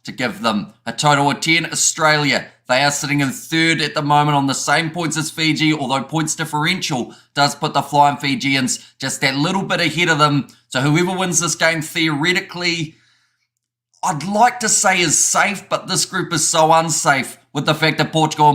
to give them a total of 10. Australia, they are sitting in third at the moment on the same points as Fiji, although points differential does put the Flying Fijians just that little bit ahead of them. So whoever wins this game, theoretically, I'd like to say is safe, but this group is so unsafe with the fact that Portugal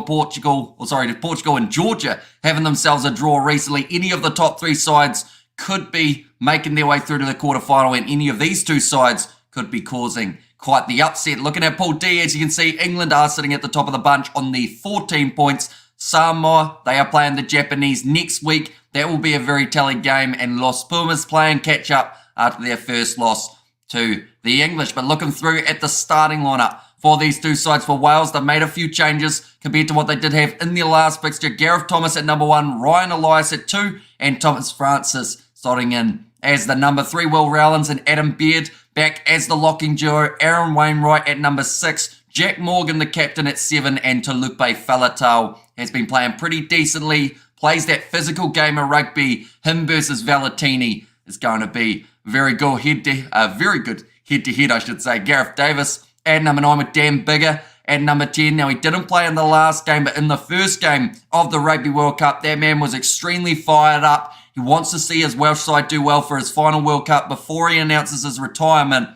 and Georgia having themselves a draw recently. Any of the top three sides could be making their way through to the quarterfinal, and any of these two sides could be causing quite the upset. Looking at Pool D, as you can see, England are sitting at the top of the bunch on the 14 points. Samoa, they are playing the Japanese next week. That will be a very telling game, and Los Pumas playing catch up after their first loss to the English. But looking through at the starting lineup for these two sides, for Wales, they've made a few changes compared to what they did have in their last fixture. Gareth Thomas at number 1, Ryan Elias at 2, and Thomas Francis starting in as the number 3. Will Rowlands and Adam Beard back as the locking duo. Aaron Wainwright at number 6. Jack Morgan, the captain, at 7. And Talupe Faletau has been playing pretty decently. Plays that physical game of rugby. Him versus Valentini is going to be very good head-to-head, I should say. Gareth Davis at number 9 with Dan Bigger at number 10. Now, he didn't play in the last game, but in the first game of the Rugby World Cup, that man was extremely fired up. He wants to see his Welsh side do well for his final World Cup before he announces his retirement.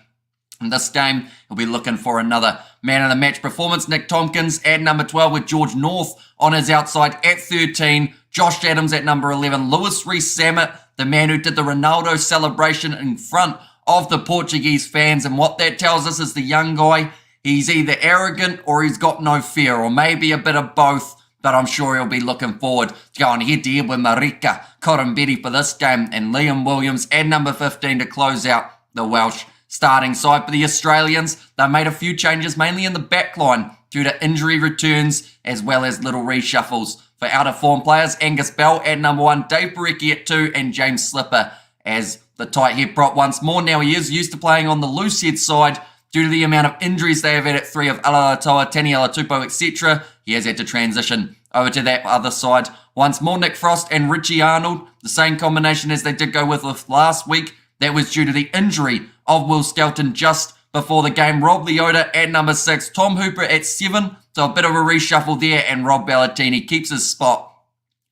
In this game, he'll be looking for another man of the match performance. Nick Tompkins at number 12 with George North on his outside at 13. Josh Adams at number 11. Lewis Rees-Zammit, the man who did the Ronaldo celebration in front of the Portuguese fans. And what that tells us is the young guy, he's either arrogant or he's got no fear, or maybe a bit of both. But I'm sure he'll be looking forward to going head-to-head with Marika Korombedi for this game, and Liam Williams at number 15 to close out the Welsh starting side. For the Australians, they made a few changes, mainly in the back line due to injury returns as well as little reshuffles. For out-of-form players, Angus Bell at number 1, Dave Parecki at 2, and James Slipper as the tight head prop once more. Now he is used to playing on the loose head side due to the amount of injuries they have had at 3 of Alatoa, Tani Alatupo, etc. He has had to transition over to that other side once more. Nick Frost and Richie Arnold, the same combination as they did go with last week. That was due to the injury of Will Skelton just before the game. Rob Leota at number 6, Tom Hooper at 7, so a bit of a reshuffle there, and Rob Ballatini keeps his spot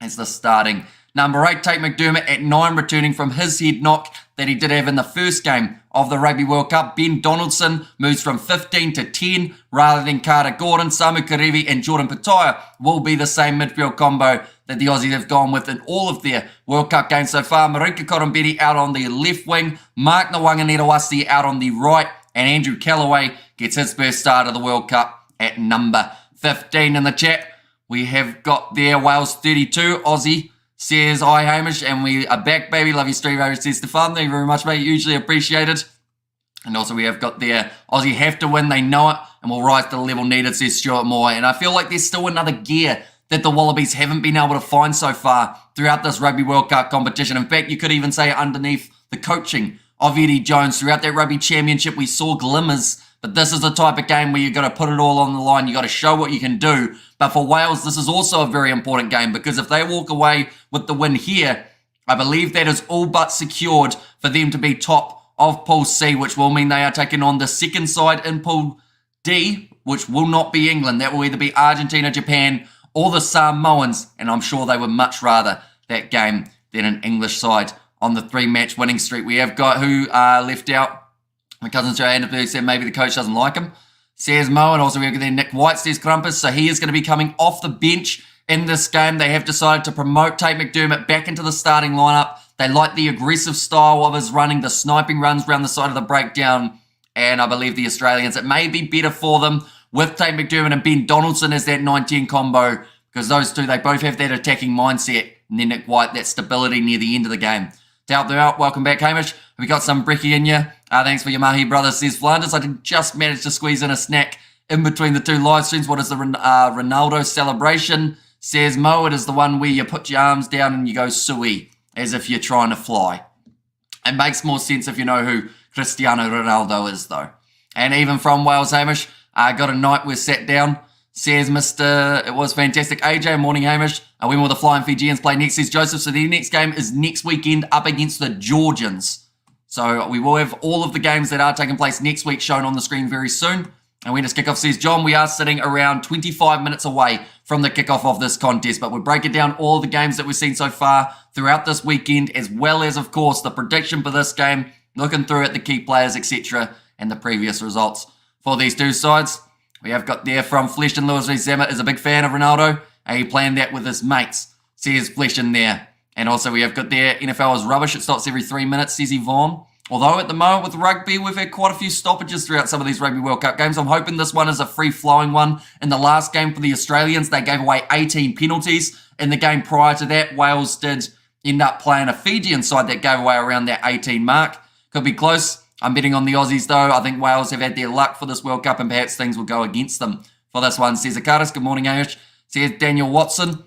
as the starting number 8. Tate McDermott at 9, returning from his head knock that he did have in the first game of the Rugby World Cup. Ben Donaldson moves from 15 to 10 rather than Carter Gordon. Samu Karevi and Jordan Pataya will be the same midfield combo that the Aussies have gone with in all of their World Cup games so far. Marika Korombedi out on the left wing, Mark Nwanganetawasi out on the right, and Andrew Callaway gets his first start of the World Cup at number 15. In the chat, we have got there Wales 32, Aussie says, hi Hamish, and we are back, baby. Love you, stream, Hamish, says Stefan. Thank you very much, mate. Hugely appreciated. And also we have got there, Aussie have to win, they know it, and will rise to the level needed, says Stuart Moore. And I feel like there's still another gear that the Wallabies haven't been able to find so far throughout this Rugby World Cup competition. In fact, you could even say underneath the coaching of Eddie Jones throughout that Rugby Championship, we saw glimmers. But this is the type of game where you've got to put it all on the line. You've got to show what you can do. But for Wales, this is also a very important game, because if they walk away with the win here, I believe that is all but secured for them to be top of Pool C, which will mean they are taking on the second side in Pool D, which will not be England. That will either be Argentina, Japan, or the Samoans, and I'm sure they would much rather that game than an English side on the 3-match winning streak. We have got who are left out. My cousin Joe Anderberg said maybe the coach doesn't like him, says Mo, and also we have got there Nick White, says Crumpus, so he is going to be coming off the bench in this game. They have decided to promote Tate McDermott back into the starting lineup. They like the aggressive style of his running, the sniping runs around the side of the breakdown, and I believe the Australians, it may be better for them with Tate McDermott and Ben Donaldson as that 9-10 combo, because those two, they both have that attacking mindset, and then Nick White, that stability near the end of the game. To help them out, welcome back, Hamish. We got some brekkie in you. Thanks for your mahi, brother, says Flanders. I did just manage to squeeze in a snack in between the two live streams. What is the Ronaldo celebration? Says Mo, it is the one where you put your arms down and you go sui, as if you're trying to fly. It makes more sense if you know who Cristiano Ronaldo is, though. And even from Wales, Hamish, got a night we're sat down. Says Mr. It was fantastic. AJ, morning, Hamish. When will the Flying Fijians play next, says Joseph. So the next game is next weekend up against the Georgians. So we will have all of the games that are taking place next week shown on the screen very soon. And when does kickoff, says John? We are sitting around 25 minutes away from the kickoff of this contest, but we're breaking down all the games that we've seen so far throughout this weekend, as well as, of course, the prediction for this game, looking through at the key players, etc., and the previous results for these two sides. We have got there from Fleshton, Lewis V. Zammit is a big fan of Ronaldo, and he planned that with his mates, says Fleshton there. And also we have got there, NFL is rubbish, it stops every 3 minutes, says Yvonne. Although at the moment with rugby, we've had quite a few stoppages throughout some of these Rugby World Cup games. I'm hoping this one is a free-flowing one. In the last game for the Australians, they gave away 18 penalties. In the game prior to that, Wales did end up playing a Fijian side that gave away around that 18 mark. Could be close. I'm betting on the Aussies though. I think Wales have had their luck for this World Cup and perhaps things will go against them for this one. Says Akaris, good morning Amish. Says Daniel Watson.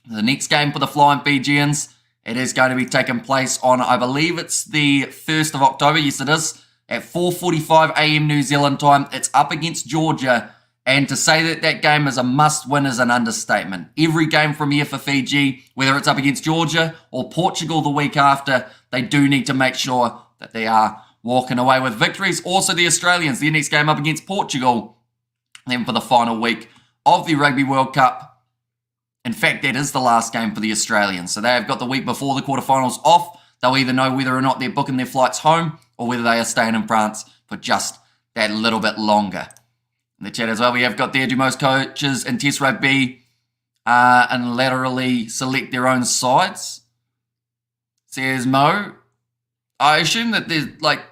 The next game for the Flying Fijians, it is going to be taking place on, I believe it's the 1st of October. Yes, it is. At 4:45 a.m. New Zealand time. It's up against Georgia. And to say that that game is a must-win is an understatement. Every game from here for Fiji, whether it's up against Georgia or Portugal the week after, they do need to make sure that they are walking away with victories. Also the Australians, their next game up against Portugal. Then for the final week of the Rugby World Cup. In fact, that is the last game for the Australians. So they have got the week before the quarterfinals off. They'll either know whether or not they're booking their flights home or whether they are staying in France for just that little bit longer. In the chat as well, we have got there, do most coaches in Test Rugby and laterally select their own sides? Says Mo. I assume that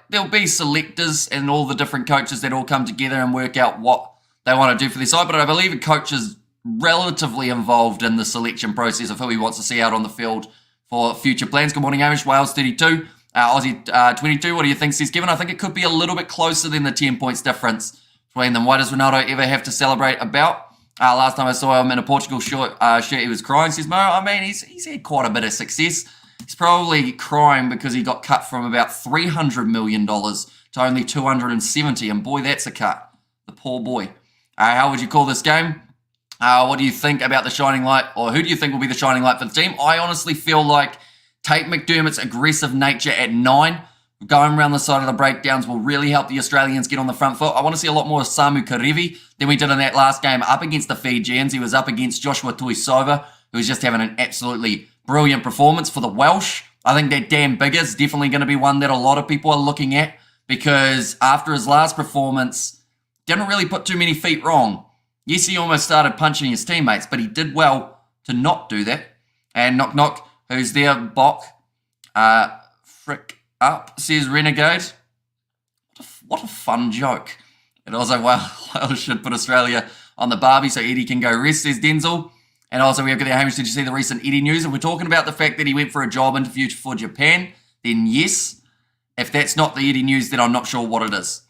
there'll be selectors and all the different coaches that all come together and work out what they want to do for their side, but I believe a coach is relatively involved in the selection process of who he wants to see out on the field for future plans. Good morning, Amish. Wales 32, Aussie 22. What do you think, says Kevin? I think it could be a little bit closer than the 10 points difference between them. Why does Ronaldo ever have to celebrate about? Last time I saw him in a Portugal shirt, he was crying, says Mo. I mean, he's had quite a bit of success. He's probably crying because he got cut from about $300 million to only $270, and boy, that's a cut. The poor boy. How would you call this game? What do you think about the shining light, or who do you think will be the shining light for the team? I honestly feel like Tate McDermott's aggressive nature at 9, going around the side of the breakdowns will really help the Australians get on the front foot. I want to see a lot more of Samu Karevi than we did in that last game up against the Fijians. He was up against Joshua Tuisova, who was just having an absolutely brilliant performance for the Welsh. I think that Dan Biggar's definitely going to be one that a lot of people are looking at, because after his last performance, didn't really put too many feet wrong. Yes, he almost started punching his teammates, but he did well to not do that. And Knock Knock, who's there, Bok, frick up, says Renegade. What a fun joke. And also, Wales should put Australia on the barbie so Eddie can go rest, says Denzel. And also, we have got the Hamish, did you see the recent Eddie news? If we're talking about the fact that he went for a job interview for Japan, then yes. If that's not the Eddie news, then I'm not sure what it is.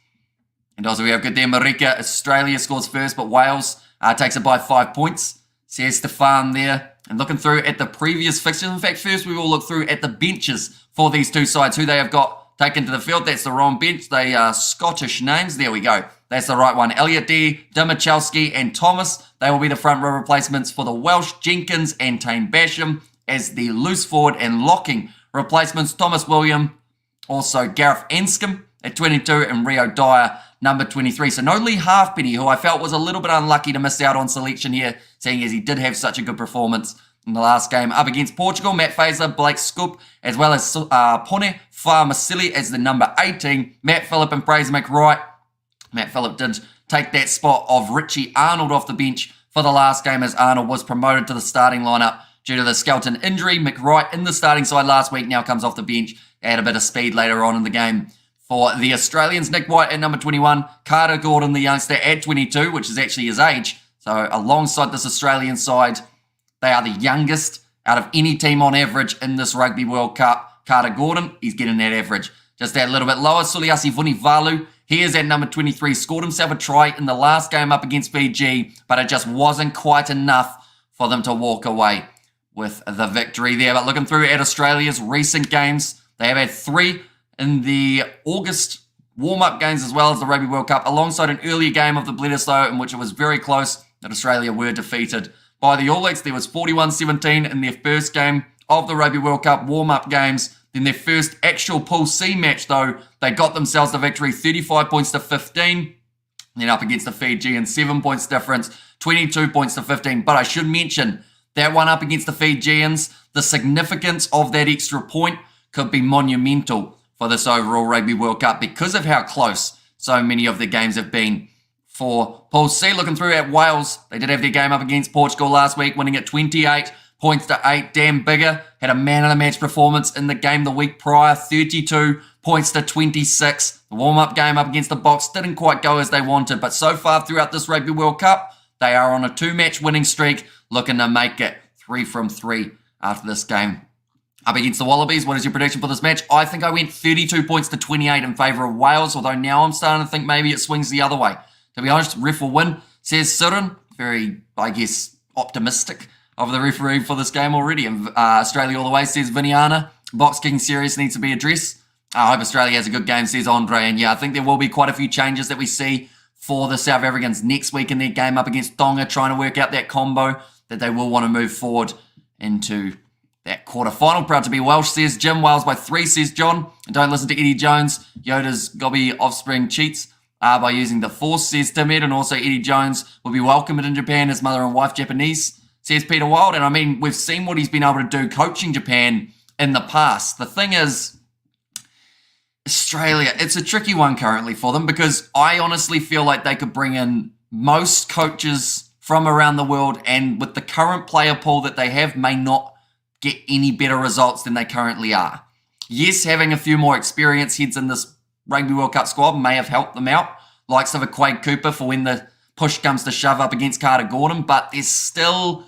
And also we have good there, Marika. Australia scores first, but Wales takes it by 5 points. Says Stefan there. And looking through at the previous fixtures. In fact, first we will look through at the benches for these two sides, who they have got taken to the field. That's the wrong bench. They are Scottish names. There we go. That's the right one. Elliot D, Dimachowski, and Thomas. They will be the front row replacements for the Welsh. Jenkins and Tane Basham as the loose forward and locking replacements. Thomas William, also Gareth Anscombe at 22, and Rio Dyer, number 23. So no Lee Halfpenny, who I felt was a little bit unlucky to miss out on selection here, seeing as he did have such a good performance in the last game up against Portugal. Matt Fazer, Blake Scoop, as well as Pone Fa'amasili as the number 18. Matt Phillip and Fraser McWright. Matt Phillip did take that spot of Richie Arnold off the bench for the last game, as Arnold was promoted to the starting lineup due to the skeleton injury. McWright in the starting side last week now comes off the bench, add a bit of speed later on in the game. For the Australians, Nick White at number 21, Carter Gordon, the youngster, at 22, which is actually his age. So alongside this Australian side, they are the youngest out of any team on average in this Rugby World Cup. Carter Gordon, he's getting that average. Just that little bit lower. Suliasi Vunivalu, he is at number 23, scored himself a try in the last game up against Fiji, but it just wasn't quite enough for them to walk away with the victory there. But looking through at Australia's recent games, they have had 3 in the August warm-up games as well as the Rugby World Cup, alongside an earlier game of the Bledisloe in which it was very close that Australia were defeated by the All Blacks. There was 41-17 in their first game of the Rugby World Cup warm-up games. Then their first actual Pool C match, though, they got themselves the victory, 35 points to 15. Then up against the Fijians, 7 points difference, 22 points to 15. But I should mention that one up against the Fijians, the significance of that extra point could be monumental for this overall Rugby World Cup because of how close so many of the games have been for Pool C. Looking through at Wales, they did have their game up against Portugal last week, winning at 28 points to 8. Dan Biggar had a man-of-the-match performance in the game the week prior, 32 points to 26. The warm-up game up against the Box didn't quite go as they wanted, but so far throughout this Rugby World Cup, they are on a 2-match winning streak, looking to make it 3 from 3 after this game. Up against the Wallabies, what is your prediction for this match? I think I went 32 points to 28 in favour of Wales, although now I'm starting to think maybe it swings the other way. To be honest, ref will win, says Siren. Very, I guess, optimistic of the referee for this game already. And Australia all the way, says Viniana. Box kicking series needs to be addressed. I hope Australia has a good game, says Andre. And yeah, I think there will be quite a few changes that we see for the South Africans next week in their game up against Tonga, trying to work out that combo that they will want to move forward into that quarterfinal. Proud to be Welsh, says Jim. Wales by 3, says John. And don't listen to Eddie Jones. Yoda's gobby offspring cheats by using the Force, says Timid. And also Eddie Jones will be welcomed in Japan. His mother and wife Japanese, says Peter Wild. And I mean, we've seen what he's been able to do coaching Japan in the past. The thing is, Australia, it's a tricky one currently for them because I honestly feel like they could bring in most coaches from around the world, and with the current player pool that they have, may not get any better results than they currently are. Yes, having a few more experienced heads in this Rugby World Cup squad may have helped them out, likes of a Quade Cooper for when the push comes to shove up against Carter Gordon, but there's still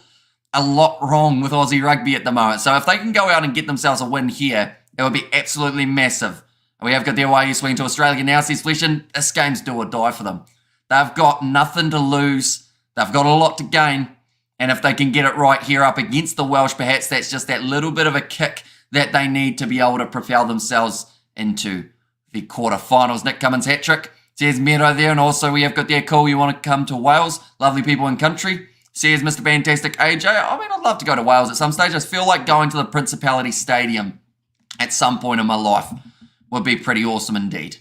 a lot wrong with Aussie rugby at the moment. So if they can go out and get themselves a win here, it would be absolutely massive. And we have got the away swing to Australia now, says Flesh, this game's do or die for them. They've got nothing to lose. They've got a lot to gain. And if they can get it right here up against the Welsh, perhaps that's just that little bit of a kick that they need to be able to propel themselves into the quarterfinals. Nick Cummins hat-trick, says Mero there. And also we have got there, cool, you want to come to Wales? Lovely people in country, says Mr. Fantastic AJ. I mean, I'd love to go to Wales at some stage. I just feel like going to the Principality Stadium at some point in my life would be pretty awesome indeed.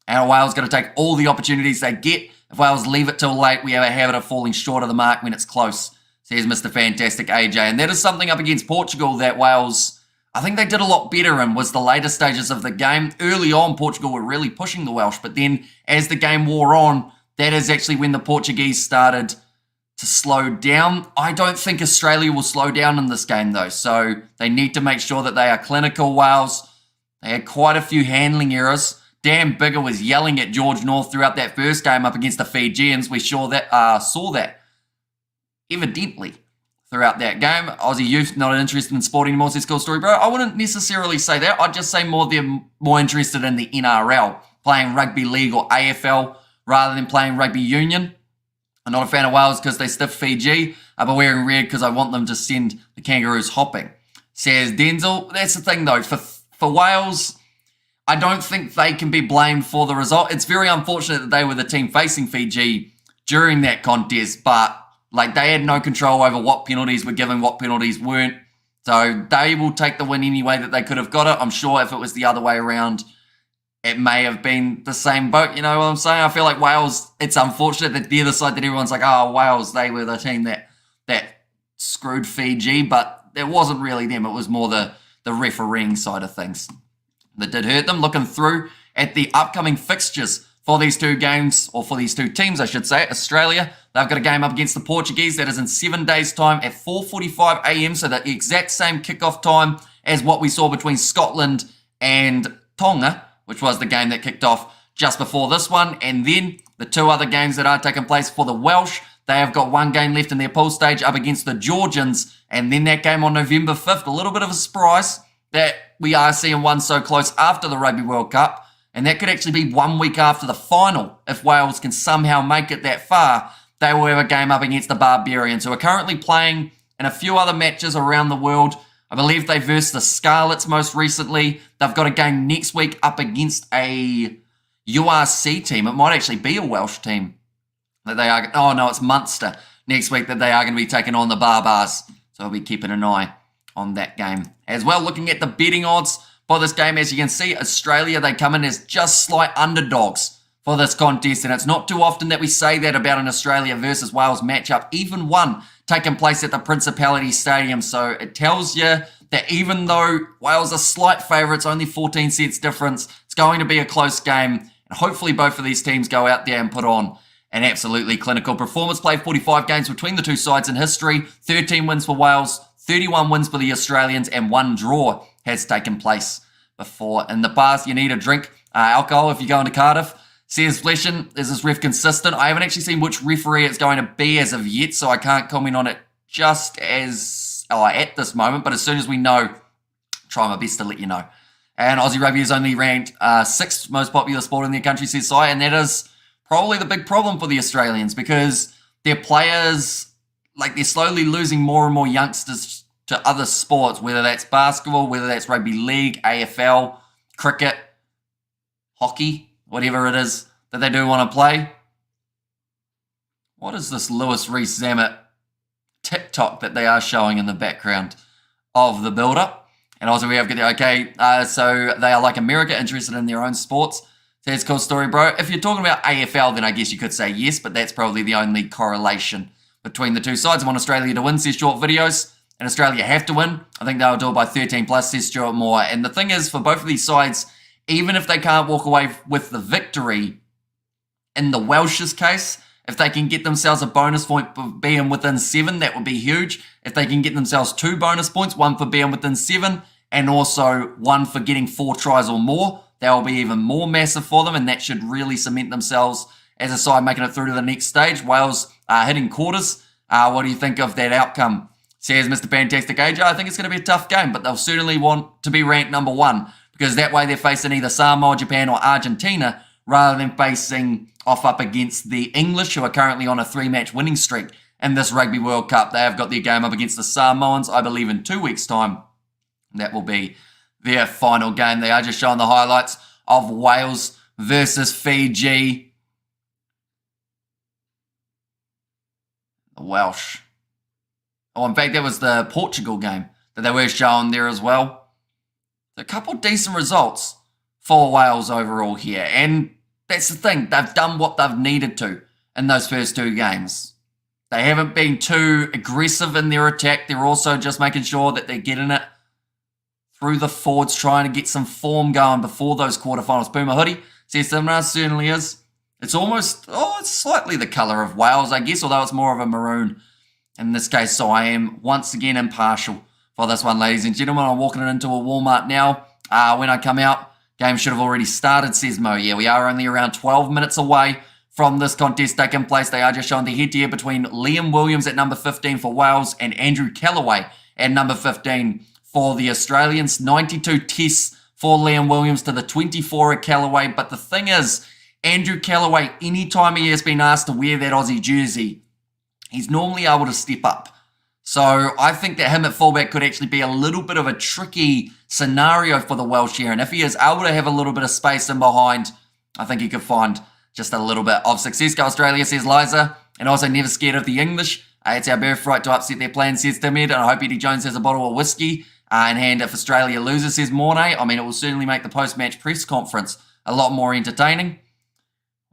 And Wales got to take all the opportunities they get. If Wales leave it till late, we have a habit of falling short of the mark when it's close, says Mr. Fantastic AJ. And that is something up against Portugal that Wales, I think they did a lot better in, was the later stages of the game. Early on, Portugal were really pushing the Welsh, but then as the game wore on, that is actually when the Portuguese started to slow down. I don't think Australia will slow down in this game though, so they need to make sure that they are clinical. Wales, they had quite a few handling errors. Dan Biggar was yelling at George North throughout that first game up against the Fijians. We saw that evidently throughout that game. Aussie youth not interested in sport anymore, says Cool Story Bro. I wouldn't necessarily say that. I'd just say they're more interested in the NRL, playing rugby league or AFL rather than playing rugby union. I'm not a fan of Wales because they stiff Fiji. I'll be wearing red because I want them to send the Kangaroos hopping, says Denzel. That's the thing though, for Wales, I don't think they can be blamed for the result. It's very unfortunate that they were the team facing Fiji during that contest, but like they had no control over what penalties were given, what penalties weren't. So they will take the win any way that they could have got it. I'm sure if it was the other way around, it may have been the same boat. You know what I'm saying? I feel like Wales, it's unfortunate that the other side that everyone's like, oh, Wales, they were the team that screwed Fiji, but it wasn't really them. It was more the refereeing side of things that did hurt them. Looking through at the upcoming fixtures for these two games, or for these two teams, I should say, Australia, they've got a game up against the Portuguese that is in 7 days' time at 4:45 a.m., so the exact same kickoff time as what we saw between Scotland and Tonga, which was the game that kicked off just before this one. And then the two other games that are taking place for the Welsh, they have got one game left in their pool stage up against the Georgians, and then that game on November 5th, a little bit of a surprise that we are seeing one so close after the Rugby World Cup, and that could actually be 1 week after the final. If Wales can somehow make it that far, they will have a game up against the Barbarians, who are currently playing in a few other matches around the world. I believe they versed the Scarlets most recently. They've got a game next week up against a URC team. It might actually be a Welsh team that they are. Oh no, it's Munster next week that they are going to be taking on the Barbars. So I'll be keeping an eye on that game as well. Looking at the betting odds for this game, as you can see, Australia, they come in as just slight underdogs for this contest, and it's not too often that we say that about an Australia versus Wales matchup, even one taking place at the Principality Stadium. So it tells you that even though Wales are slight favourites, only 14 sets difference, it's going to be a close game, and hopefully both of these teams go out there and put on an absolutely clinical performance. Played 45 games between the two sides in history, 13 wins for Wales, 31 wins for the Australians, and 1 draw has taken place before. In the past, you need a drink alcohol if you're going to Cardiff. Says Fleshin, is this ref consistent? I haven't actually seen which referee it's going to be as of yet, so I can't comment on it just as at this moment. But as soon as we know, try my best to let you know. And Aussie Rugby is only ranked 6th most popular sport in their country, says Si, and that is probably the big problem for the Australians because their players, like they're slowly losing more and more youngsters to other sports, whether that's basketball, whether that's rugby league, AFL, cricket, hockey, whatever it is that they do want to play. What is this Lewis Rees-Zammit TikTok that they are showing in the background of the build-up? And also we have, so they are like America, interested in their own sports. That's a cool story, bro. If you're talking about AFL, then I guess you could say yes, but that's probably the only correlation between the two sides. I want Australia to win, says Short Videos, and Australia have to win. I think they'll do it by 13 plus, says Stuart Moore. And the thing is, for both of these sides, even if they can't walk away with the victory, in the Welsh's case, if they can get themselves a bonus point for being within 7, that would be huge. If they can get themselves 2 bonus points, 1 for being within 7, and also 1 for getting 4 tries or more, that will be even more massive for them, and that should really cement themselves as a side making it through to the next stage. Wales are hitting quarters. What do you think of that outcome? Says Mr. Fantastic AJ, I think it's going to be a tough game, but they'll certainly want to be ranked number 1. Because that way they're facing either Samoa, Japan, or Argentina rather than facing off up against the English, who are currently on a 3-match winning streak in this Rugby World Cup. They have got their game up against the Samoans, I believe, in 2 weeks' time. That will be their final game. They are just showing the highlights of Wales versus Fiji. The Welsh. Oh, in fact, that was the Portugal game that they were showing there as well. A couple decent results for Wales overall here. And that's the thing. They've done what they've needed to in those first 2 games. They haven't been too aggressive in their attack. They're also just making sure that they're getting it through the forwards, trying to get some form going before those quarterfinals. Puma Hoodie says Simran certainly is. It's almost, it's slightly the colour of Wales, I guess, although it's more of a maroon in this case. So I am once again impartial for this one, ladies and gentlemen. I'm walking it into a Walmart now. When I come out, game should have already started, says Mo. Yeah, we are only around 12 minutes away from this contest taking place. They are just showing the head-to-head between Liam Williams at number 15 for Wales and Andrew Callaway at number 15 for the Australians. 92 tests for Liam Williams to the 24 at Callaway. But the thing is, Andrew Callaway, anytime he has been asked to wear that Aussie jersey, he's normally able to step up. So I think that him at fullback could actually be a little bit of a tricky scenario for the Welsh here. And if he is able to have a little bit of space in behind, I think he could find just a little bit of success. Go Australia, says Liza. And also never scared of the English. It's our birthright to upset their plans, says Timid. And I hope Eddie Jones has a bottle of whiskey in hand if Australia loses, says Mornay. I mean, it will certainly make the post-match press conference a lot more entertaining.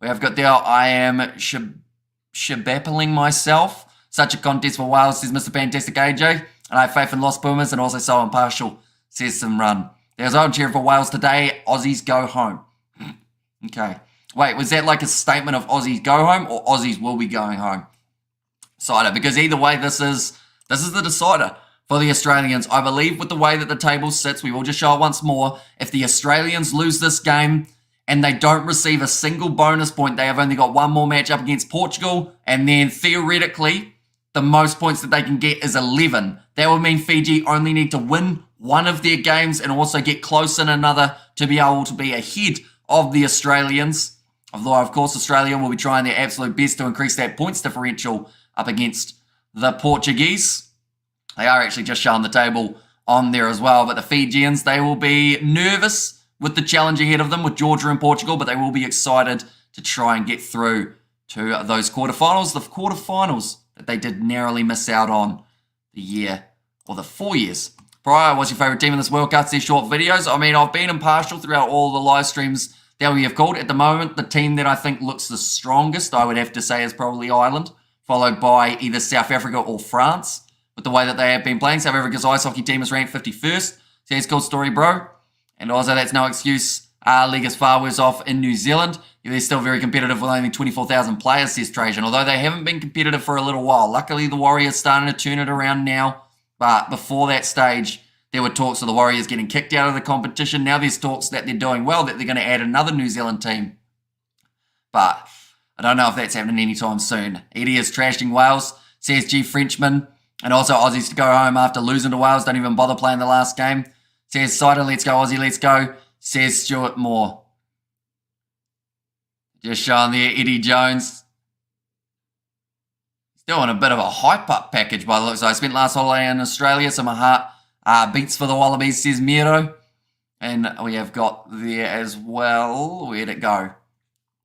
We have got there, I am shabappling myself. Such a contest for Wales, says Mr. Fantastic AJ. And I have faith in Lost Pumas and also so impartial, says Simran. There's I'm cheering for Wales today. Aussies go home. Okay. Wait, was that like a statement of Aussies go home or Aussies will be going home? Decider, because either way, this is the decider for the Australians. I believe with the way that the table sits, we will just show it once more. If the Australians lose this game and they don't receive a single bonus point, they have only got 1 more match up against Portugal, and then theoretically, the most points that they can get is 11. That would mean Fiji only need to win 1 of their games and also get close in another to be able to be ahead of the Australians. Although, of course, Australia will be trying their absolute best to increase that points differential up against the Portuguese. They are actually just showing the table on there as well. But the Fijians, they will be nervous with the challenge ahead of them with Georgia and Portugal, but they will be excited to try and get through to those quarterfinals. The quarterfinals that they did narrowly miss out on the 4 years prior. What's your favourite team in this World Cup? These short videos. I mean, I've been impartial throughout all the live streams that we have called. At the moment, the team that I think looks the strongest, I would have to say, is probably Ireland, followed by either South Africa or France, with the way that they have been playing. South Africa's ice hockey team is ranked 51st. So it's a cool story, bro. And also, that's no excuse. League is far worse off in New Zealand. They're still very competitive with only 24,000 players, says Trajan, although they haven't been competitive for a little while. Luckily, the Warriors starting to turn it around now. But before that stage, there were talks of the Warriors getting kicked out of the competition. Now there's talks that they're doing well, that they're going to add another New Zealand team. But I don't know if that's happening anytime soon. Eddie is trashing Wales, says G Frenchman. And also Aussies to go home after losing to Wales. Don't even bother playing the last game. Says Cider, let's go Aussie, let's go. Says Stuart Moore. Just showing there Eddie Jones. He's doing a bit of a hype-up package by the looks. I spent last holiday in Australia, so my heart beats for the Wallabies, says Miro. And we have got there as well. Where'd it go?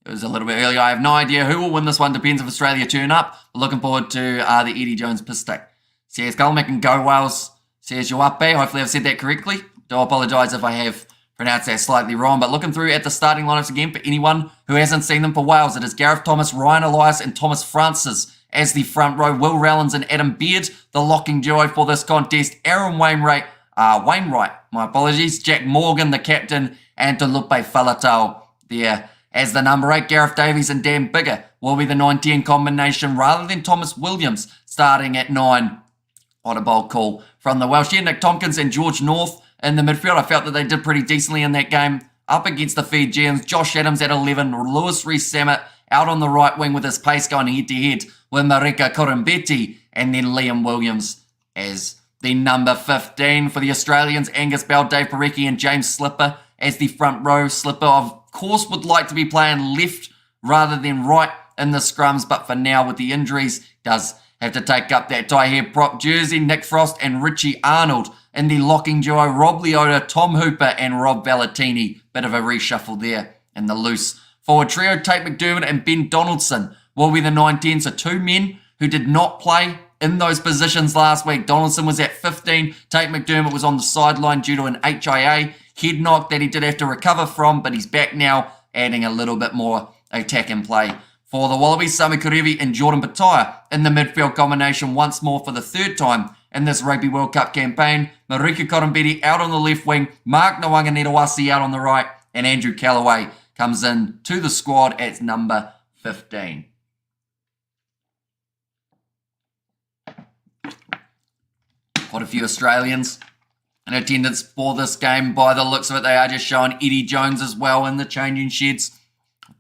It was a little bit earlier. I have no idea who will win this one. Depends if Australia turn up. Looking forward to the Eddie Jones piss stick. Says Gulmac and go Wales. Says Joape. Hopefully I've said that correctly. Do apologise if I have pronounced that slightly wrong. But looking through at the starting lineups again, for anyone who hasn't seen them for Wales, it is Gareth Thomas, Ryan Elias and Thomas Francis as the front row. Will Rowlands and Adam Beard, the locking duo for this contest. Aaron Wainwright, my apologies. Jack Morgan, the captain, and Tulupe Falatau there as the number 8. Gareth Davies and Dan Bigger will be the 9-10 combination rather than Thomas Williams starting at 9. What a bold call from the Welsh. Yeah, Nick Tompkins and George North in the midfield. I felt that they did pretty decently in that game up against the Fijians. Josh Adams at 11. Lewis Rees-Sammet out on the right wing with his pace going head-to-head with Marika Korombeti. And then Liam Williams as the number 15 for the Australians. Angus Bell, Dave Parecki and James Slipper as the front row. Slipper, of course, would like to be playing left rather than right in the scrums. But for now, with the injuries, does have to take up that tie hair prop jersey. Nick Frost and Richie Arnold in the locking duo. Rob Leota, Tom Hooper and Rob Valentini. Bit of a reshuffle there in the loose forward trio. Tate McDermott and Ben Donaldson will be the 9-10. So 2 men who did not play in those positions last week. Donaldson was at 15. Tate McDermott was on the sideline due to an HIA head knock that he did have to recover from, but he's back now, adding a little bit more attack and play for the Wallabies. Sami Kurevi and Jordan Pataia in the midfield combination once more for the 3rd time in this Rugby World Cup campaign. Marika Korombeti out on the left wing, Mark Ngawanganetawasi out on the right, and Andrew Callaway comes in to the squad at number 15. Quite a few Australians in attendance for this game. By the looks of it, they are just showing Eddie Jones as well in the changing sheds.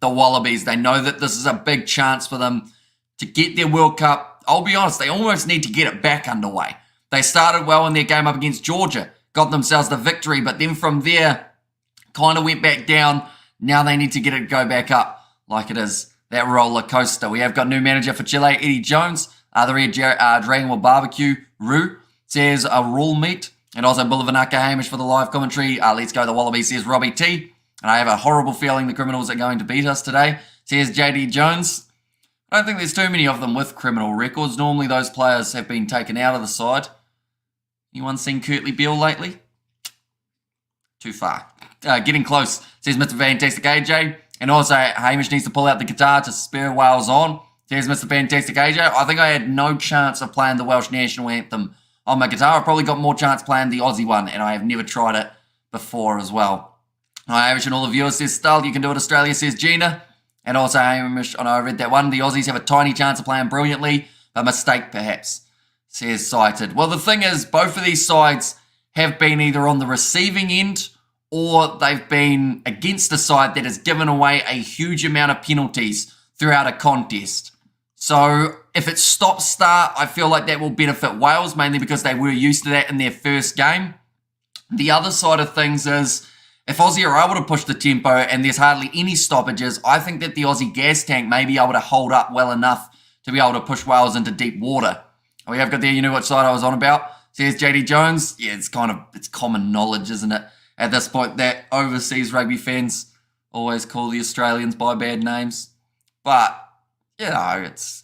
The Wallabies, they know that this is a big chance for them to get their World Cup. I'll be honest, they almost need to get it back underway. They started well in their game up against Georgia, got themselves the victory, but then from there, kind of went back down. Now they need to get it go back up like it is that roller coaster. We have got new manager for Chile, Eddie Jones. The Red Dragon will barbecue. Rue says a raw meat. And also Bullavanaka Hamish for the live commentary. Let's go the Wallabies, says Robbie T. And I have a horrible feeling the Criminals are going to beat us today, says JD Jones. I don't think there's too many of them with criminal records. Normally those players have been taken out of the side. Anyone seen Kurtley Beale lately? Too far. Getting close, says Mr. Fantastic AJ. And also Hamish needs to pull out the guitar to spur Wales on, says Mr. Fantastic AJ. I think I had no chance of playing the Welsh national anthem on my guitar. I've probably got more chance playing the Aussie one, and I have never tried it before as well. Hi, Hamish and all the viewers, says Stull. You can do it, Australia, says Gina. And also Hamish, I know I read that one. The Aussies have a tiny chance of playing brilliantly. A mistake, perhaps, says Cited. Well, the thing is, both of these sides have been either on the receiving end or they've been against a side that has given away a huge amount of penalties throughout a contest. So if it's stop-start, I feel like that will benefit Wales, mainly because they were used to that in their first game. The other side of things is, if Aussie are able to push the tempo and there's hardly any stoppages, I think that the Aussie gas tank may be able to hold up well enough to be able to push Wales into deep water. We have got there, you know what side I was on about, says JD Jones. Yeah, it's common knowledge, isn't it, at this point, that overseas rugby fans always call the Australians by bad names. But, you know, it's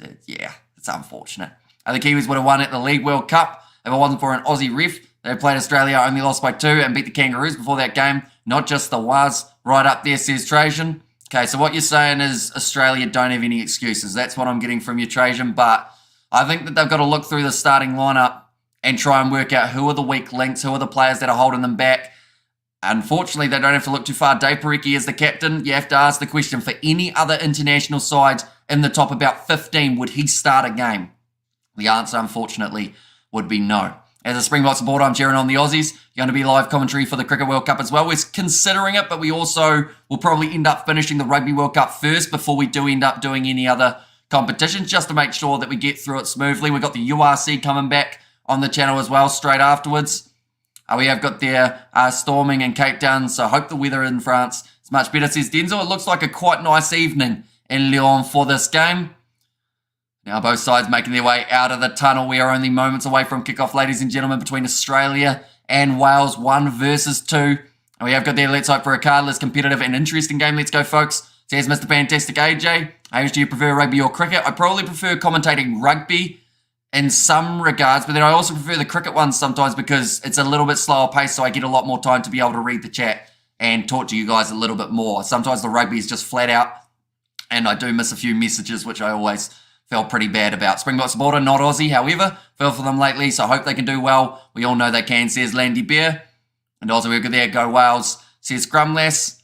unfortunate. The Kiwis would have won at the League World Cup if it wasn't for an Aussie ref. They played Australia, only lost by 2 and beat the Kangaroos before that game. Not just the Waz right up there, says Trajan. Okay, so what you're saying is Australia don't have any excuses. That's what I'm getting from you, Trajan. But I think that they've got to look through the starting lineup and try and work out who are the weak links, who are the players that are holding them back. Unfortunately, they don't have to look too far. Dave Parecki is the captain. You have to ask the question, for any other international side in the top about 15, would he start a game? The answer, unfortunately, would be no. As a Springbok supporter, I'm cheering on the Aussies. You're going to be live commentary for the Cricket World Cup as well. We're considering it, but we also will probably end up finishing the Rugby World Cup first before we do end up doing any other competitions, just to make sure that we get through it smoothly. We've got the URC coming back on the channel as well straight afterwards. We have got their storming in Cape Town, so I hope the weather in France is much better, says Denzel. It looks like a quite nice evening in Lyon for this game. Now both sides making their way out of the tunnel. We are only moments away from kickoff, ladies and gentlemen, between Australia and Wales, 1 versus 2. And we have got there, let's hope for a cardless, competitive and interesting game. Let's go, folks. Says Mr. Fantastic AJ. How do you prefer rugby or cricket? I probably prefer commentating rugby in some regards, but then I also prefer the cricket ones sometimes because it's a little bit slower paced, so I get a lot more time to be able to read the chat and talk to you guys a little bit more. Sometimes the rugby is just flat out, and I do miss a few messages, which I always felt pretty bad about. Springbok supporter, not Aussie, however. Fell for them lately, so I hope they can do well. We all know they can, says Landy Bear. And also we've got there, go Wales, says Grumless.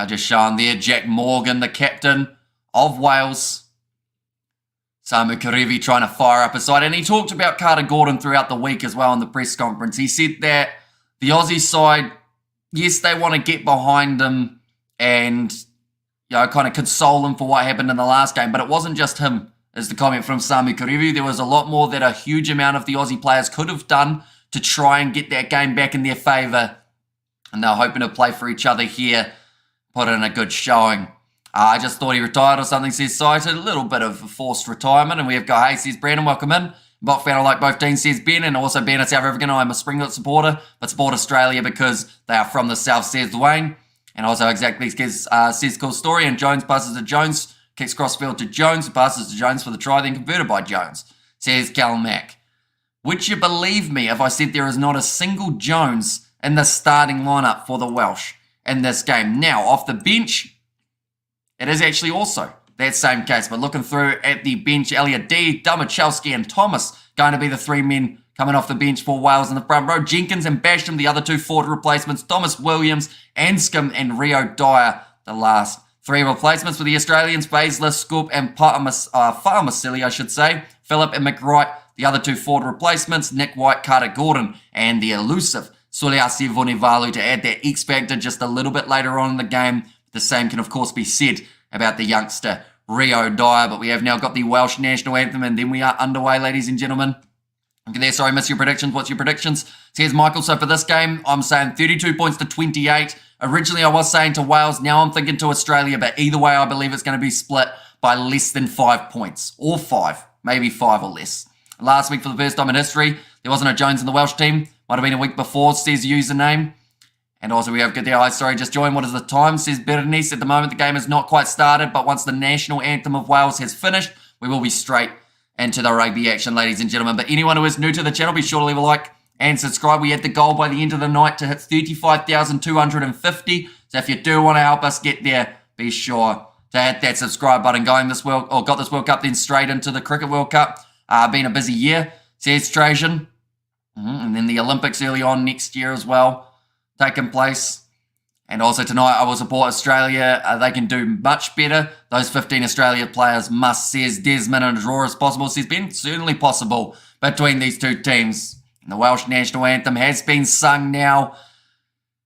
Just showing there, Jack Morgan, the captain of Wales. Samu Karevi trying to fire up his side. And he talked about Carter Gordon throughout the week as well in the press conference. He said that the Aussie side, yes, they want to get behind him and, you know, kind of console him for what happened in the last game. But it wasn't just him, is the comment from Samu Karevi. There was a lot more that a huge amount of the Aussie players could have done to try and get that game back in their favour. And they're hoping to play for each other here, put in a good showing. I just thought he retired or something, says Cited. A little bit of a forced retirement. And we have got, hey, says Brandon, welcome in. Bok fan, I like both teams, says Ben. And also Ben, a South African. I'm a Springbok supporter, but support Australia because they are from the South, says Dwayne. And also exactly says Cool Story. And Jones passes to Jones, kicks crossfield to Jones, passes to Jones for the try, then converted by Jones, says Cal Mack. Would you believe me if I said there is not a single Jones in the starting lineup for the Welsh in this game? Now, off the bench, it is actually also that same case. But looking through at the bench, Elliot D, Dumachowski and Thomas going to be the 3 men coming off the bench for Wales in the front row. Jenkins and Basham, the other 2 forward replacements. Thomas Williams, Anscombe and Rio Dyer, the last 3 replacements for the Australians. Baszler, Scoop and Farmasili, I should say. Phillip and McWright, the other 2 forward replacements. Nick White, Carter Gordon and the elusive Suliasi Vunivalu to add that X factor just a little bit later on in the game. The same can, of course, be said about the youngster Rio Dyer, but we have now got the Welsh national anthem, and then we are underway, ladies and gentlemen. Okay, there, sorry, miss your predictions. What's your predictions? Says Michael, so for this game, I'm saying 32 points to 28. Originally, I was saying to Wales. Now I'm thinking to Australia, but either way, I believe it's going to be split by less than 5 points, or 5, maybe 5 or less. Last week, for the first time in history, there wasn't a Jones in the Welsh team. Might have been a week before, says username. And also we have good there. Sorry, just joined. What is the time? Says Berenice. At the moment, the game has not quite started, but once the national anthem of Wales has finished, we will be straight into the rugby action, ladies and gentlemen. But anyone who is new to the channel, be sure to leave a like and subscribe. We had the goal by the end of the night to hit 35,250. So if you do want to help us get there, be sure to hit that subscribe button. Got this World Cup, then straight into the Cricket World Cup. Been a busy year, says Trajan. And then the Olympics early on next year as well, taking place. And also tonight, I will support Australia. They can do much better. Those 15 Australia players must, says Desmond, and a draw as possible, says Ben. Certainly possible between these 2 teams. And the Welsh national anthem has been sung now.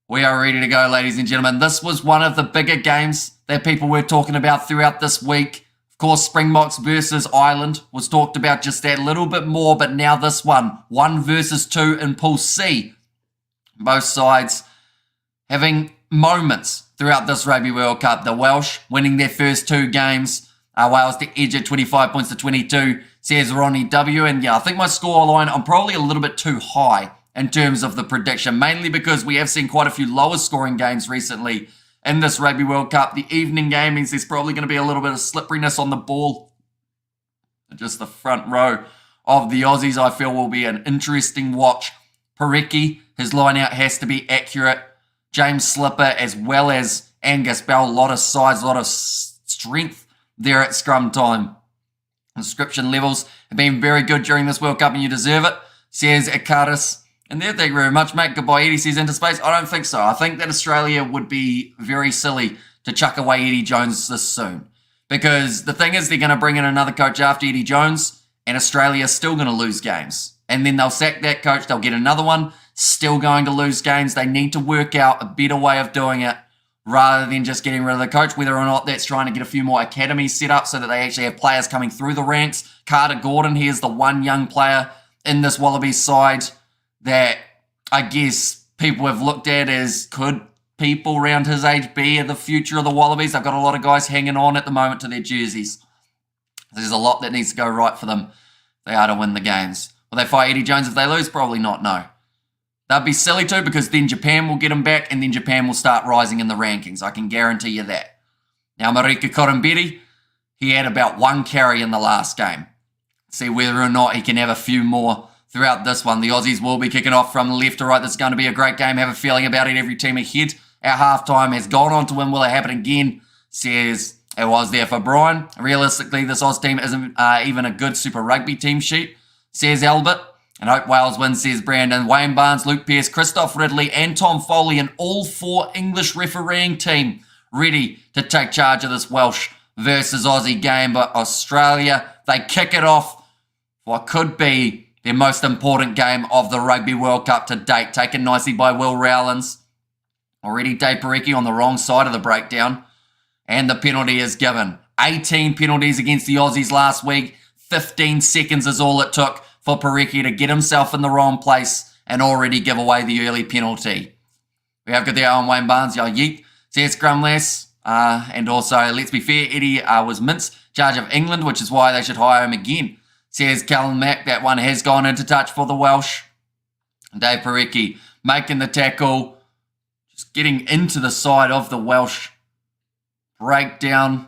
We are ready to go, ladies and gentlemen. This was one of the bigger games that people were talking about throughout this week. Of course, Springboks versus Ireland was talked about just that little bit more, but now this one, 1 versus 2 in Pool C. Both sides having moments throughout this Rugby World Cup. The Welsh winning their first 2 games. Wales to edge at 25 points to 22, says Ronnie W. And yeah, I think my scoreline, I'm probably a little bit too high in terms of the prediction, mainly because we have seen quite a few lower scoring games recently in this Rugby World Cup. The evening game means there's probably going to be a little bit of slipperiness on the ball. Just the front row of the Aussies, I feel, will be an interesting watch. Parecki, his line out has to be accurate. James Slipper, as well as Angus Bell, a lot of size, a lot of strength there at scrum time. Inscription levels have been very good during this World Cup and you deserve it, says Ikaris. And there, thank you very much, mate. Goodbye, Eddie, says into space. I don't think so. I think that Australia would be very silly to chuck away Eddie Jones this soon. Because the thing is, they're going to bring in another coach after Eddie Jones, and Australia's still going to lose games. And then they'll sack that coach, they'll get another one, still going to lose games. They need to work out a better way of doing it rather than just getting rid of the coach, whether or not that's trying to get a few more academies set up so that they actually have players coming through the ranks. Carter Gordon, he is the one young player in this Wallabies side that I guess people have looked at as could people around his age be the future of the Wallabies. They've got a lot of guys hanging on at the moment to their jerseys. There's a lot that needs to go right for them if they are to win the games. Will they fight Eddie Jones if they lose? Probably not, no. They'd be silly to because then Japan will get him back and then Japan will start rising in the rankings. I can guarantee you that. Now, Marika Koromberi, he had about one carry in the last game. See whether or not he can have a few more throughout this one. The Aussies will be kicking off from left to right. This is going to be a great game. Have a feeling about it. Every team ahead at halftime has gone on to win. Will it happen again? Says it was there for Brian. Realistically, this Oz team isn't even a good Super Rugby team sheet, says Albert. And hope Wales wins, says Brandon. Wayne Barnes, Luke Pearce, Christoph Ridley and Tom Foley, and all four English refereeing team ready to take charge of this Welsh versus Aussie game. But Australia, they kick it off for what could be their most important game of the Rugby World Cup to date. Taken nicely by Will Rowlands. Already Dave Parecki on the wrong side of the breakdown. And the penalty is given. 18 penalties against the Aussies last week. 15 seconds is all it took for Parecki to get himself in the wrong place and already give away the early penalty. We have got there on Wayne Barnes, yeet, says Scrumless. And also, let's be fair, Eddie was Mint's charge of England, which is why they should hire him again. Says Callum Mack, that one has gone into touch for the Welsh. Dave Parecki making the tackle, just getting into the side of the Welsh breakdown.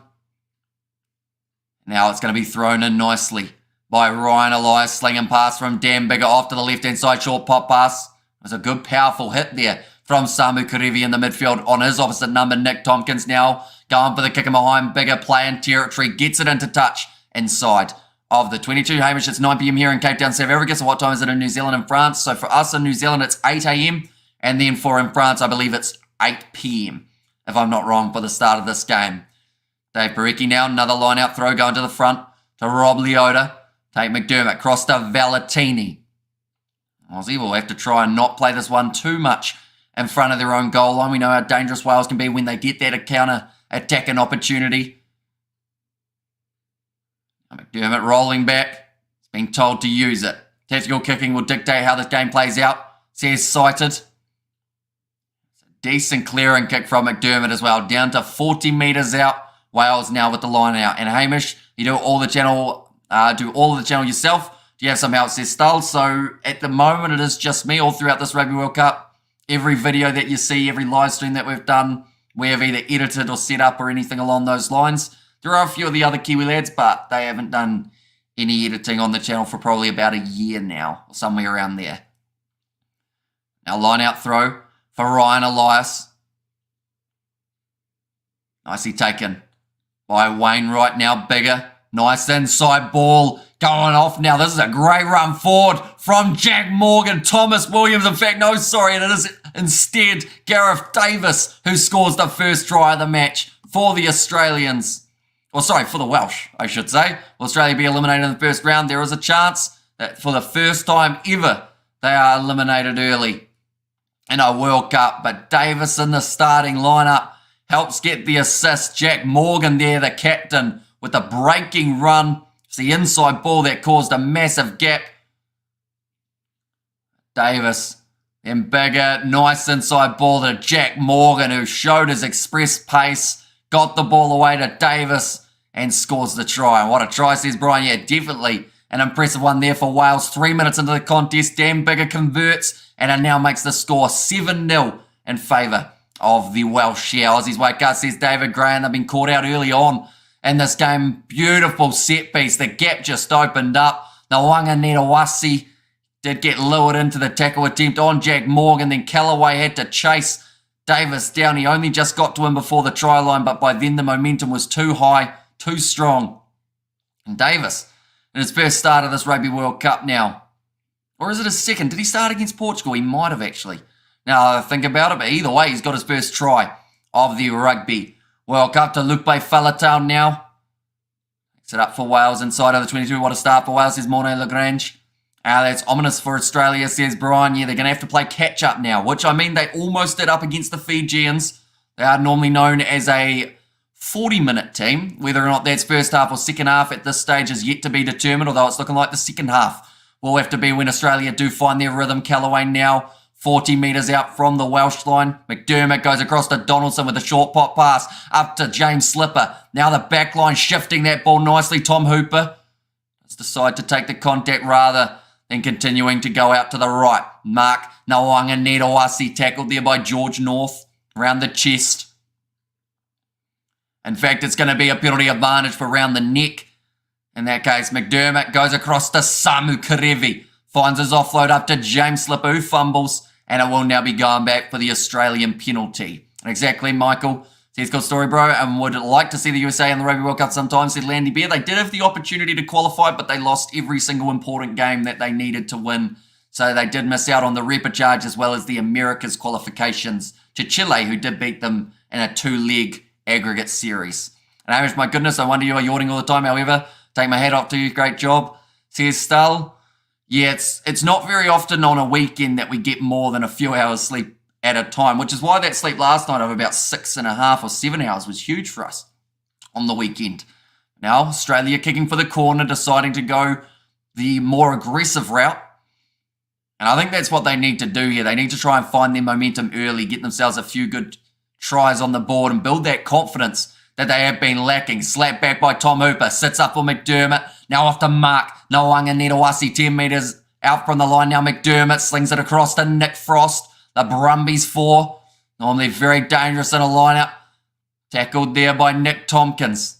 Now it's going to be thrown in nicely by Ryan Elias, slinging pass from Dan Bigger off to the left-hand side, short pop pass. It was a good, powerful hit there from Samu Karevi in the midfield on his opposite number. Nick Tompkins now going for the kick in behind. Bigger playing territory, gets it into touch inside of the 22. Hamish, it's 9 p.m. here in Cape Town, South Africa. So what time is it in New Zealand and France? So for us in New Zealand, it's 8 a.m. And then for in France, I believe it's 8 p.m. if I'm not wrong, for the start of this game. Dave Parecki now, another line-out throw going to the front to Rob Leota. Take McDermott, cross to Valentini. Aussie will have to try and not play this one too much in front of their own goal line. We know how dangerous Wales can be when they get that counter-attacking opportunity. McDermott rolling back. He's been told to use it. Tactical kicking will dictate how this game plays out, says Cited. It's a decent clearing kick from McDermott as well. Down to 40 metres out. Wales now with the line out. And Hamish, you do all the channel yourself. Do you have some help, says Stull? So at the moment, it is just me all throughout this Rugby World Cup. Every video that you see, every live stream that we've done, we have either edited or set up or anything along those lines. There are a few of the other Kiwi lads, but they haven't done any editing on the channel for probably about a year now, or somewhere around there. Now line out throw for Ryan Elias. Nicely taken by Wainwright, now Bigger. Nice inside ball going off now. This is a great run forward from Jack Morgan. Thomas Williams, in fact, no, sorry, it is instead Gareth Davis who scores the first try of the match for the Australians. Or sorry, for the Welsh, I should say. Will Australia be eliminated in the first round? There is a chance that for the first time ever, they are eliminated early in a World Cup. But Davis in the starting lineup helps get the assist. Jack Morgan there, the captain, with a breaking run. It's the inside ball that caused a massive gap. Davis, then Bigger, nice inside ball to Jack Morgan, who showed his express pace, got the ball away to Davis, and scores the try. And what a try, says Brian. Yeah, definitely an impressive one there for Wales. 3 minutes into the contest, Dan Bigger converts, and it now makes the score 7-0 in favour of the Welsh. Yeah, Aussies wake up, says David Gray, and they've been caught out early on in this game. Beautiful set piece. The gap just opened up. The Wanganetawasi did get lured into the tackle attempt on Jack Morgan. Then Callaway had to chase Davis down. He only just got to him before the try line, but by then the momentum was too high, too strong. And Davis, in his first start of this Rugby World Cup now, or is it his second? Did he start against Portugal? He might have actually. Now I think about it, but either way, he's got his first try of the Rugby World Cup to Lupe Faletau now. Set up for Wales inside of the 22. What a start for Wales, says Mornay Lagrange. That's ominous for Australia, says Brian. Yeah, they're going to have to play catch-up now, which, I mean, they almost did up against the Fijians. They are normally known as a 40-minute team. Whether or not that's first half or second half at this stage is yet to be determined, although it's looking like the second half will have to be when Australia do find their rhythm. Callaway now 40 metres out from the Welsh line. McDermott goes across to Donaldson with a short pop pass up to James Slipper. Now the back line shifting that ball nicely. Tom Hooper has decided to take the contact rather than continuing to go out to the right. Mark Nawanga-Nedawasi tackled there by George North around the chest. In fact, it's going to be a penalty advantage for round the neck. In that case, McDermott goes across to Samu Karevi. Finds his offload up to James Slipper, who fumbles. And it will now be going back for the Australian penalty. And exactly, Michael says, good story, bro. And would like to see the USA in the Rugby World Cup sometimes, said Landy Bear. They did have the opportunity to qualify, but they lost every single important game that they needed to win. So they did miss out on the repechage as well as the Americas qualifications to Chile, who did beat them in a 2-leg aggregate series. And Hamish, my goodness, I wonder you are yawning all the time. However, take my hat off to you. Great job. Says Stull. Yeah, it's not very often on a weekend that we get more than a few hours sleep at a time, which is why that sleep last night of about 6.5 or 7 hours was huge for us on the weekend. Now, Australia kicking for the corner, deciding to go the more aggressive route. And I think that's what they need to do here. They need to try and find their momentum early, get themselves a few good tries on the board and build that confidence that they have been lacking. Slapped back by Tom Hooper, sits up for McDermott. Now off to Mark Nawanga-Nedawasi, 10 metres out from the line. Now McDermott slings it across to Nick Frost. The Brumbies 4. Normally very dangerous in a lineup. Tackled there by Nick Tompkins.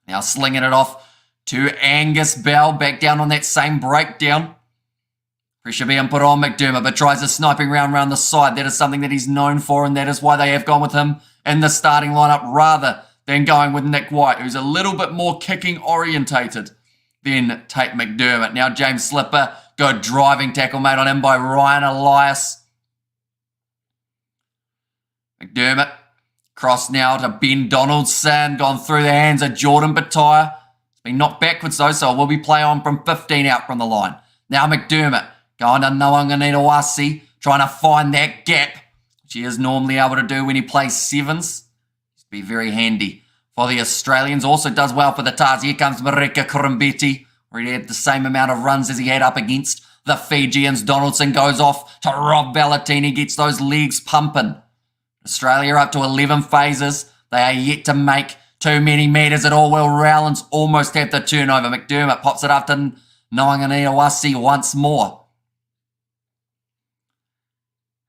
Now slinging it off to Angus Bell. Back down on that same breakdown. Pressure being put on McDermott, but tries a sniping round the side. That is something that he's known for, and that is why they have gone with him in the starting lineup rather than going with Nick White, who's a little bit more kicking orientated than Tate McDermott. Now James Slipper, good driving tackle made on him by Ryan Elias. McDermott, cross now to Ben Donaldson, gone through the hands of Jordan Bataille. It's been knocked backwards though, so it will be play on from 15 out from the line. Now McDermott, going to Nawanga-Nedawasi, trying to find that gap, which he is normally able to do when he plays sevens. It's be very handy for the Australians. Also does well for the Tars. Here comes Marika Kurumbetti, where he had the same amount of runs as he had up against the Fijians. Donaldson goes off to Rob Ballatini, gets those legs pumping. Australia up to 11 phases. They are yet to make too many metres at all. Will Rowlands almost had the turnover. McDermott pops it up to Nawanga-Nedawasi once more.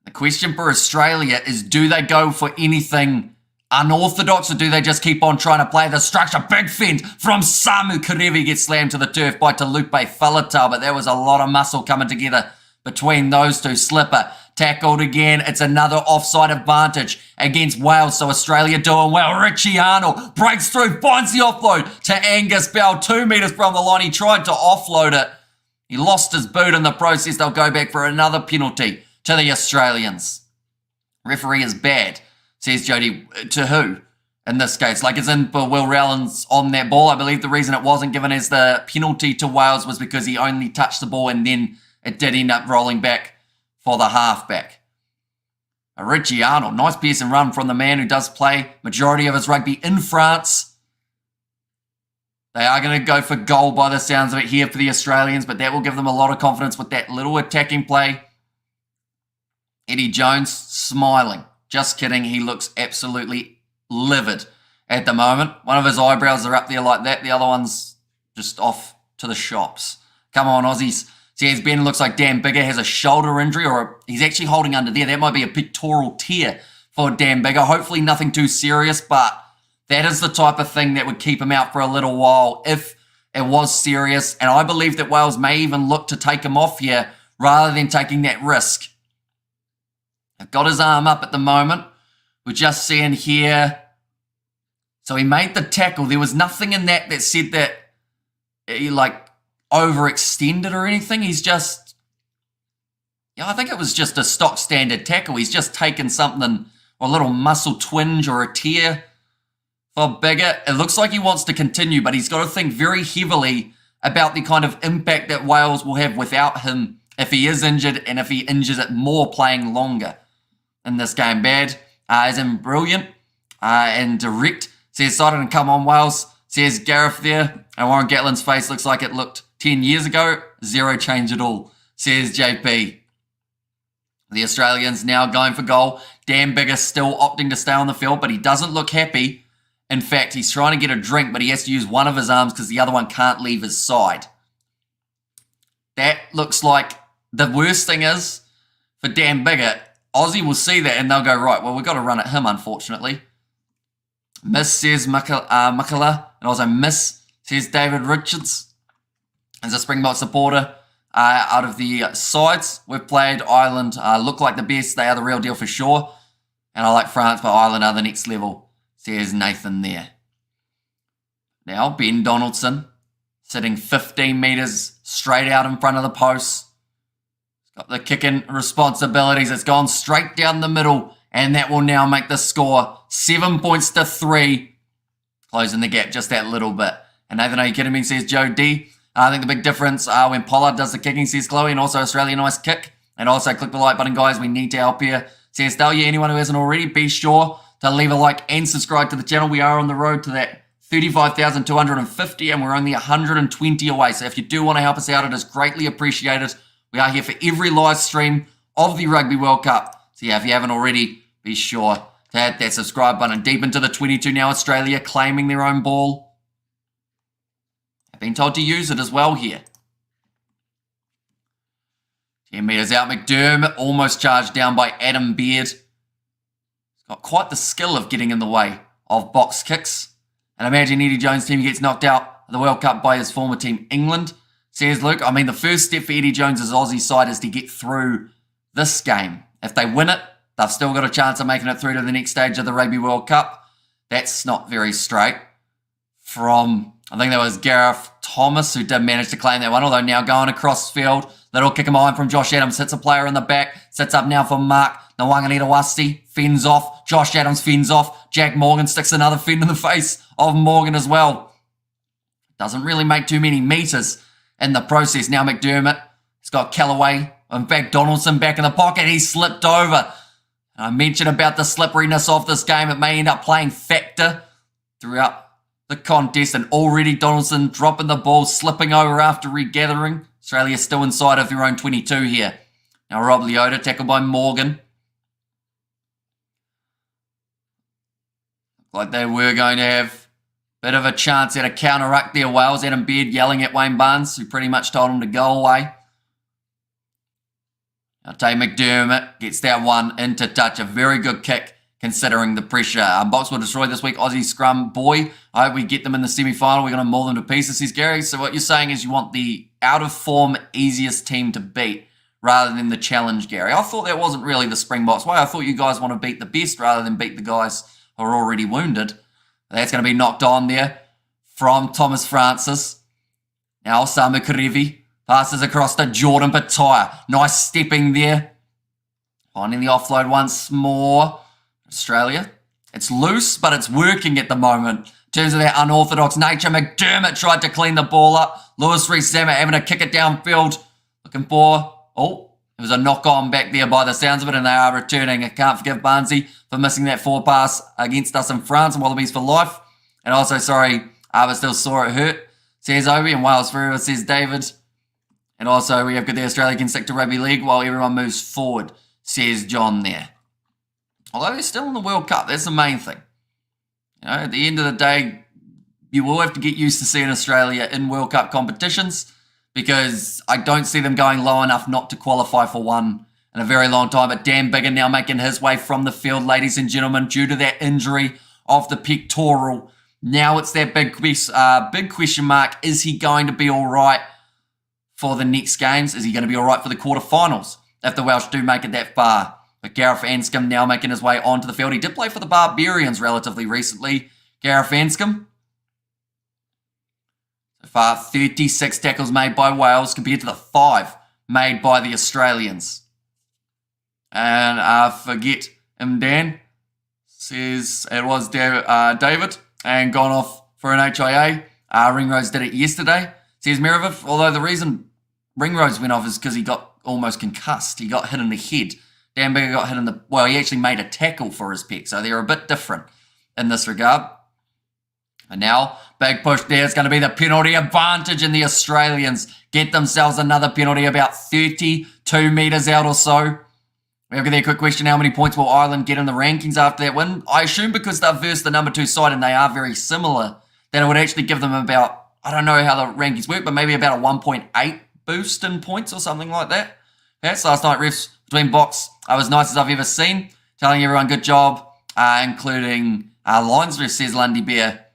The question for Australia is, do they go for anything unorthodox or do they just keep on trying to play the structure? Big fend from Samu Karevi, gets slammed to the turf by Talupe Faletau, but there was a lot of muscle coming together between those two. Slipper tackled again. It's another offside advantage against Wales, so Australia doing well. Richie Arnold breaks through, finds the offload to Angus Bell, 2 metres from the line. He tried to offload it. He lost his boot in the process. They'll go back for another penalty to the Australians. Referee is bad, says Jody. To who? In this case, like it's in for Will Rowlands on that ball. I believe the reason it wasn't given as the penalty to Wales was because he only touched the ball and then it did end up rolling back for the halfback. Richie Arnold, nice pierce and run from the man who does play majority of his rugby in France. They are going to go for goal by the sounds of it here for the Australians, but that will give them a lot of confidence with that little attacking play. Eddie Jones smiling. Just kidding. He looks absolutely livid at the moment. One of his eyebrows are up there like that. The other one's just off to the shops. Come on, Aussies. See, Ben looks like Dan Bigger has a shoulder injury, or he's actually holding under there. That might be a pectoral tear for Dan Bigger. Hopefully nothing too serious, but that is the type of thing that would keep him out for a little while if it was serious. And I believe that Wales may even look to take him off here rather than taking that risk I've got his arm up at the moment. We're just seeing here. So he made the tackle. There was nothing in that said that he like overextended or anything. He's just, I think it was just a stock standard tackle. He's just taken something, or a little muscle twinge or a tear for Biggett. It looks like he wants to continue, but he's got to think very heavily about the kind of impact that Wales will have without him if he is injured and if he injures it more playing longer in this game. Bad as in brilliant and direct. Says Sidon and come on Wales. Says Gareth there. And Warren Gatlin's face looks like it looked 10 years ago. Zero change at all. Says JP. The Australians now going for goal. Dan Biggar still opting to stay on the field, but he doesn't look happy. In fact, he's trying to get a drink, but he has to use one of his arms because the other one can't leave his side. That looks like the worst thing is for Dan Biggar. Aussie will see that and they'll go, right, well, we've got to run at him, unfortunately. Miss, says Makala, and also miss, says David Richards. As a Springbok supporter, out of the sides, we've played Ireland, look like the best. They are the real deal for sure. And I like France, but Ireland are the next level, says Nathan there. Now, Ben Donaldson, sitting 15 metres straight out in front of the post. He's got the kicking responsibilities. It's gone straight down the middle. And that will now make the score 7 points to 3. Closing the gap just that little bit. And Nathan, are you kidding me, says Joe D. I think the big difference when Pollard does the kicking, says Chloe. And also Australia, nice kick. And also click the like button, guys. We need to help here. Says Dahlia, anyone who hasn't already, be sure to leave a like and subscribe to the channel. We are on the road to that 35,250 and we're only 120 away. So if you do want to help us out, it is greatly appreciated. We are here for every live stream of the Rugby World Cup. So yeah, if you haven't already, be sure to hit that subscribe button. Deep into the 22 now, Australia claiming their own ball. I've been told to use it as well here. 10 metres out, McDermott almost charged down by Adam Beard. He's got quite the skill of getting in the way of box kicks. And imagine Eddie Jones' team gets knocked out of the World Cup by his former team, England. Says Luke, I mean, the first step for Eddie Jones' Aussie side is to get through this game. If they win it, they've still got a chance of making it through to the next stage of the Rugby World Cup. That's not very straight. From, I think that was Gareth Thomas who did manage to claim that one, although now going across field. Little kick him on from Josh Adams. Hits a player in the back. Sits up now for Mark. Nwanganita-Wasti fends off. Josh Adams fends off. Jack Morgan sticks another fend in the face of Morgan as well. Doesn't really make too many metres in the process. Now McDermott. He's got Callaway. In fact, Donaldson back in the pocket. He slipped over. I mentioned about the slipperiness of this game. It may end up playing factor throughout the contest. And already Donaldson dropping the ball, slipping over after regathering. Australia still inside of their own 22 here. Now Rob Leota tackled by Morgan. Like they were going to have a bit of a chance at a counter-ruck there, Wales. Adam Beard yelling at Wayne Barnes, who pretty much told him to go away. Now Tay McDermott gets that one into touch. A very good kick considering the pressure. Box will destroy this week. Aussie scrum, boy. I hope we get them in the semi-final. We're going to maul them to pieces, says Gary. So what you're saying is you want the out-of-form, easiest team to beat rather than the challenge, Gary. I thought that wasn't really the Springboks way. I thought you guys want to beat the best rather than beat the guys who are already wounded. That's going to be knocked on there from Thomas Francis. Now Samu Karevi passes across to Jordan Pataya. Nice stepping there. Finding the offload once more. Australia. It's loose, but it's working at the moment. In terms of that unorthodox nature, McDermott tried to clean the ball up. Lewis Rees-Zammit having to kick it downfield. Looking for... Oh, it was a knock-on back there by the sounds of it, and they are returning. I can't forgive Barnesy for missing that forward pass against us in France and Wallabies for life. And also, sorry, but still saw it hurt, says Obi, and Wales forever, says David. And also, we have got the Australia can stick to rugby league while everyone moves forward, says John there. Although they're still in the World Cup, that's the main thing. You know, at the end of the day, you will have to get used to seeing Australia in World Cup competitions because I don't see them going low enough not to qualify for one in a very long time. But Dan Biggar now making his way from the field, ladies and gentlemen, due to that injury of the pectoral. Now it's that big question mark. Is he going to be all right for the next games? Is he going to be all right for the quarterfinals if the Welsh do make it that far? But Gareth Anscombe now making his way onto the field. He did play for the Barbarians relatively recently. Gareth Anscombe. So far, 36 tackles made by Wales compared to the 5 made by the Australians. And forget him, Dan. Says it was David and gone off for an HIA. Ringrose did it yesterday. Says Merivith, although the reason Ringrose went off is because he got almost concussed. He got hit in the head. Dan Bigger got hit in the... Well, he actually made a tackle for his pec, so they're a bit different in this regard. And now, big push there. It's going to be the penalty advantage, and the Australians get themselves another penalty about 32 metres out or so. We have a quick question. How many points will Ireland get in the rankings after that win? I assume because they've versed the number 2 side and they are very similar, that it would actually give them about... I don't know how the rankings work, but maybe about a 1.8 boost in points or something like that. That's last night, refs between box. Was nice as I've ever seen. Telling everyone good job, including Lions ref, says Lundy Bear.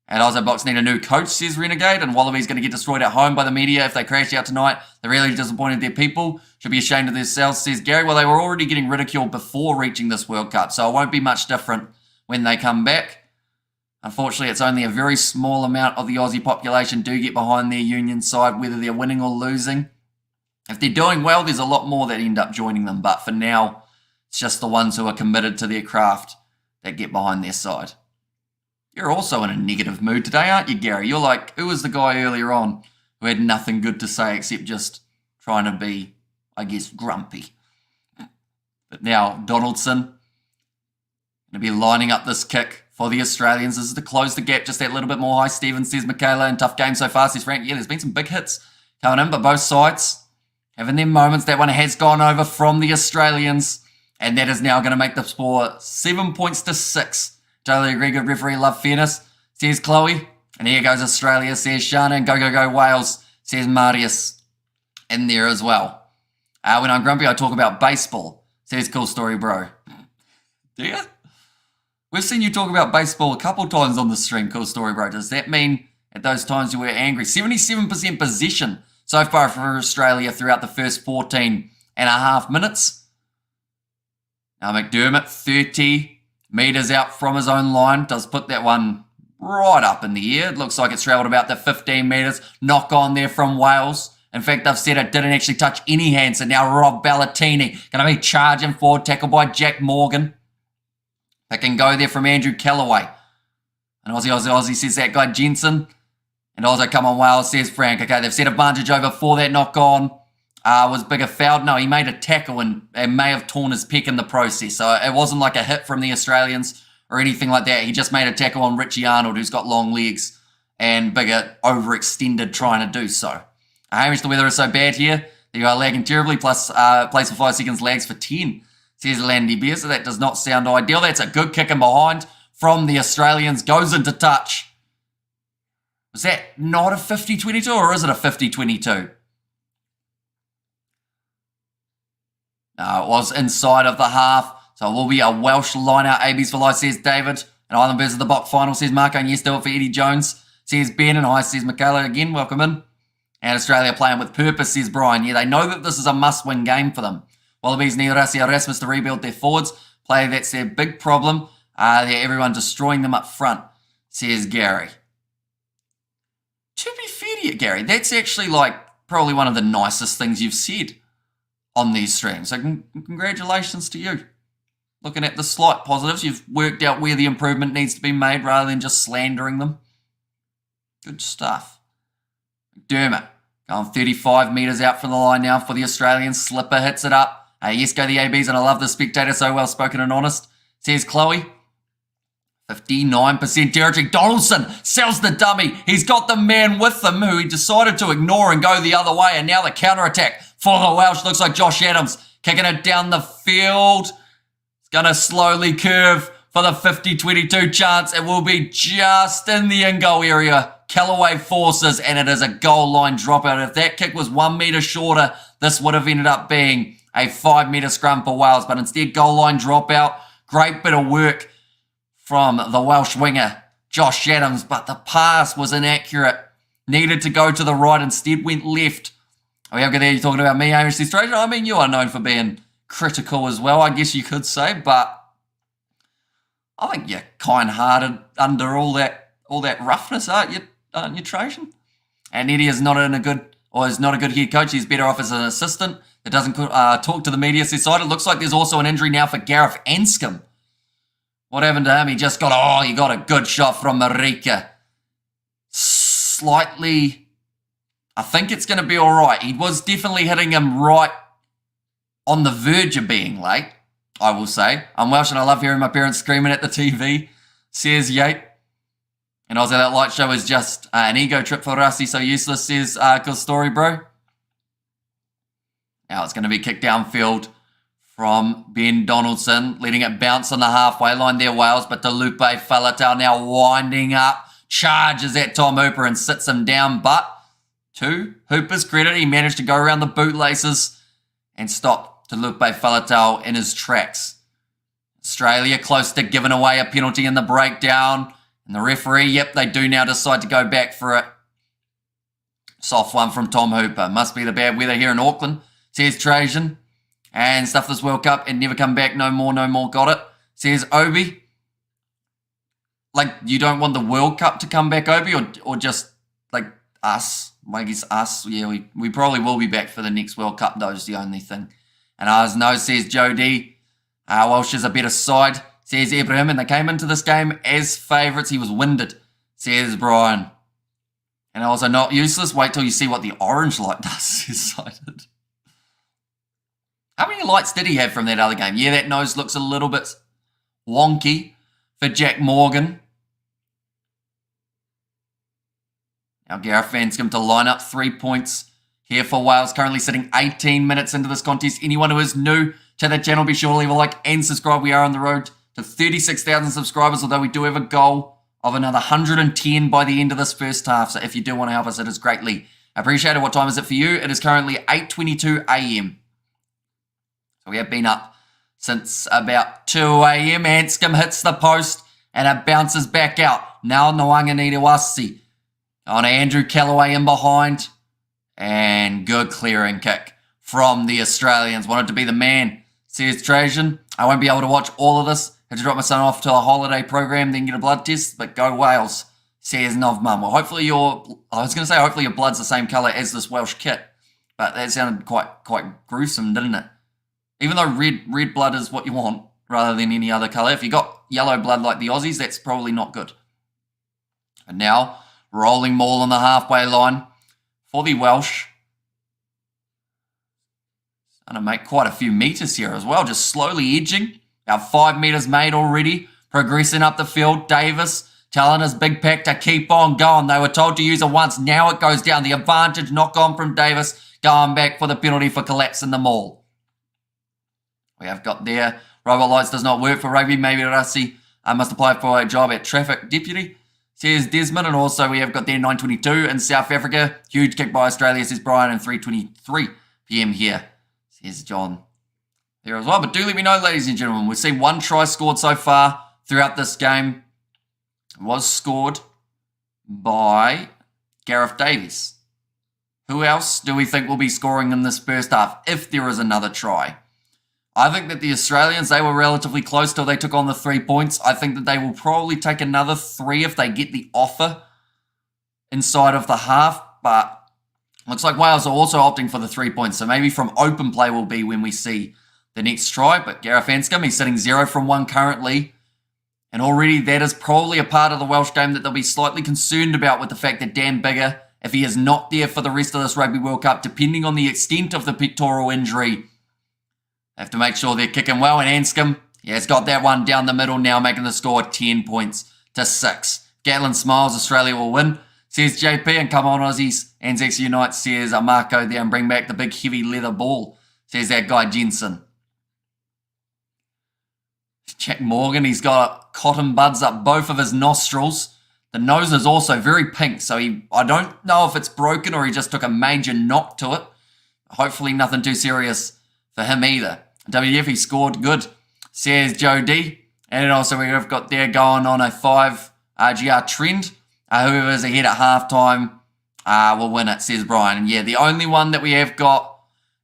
And also box need a new coach, says Renegade. And Wallabies going to get destroyed at home by the media if they crash out tonight. They're really disappointed their people. Should be ashamed of themselves, says Gary. Well, they were already getting ridiculed before reaching this World Cup, so it won't be much different when they come back. Unfortunately, it's only a very small amount of the Aussie population do get behind their union side, whether they're winning or losing. If they're doing well, there's a lot more that end up joining them. But for now, it's just the ones who are committed to their craft that get behind their side. You're also in a negative mood today, aren't you, Gary? You're like, who was the guy earlier on who had nothing good to say except just trying to be, I guess, grumpy? But now, Donaldson going to be lining up this kick for the Australians. This is to close the gap just that little bit more. Hi, Stevens, says Michaela, and tough game so far, says Frank. Yeah, there's been some big hits coming in, but both sides having their moments. That one has gone over from the Australians, and that is now going to make the score 7 points to 6. Totally agree, good referee, love fairness, says Chloe. And here goes Australia, says Shana, and go, go, go, Wales, says Marius in there as well. When I'm grumpy, I talk about baseball, says Cool Story Bro. Do you? We've seen you talk about baseball a couple times on the stream, Cool Story Bro. Does that mean at those times you were angry? 77% possession so far for Australia throughout the first 14 and a half minutes. Now McDermott, 30 metres out from his own line, does put that one right up in the air. It looks like it's travelled about the 15 metres. Knock on there from Wales. In fact, they've said it didn't actually touch any hands. And now Rob Ballatini going to be charging forward, tackled by Jack Morgan. They can go there from Andrew Callaway. And Aussie says that guy Jensen. And also, come on, Wales, says Frank. Okay, they've set advantage over for that knock on. Was Bigger fouled? No, he made a tackle and may have torn his pec in the process. So it wasn't like a hit from the Australians or anything like that. He just made a tackle on Richie Arnold, who's got long legs, and Bigger overextended trying to do so. Hamish, the weather is so bad here that you are lagging terribly, plus plays for 5 seconds, lags for 10, says Landy Beer. So that does not sound ideal. That's a good kick in behind from the Australians. Goes into touch. Was that not a 50-22 or is it a 50-22? No, it was inside of the half. So it will be a Welsh line-out. ABs for life, says David. And Island versus the Bok final, says Marco. And yes, do it for Eddie Jones, says Ben. And hi, says Michaela again. Welcome in. And Australia playing with purpose, says Brian. Yeah, they know that this is a must-win game for them. Wallabies need Rasi Erasmus to rebuild their forwards. Play, that's their big problem. Everyone destroying them up front, says Gary. To be fair to you, Gary, that's actually like probably one of the nicest things you've said on these streams. So congratulations to you. Looking at the slight positives, you've worked out where the improvement needs to be made rather than just slandering them. Good stuff. McDermott going 35 metres out from the line now for the Australians. Slipper hits it up. Yes, go the ABs, and I love the spectator, so well spoken and honest, says Chloe. 59% territory. Donaldson sells the dummy. He's got the man with him who he decided to ignore and go the other way. And now the counter-attack for the Welsh. Looks like Josh Adams kicking it down the field. It's going to slowly curve for the 50-22 chance. It will be just in the in-goal area. Callaway forces, and it is a goal line dropout. If that kick was 1 metre shorter, this would have ended up being a 5 metre scrum for Wales. But instead, goal line dropout. Great bit of work from the Welsh winger, Josh Adams, but the pass was inaccurate. Needed to go to the right, instead went left. Are we okay there? You're talking about me, Hamish the Australian? I mean, you are known for being critical as well, I guess you could say, but I think you're kind-hearted under all that roughness, aren't you, Trajan? And Eddie is not a good head coach. He's better off as an assistant that doesn't talk to the media. Side. It looks like there's also an injury now for Gareth Anscombe. What happened to him? He got a good shot from Marika. Slightly, I think it's going to be all right. He was definitely hitting him right on the verge of being late, I will say. I'm Welsh and I love hearing my parents screaming at the TV, says Yate. And also that light show is just an ego trip for Rasi, so useless, says good story, bro. Now it's going to be kicked downfield from Ben Donaldson, letting it bounce on the halfway line there, Wales, but Lupe Faletau now winding up, charges at Tom Hooper and sits him down, but to Hooper's credit, he managed to go around the bootlaces and stop Lupe Faletau in his tracks. Australia close to giving away a penalty in the breakdown. And the referee, they do now decide to go back for it. Soft one from Tom Hooper. Must be the bad weather here in Auckland, says Trajan. And stuff this World Cup and never come back. No more. Got it, says Obi. Like, you don't want the World Cup to come back, Obi, or just, like, us? I guess us. Yeah, we probably will be back for the next World Cup, though, is the only thing. And ours no, says Joe D. Welsh is a better side, says Ibrahim, and they came into this game as favourites. He was winded, says Brian. And also not useless. Wait till you see what the orange light does, says Sided. How many lights did he have from that other game? Yeah, that nose looks a little bit wonky for Jack Morgan. Now Gareth Anscombe to line up 3 points here for Wales. Currently sitting 18 minutes into this contest. Anyone who is new to the channel, be sure to leave a like and subscribe. We are on the road to 36,000 subscribers, although we do have a goal of another 110 by the end of this first half. So if you do want to help us, it is greatly appreciated. What time is it for you? It is currently 8:22 a.m. So we have been up since about 2 a.m. Anscombe hits the post and it bounces back out. Now Nwanganidewasi on Andrew Callaway in behind. And good clearing kick from the Australians. Wanted to be the man, says Trajan. I won't be able to watch all of this. Had to drop my son off to a holiday program, then get a blood test. But go Wales, says Novmum. Well, hopefully your blood's the same colour as this Welsh kit. But that sounded quite gruesome, didn't it? Even though red blood is what you want, rather than any other colour. If you got yellow blood like the Aussies, that's probably not good. And now, rolling maul on the halfway line for the Welsh. Going to make quite a few metres here as well, just slowly edging. About 5 metres made already, progressing up the field. Davis telling his big pack to keep on going. They were told to use it once, now it goes down. The advantage knock on from Davis, going back for the penalty for collapsing the maul. We have got there, robot lights does not work for rugby. Maybe Rassi must apply for a job at traffic deputy, says Desmond. And also we have got there 9:22 in South Africa. Huge kick by Australia, says Brian, and 3:23 p.m. here, says John there as well. But do let me know, ladies and gentlemen. We've seen one try scored so far throughout this game. It was scored by Gareth Davies. Who else do we think will be scoring in this first half if there is another try? I think that the Australians, they were relatively close till they took on the 3 points. I think that they will probably take another 3 if they get the offer inside of the half. But looks like Wales are also opting for the 3 points. So maybe from open play will be when we see the next try. But Gareth Anscombe, he's sitting 0 from 1 currently. And already that is probably a part of the Welsh game that they'll be slightly concerned about, with the fact that Dan Biggar, if he is not there for the rest of this Rugby World Cup, depending on the extent of the pectoral injury, they have to make sure they're kicking well. And Anscombe, he's got that one down the middle now, making the score 10 points to 6. Gatlin smiles, Australia will win, says JP. And come on, Aussies. Anzacs Unite, says Marco there, and bring back the big heavy leather ball, says that guy Jensen. Jack Morgan, he's got cotton buds up both of his nostrils. The nose is also very pink, so I don't know if it's broken or he just took a major knock to it. Hopefully nothing too serious for him either. WF, he scored good, says Joe D. And also we have got there going on a 5 RGR trend. Whoever's ahead at halftime will win it, says Brian. And yeah, the only one that we have got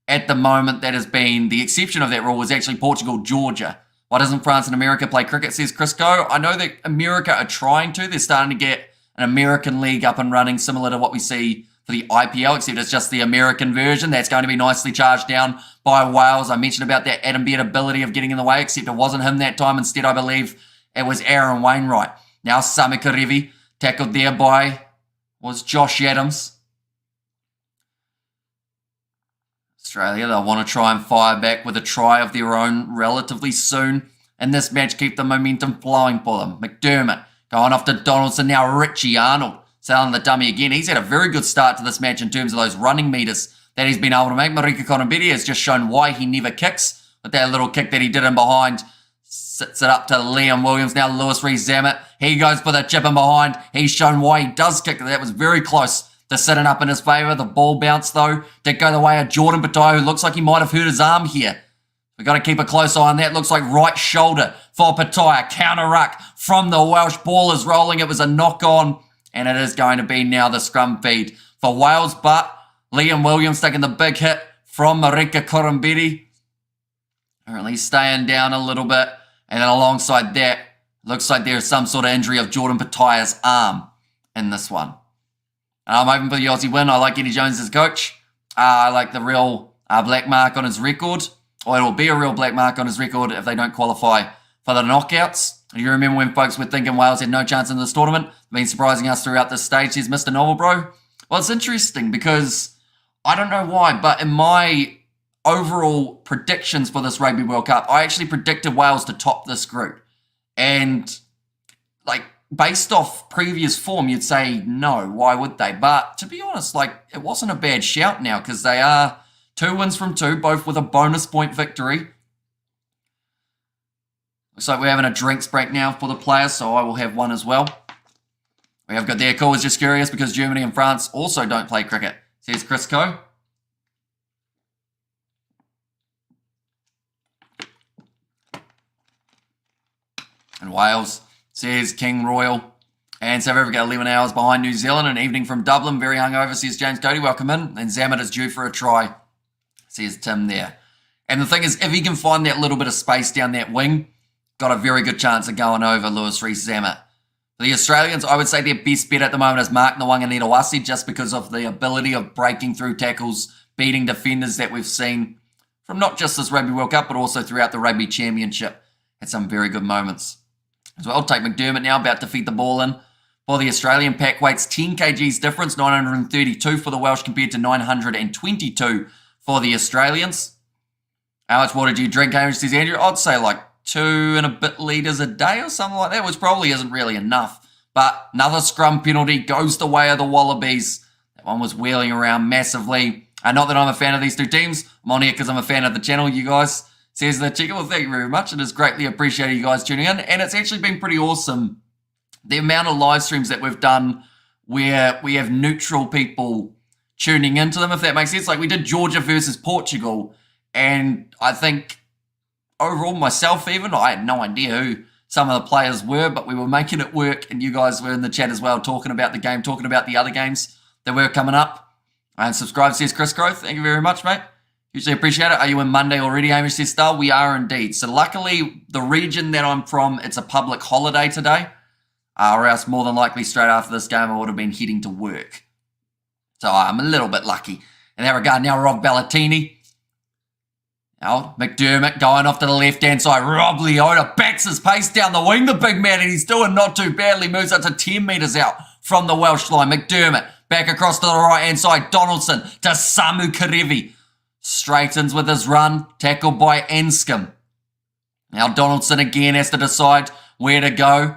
at the moment that has been the exception of that rule was actually Portugal, Georgia. Why doesn't France and America play cricket, says Crisco? I know that America are trying to. They're starting to get an American league up and running, similar to what we see for the IPL, except it's just the American version. That's going to be nicely charged down by Wales. I mentioned about that Adam Beard ability of getting in the way, except it wasn't him that time. Instead, I believe it was Aaron Wainwright. Now, Samu Kerevi, tackled there by, was Josh Adams. Australia, they'll want to try and fire back with a try of their own relatively soon in this match, keep the momentum flowing for them. McDermott going off to Donaldson, now Richie Arnold selling the dummy again. He's had a very good start to this match in terms of those running meters that he's been able to make. Marika Korombede has just shown why he never kicks with that little kick that he did in behind. Sits it up to Liam Williams, now Lewis Rees-Zammit. He goes for the chip in behind. He's shown why he does kick. That was very close to sitting up in his favour. The ball bounce, though, did go the way of Jordan Patai, who looks like he might have hurt his arm here. We've got to keep a close eye on that. Looks like right shoulder for Patai. A counter ruck from the Welsh. Ball is rolling. It was a knock-on, and it is going to be now the scrum feed for Wales. But Liam Williams taking the big hit from Marika Korombede. Apparently staying down a little bit. And then alongside that, looks like there is some sort of injury of Jordan Patai's arm in this one. I'm hoping for the Aussie win. I like Eddie Jones as coach. I like the real black mark on his record. Or it will be a real black mark on his record if they don't qualify for the knockouts. You remember when folks were thinking Wales had no chance in this tournament? They've been surprising us throughout this stage. He's Mr. Novel, bro. Well, it's interesting because I don't know why, but in my overall predictions for this Rugby World Cup, I actually predicted Wales to top this group. And, like, based off previous form, you'd say, no, why would they? But to be honest, like, it wasn't a bad shout now because they are 2 wins from 2, both with a bonus point victory. Looks like we're having a drinks break now for the players, so I will have one as well. We have got their call, was just curious because Germany and France also don't play cricket, says Chris Coe. And Wales, says King Royal. And South Africa 11 hours behind New Zealand. An evening from Dublin, very hungover, says James Cody. Welcome in. And Zammit is due for a try, says Tim there. And the thing is, if he can find that little bit of space down that wing, got a very good chance of going over Lewis Rees-Zammit. For the Australians, I would say their best bet at the moment is Mark Ngawanganitawase, just because of the ability of breaking through tackles, beating defenders that we've seen from not just this Rugby World Cup, but also throughout the Rugby Championship. Had some very good moments. As well, take McDermott now, about to feed the ball in. For the Australian, pack weights 10 kgs difference, 932 for the Welsh compared to 922 for the Australians. How much water do you drink, Hamish, says Andrew? I'd say like 2 and a bit litres a day or something like that, which probably isn't really enough. But another scrum penalty goes the way of the Wallabies. That one was wheeling around massively. Not that I'm a fan of these two teams. I'm on here because I'm a fan of the channel, you guys. Says the chicken. Well, thank you very much. It is greatly appreciated you guys tuning in. And it's actually been pretty awesome. The amount of live streams that we've done where we have neutral people tuning into them, if that makes sense. Like we did Georgia versus Portugal. And I think overall, myself even, I had no idea who some of the players were, but we were making it work. And you guys were in the chat as well, talking about the game, talking about the other games that were coming up. And subscribe, says Chris Growth. Thank you very much, mate. Hugely appreciate it. Are you in Monday already, Hamish says Star? We are indeed. So luckily, the region that I'm from, it's a public holiday today. Or else more than likely straight after this game, I would have been heading to work. So I'm a little bit lucky. In that regard, now Rob Ballatini. Now McDermott going off to the left-hand side. Rob Leota backs his pace down the wing, the big man, and he's doing not too badly. Moves up to 10 metres out from the Welsh line. McDermott back across to the right-hand side. Donaldson to Samu Kerevi. Straightens with his run, tackled by Anscombe. Now Donaldson again has to decide where to go.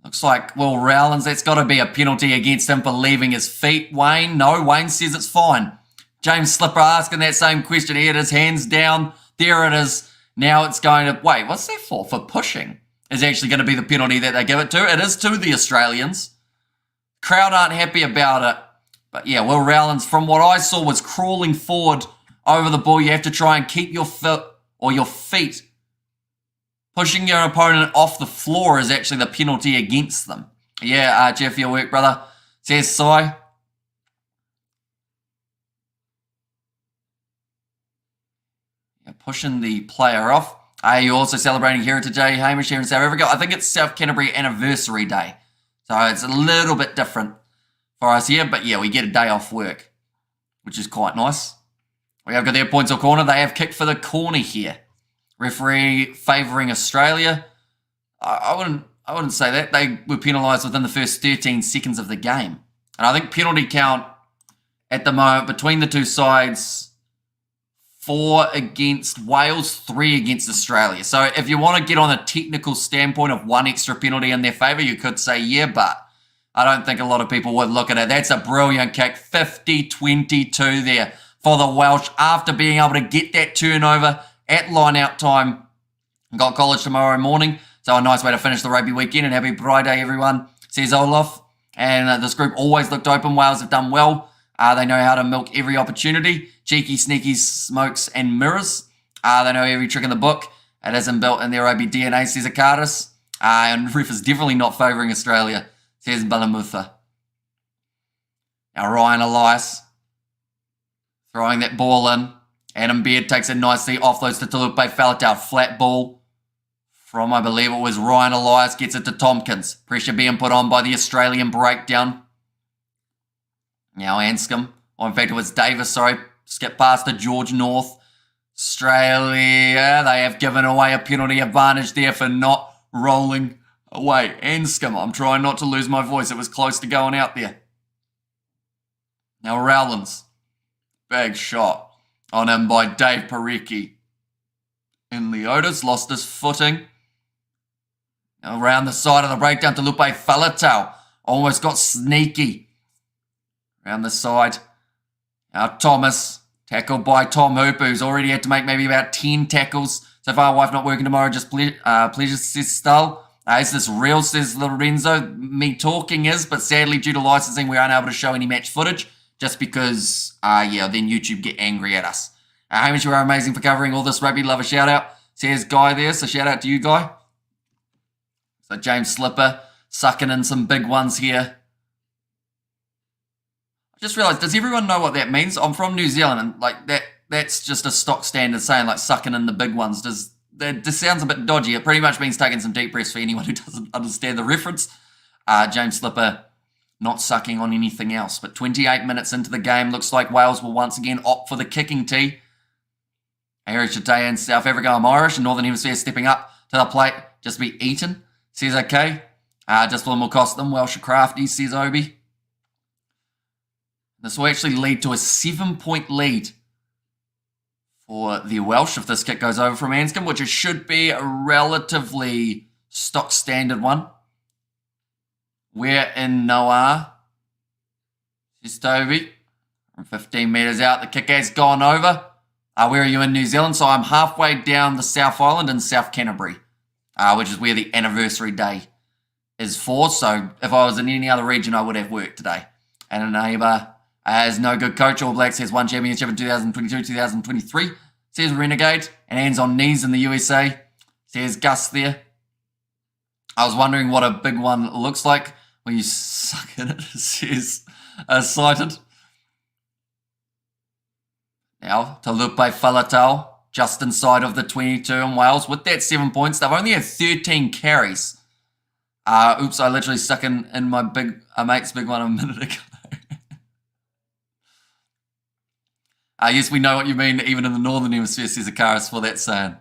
Looks like Will Rowlands, that's got to be a penalty against him for leaving his feet. Wayne, no, Wayne says it's fine. James Slipper asking that same question. He had his hands down. There it is. Now it's going to, wait, what's that for? For pushing is actually going to be the penalty that they give it to. It is to the Australians. Crowd aren't happy about it. But yeah, Will Rowlands, from what I saw, was crawling forward over the ball. You have to try and keep your foot or your feet. Pushing your opponent off the floor is actually the penalty against them. Yeah, Jeff, your work, brother. Says Sai. pushing the player off. You're also celebrating Heritage Day, Hamish, here in South Africa. I think it's South Canterbury Anniversary Day. So it's a little bit different for us here. But yeah, we get a day off work, which is quite nice. We have got their points or corner. They have kicked for the corner here. Referee favouring Australia. I wouldn't say that. They were penalised within the first 13 seconds of the game. And I think penalty count at the moment between the two sides, 4 against Wales, 3 against Australia. So if you want to get on a technical standpoint of 1 extra penalty in their favour, you could say yeah, but I don't think a lot of people would look at it. That's a brilliant kick. 50-22 there for the Welsh after being able to get that turnover at line-out time. Got college tomorrow morning, so a nice way to finish the rugby weekend. And happy Friday, everyone, says Olaf. And this group always looked open. Wales have done well. They know how to milk every opportunity. Cheeky, sneaky, smokes, and mirrors. They know every trick in the book. It isn't built in their rugby DNA, says Akaris. And Ref is definitely not favouring Australia, says Balamutha. Now Ryan Elias throwing that ball in. Adam Beard takes it nicely, offloads to Talupe Faletau. Flat ball from, I believe it was Ryan Elias, gets it to Tompkins. Pressure being put on by the Australian breakdown. Now Anscombe, or in fact it was Davis, sorry, skip past to George North. Australia, they have given away a penalty advantage there for not rolling away. Anscombe, I'm trying not to lose my voice, it was close to going out there. Now Rowlands, big shot on him by Dave Parecki. And Leotis lost his footing. Now around the side of the breakdown to Lupe Faletau, almost got sneaky. Around the side. Now Thomas, tackled by Tom Hooper, who's already had to make maybe about 10 tackles. So far, wife not working tomorrow, just pleasure, says Stull. Is this real, says Lorenzo? Me talking is, but sadly, due to licensing, we aren't able to show any match footage, just because, then YouTube get angry at us. Hamish, you are amazing for covering all this rugby. Love a shout out. Says Guy there, so shout out to you, Guy. So James Slipper, sucking in some big ones here. Just realised, does everyone know what that means? I'm from New Zealand, and like that's just a stock standard saying, like, sucking in the big ones. That just sounds a bit dodgy. It pretty much means taking some deep breaths for anyone who doesn't understand the reference. James Slipper not sucking on anything else. But 28 minutes into the game, looks like Wales will once again opt for the kicking tee. Heritage Day in South Africa, I'm Irish, and Northern Hemisphere stepping up to the plate, just be eaten. Says okay. Just one will cost them. Welsh are crafty, says Obi. This will actually lead to a 7-point lead for the Welsh if this kick goes over from Anscombe, which it should be a relatively stock standard one. We're in Noah, says Toby. From 15 metres out, the kick has gone over. Where are you in New Zealand? So I'm halfway down the South Island in South Canterbury, which is where the anniversary day is for. So if I was in any other region, I would have worked today. And a neighbour as no good coach. All Blacks has won championship in 2022-2023, says Renegade. And hands on knees in the USA, says Gus there. I was wondering what a big one looks like when you suck in it, says Cited. Now, Talupe Faletau, just inside of the 22 in Wales. With that 7 points, they've only had 13 carries. Oops, I literally stuck in my mate's big one a minute ago. Yes, we know what you mean, even in the Northern Hemisphere, says Akaris, for that saying.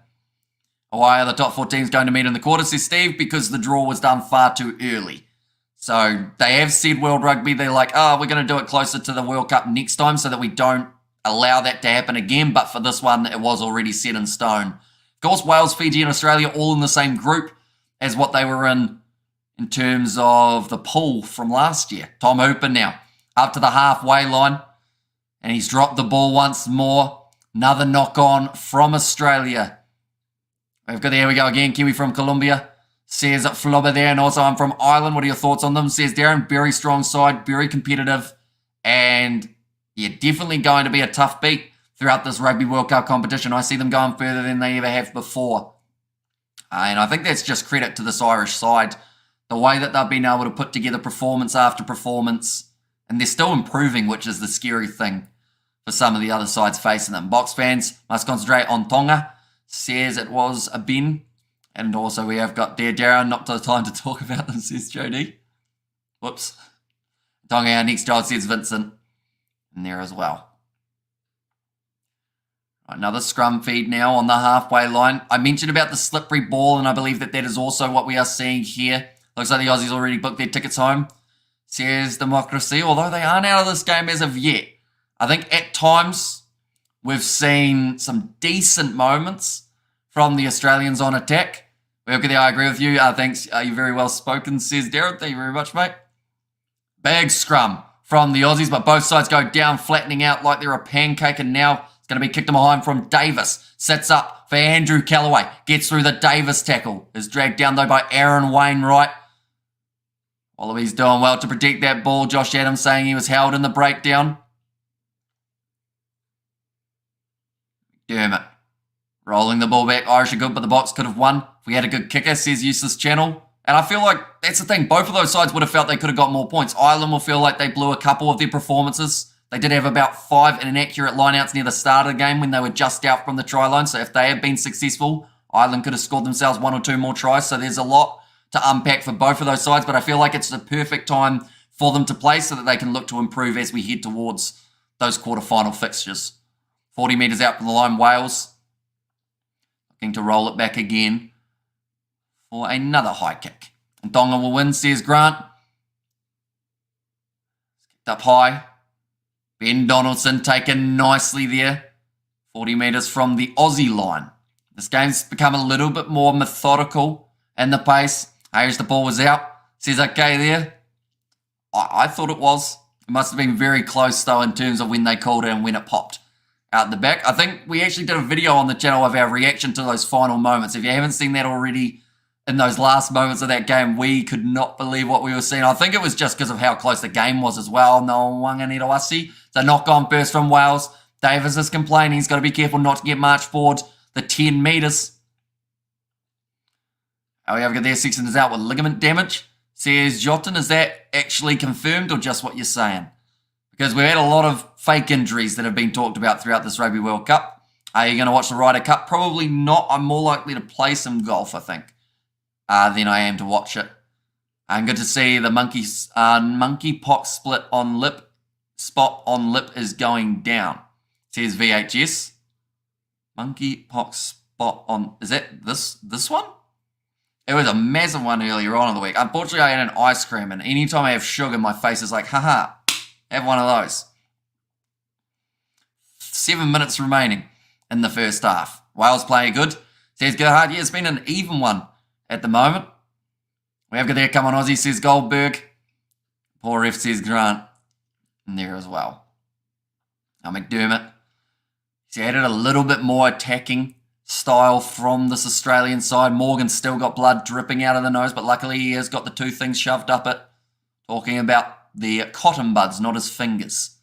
Why are the top 4 teams going to meet in the quarter, says Steve? Because the draw was done far too early. So they have said World Rugby, they're like, we're going to do it closer to the World Cup next time so that we don't allow that to happen again. But for this one, it was already set in stone. Of course, Wales, Fiji, and Australia all in the same group as what they were in terms of the pool from last year. Tom Hooper now up to the halfway line. And he's dropped the ball once more. Another knock on from Australia. There we go again. Kiwi from Colombia. Says Flobber there. And also I'm from Ireland. What are your thoughts on them? Says Darren. Very strong side. Very competitive. And yeah, definitely going to be a tough beat throughout this Rugby World Cup competition. I see them going further than they ever have before. And I think that's just credit to this Irish side. The way that they've been able to put together performance after performance. And they're still improving, which is the scary thing for some of the other sides facing them. Box fans must concentrate on Tonga, says it was a bin. And also we have got there, Darren, not the time to talk about them, says Jody. Whoops. Tonga, our next child, says Vincent. In there as well. Another scrum feed now on the halfway line. I mentioned about the slippery ball, and I believe that is also what we are seeing here. Looks like the Aussies already booked their tickets home. Says Democracy, although they aren't out of this game as of yet. I think at times we've seen some decent moments from the Australians on attack. Okay, I agree with you. Thanks. You're very well spoken, says Darren. Thank you very much, mate. Big scrum from the Aussies, but both sides go down, flattening out like they're a pancake, and now it's going to be kicked in behind from Davis. Sits up for Andrew Callaway. Gets through the Davis tackle. Is dragged down, though, by Aaron Wainwright. Wallabies doing well to protect that ball. Josh Adams saying he was held in the breakdown. McDermott rolling the ball back. Irish are good, but the Box could have won if we had a good kicker, says Useless Channel. And I feel like that's the thing. Both of those sides would have felt they could have got more points. Ireland will feel like they blew a couple of their performances. They did have about 5 inaccurate lineouts near the start of the game when they were just out from the try line. So if they had been successful, Ireland could have scored themselves 1 or 2 more tries. So there's a lot to unpack for both of those sides. But I feel like it's the perfect time for them to play so that they can look to improve as we head towards those quarterfinal fixtures. 40 metres out from the line, Wales. Looking to roll it back again for another high kick. And Tonga will win, says Grant. Kicked up high. Ben Donaldson taken nicely there. 40 metres from the Aussie line. This game's become a little bit more methodical in the pace. Hayes, the ball was out. Says okay there. I thought it was. It must have been very close though in terms of when they called it and when it popped out the back. I think we actually did a video on the channel of our reaction to those final moments. If you haven't seen that already, in those last moments of that game, we could not believe what we were seeing. I think it was just because of how close the game was as well. No Wanganitawasi. It's a knock-on burst from Wales. Davis is complaining. He's got to be careful not to get marched forward the 10 metres. However, their section is out with ligament damage. Says Jotun, is that actually confirmed or just what you're saying? Because we've had a lot of fake injuries that have been talked about throughout this Rugby World Cup. Are you going to watch the Ryder Cup? Probably not. I'm more likely to play some golf, I think, than I am to watch it. And good to see the monkeypox spot on lip is going down. Says VHS. Monkeypox spot on, is that this one? It was a massive one earlier on in the week. Unfortunately, I had an ice cream, and anytime I have sugar, my face is like, haha, have one of those. 7 minutes remaining in the first half. Wales playing good. Says Gerhard, yeah, it's been an even one at the moment. We have got there, come on Aussie, says Goldberg. Poor ref, says Grant. In there as well. Now McDermott. He's added a little bit more attacking style from this Australian side. Morgan's still got blood dripping out of the nose, but luckily he has got the 2 things shoved up it. Talking about the cotton buds, not his fingers.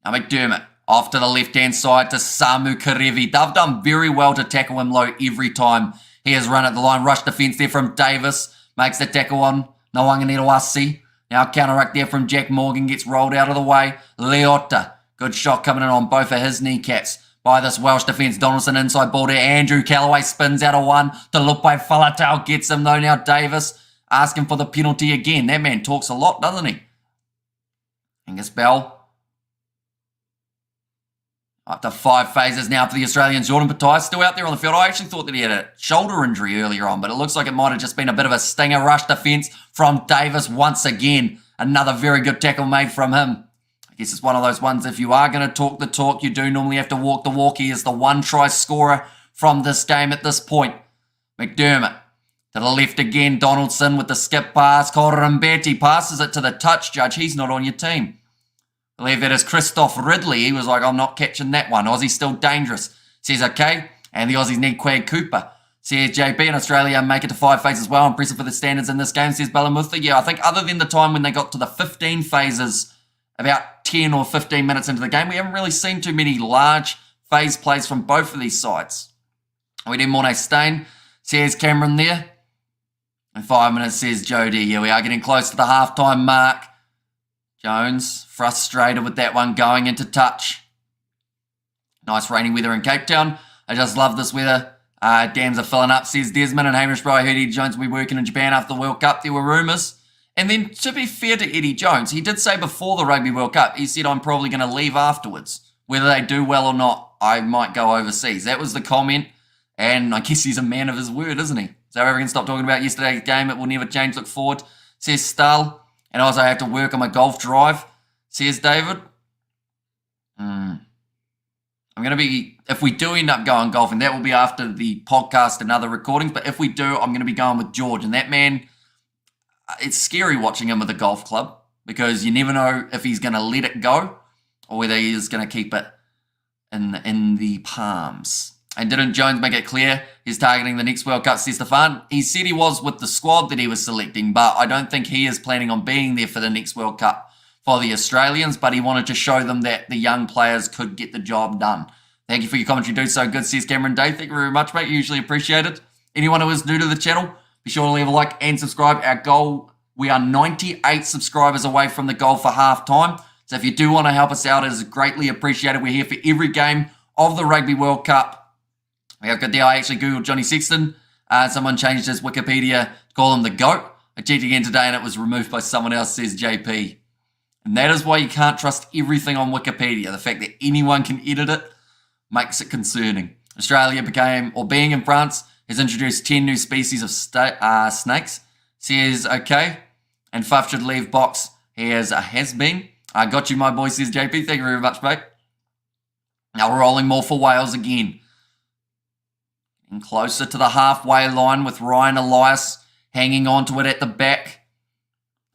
Now McDermott off to the left-hand side to Samu Karevi. They've done very well to tackle him low every time he has run at the line. Rush defence there from Davis. Makes the tackle on Nawanganitawasi. Now counter-ruck there from Jack Morgan. Gets rolled out of the way. Leota. Good shot coming in on both of his kneecaps by this Welsh defence. Donaldson inside ball there. Andrew Callaway spins out of one. Lupe Falatau gets him though. Now Davis asking for the penalty again. That man talks a lot, doesn't he? Angus Bell. Up to 5 phases now for the Australians. Jordan Patai still out there on the field. I actually thought that he had a shoulder injury earlier on, but it looks like it might have just been a bit of a stinger. Rush defence from Davis once again. Another very good tackle made from him. I guess it's one of those ones, if you are going to talk the talk, you do normally have to walk the walk. He is the 1 try scorer from this game at this point. McDermott to the left again. Donaldson with the skip pass. Corambetti passes it to the touch judge. He's not on your team. I believe that is Christoph Ridley. He was like, I'm not catching that one. Aussie's still dangerous. Says okay. And the Aussies need Quag Cooper. Says JB and Australia make it to 5 phases as well. Impressive for the standards in this game. Says Balamutha. Yeah, I think other than the time when they got to the 15 phases, about 10 or 15 minutes into the game, we haven't really seen too many large phase plays from both of these sides. We need Mornay Stain. Says Cameron there. And 5 minutes, says Jody. Yeah, we are getting close to the halftime mark. Jones frustrated with that one going into touch. Nice rainy weather in Cape Town. I just love this weather. Dams are filling up, says Desmond. And Hamish Bro, I heard Eddie Jones will be working in Japan after the World Cup. There were rumours. And then, to be fair to Eddie Jones, he did say before the Rugby World Cup, he said, I'm probably going to leave afterwards. Whether they do well or not, I might go overseas. That was the comment. And I guess he's a man of his word, isn't he? So everyone stop talking about yesterday's game. It will never change. Look forward, says Stull. And also I have to work on my golf drive, says David. I'm going to be, if we do end up going golfing, that will be after the podcast and other recordings. But if we do, I'm going to be going with George. And that man, it's scary watching him with a golf club because you never know if he's going to let it go or whether he is going to keep it in the palms. And didn't Jones make it clear he's targeting the next World Cup, says Stefan? He said he was with the squad that he was selecting, but I don't think he is planning on being there for the next World Cup for the Australians, but he wanted to show them that the young players could get the job done. Thank you for your commentary, do so good, says Cameron Day. Thank you very much, mate. Usually appreciate it. Anyone who is new to the channel, be sure to leave a like and subscribe. Our goal, we are 98 subscribers away from the goal for half time. So if you do want to help us out, it is greatly appreciated. We're here for every game of the Rugby World Cup. We have got there. I actually Googled Johnny Sexton. Someone changed his Wikipedia to call him the GOAT. I checked again today and it was removed by someone else, says JP. And that is why you can't trust everything on Wikipedia. The fact that anyone can edit it makes it concerning. Australia being in France, has introduced 10 new species of snakes. Says, okay. And Fuff should leave box. He has been. I got you, my boy, says JP. Thank you very much, mate. Now we're rolling more for Wales again. And closer to the halfway line with Ryan Elias hanging on to it at the back.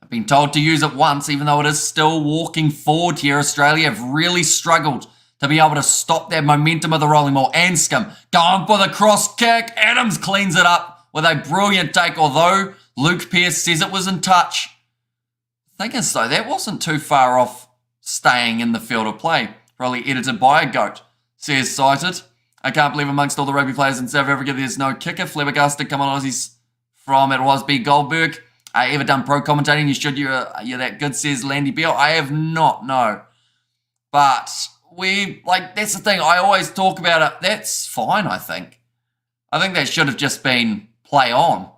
I've been told to use it once, even though it is still walking forward here. Australia have really struggled to be able to stop that momentum of the rolling ball. Anscombe going for the cross kick. Adams cleans it up with a brilliant take, although Luke Pearce says it was in touch. The thing is, though, that wasn't too far off staying in the field of play. Probably edited by a goat, says Cited. I can't believe amongst all the rugby players in South Africa, there's no kicker. Flabbergasted, come on, Aussies from it was B. Goldberg. Ever done pro commentating? You should. You're that good, says Landy Beale. I have not, no. But that's the thing. I always talk about it. That's fine, I think. I think that should have just been play on.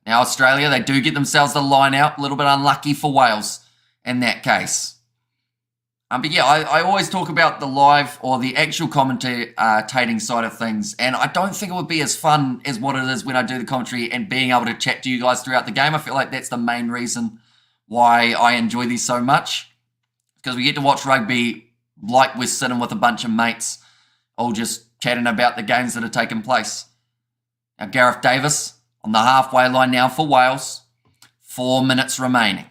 Now, Australia, they do get themselves the line out. A little bit unlucky for Wales in that case. But yeah, I always talk about the live or the actual commentating side of things, and I don't think it would be as fun as what it is when I do the commentary and being able to chat to you guys throughout the game. I feel like that's the main reason why I enjoy these so much, because we get to watch rugby like we're sitting with a bunch of mates, all just chatting about the games that are taking place. Now, Gareth Davis on the halfway line now for Wales. 4 minutes remaining.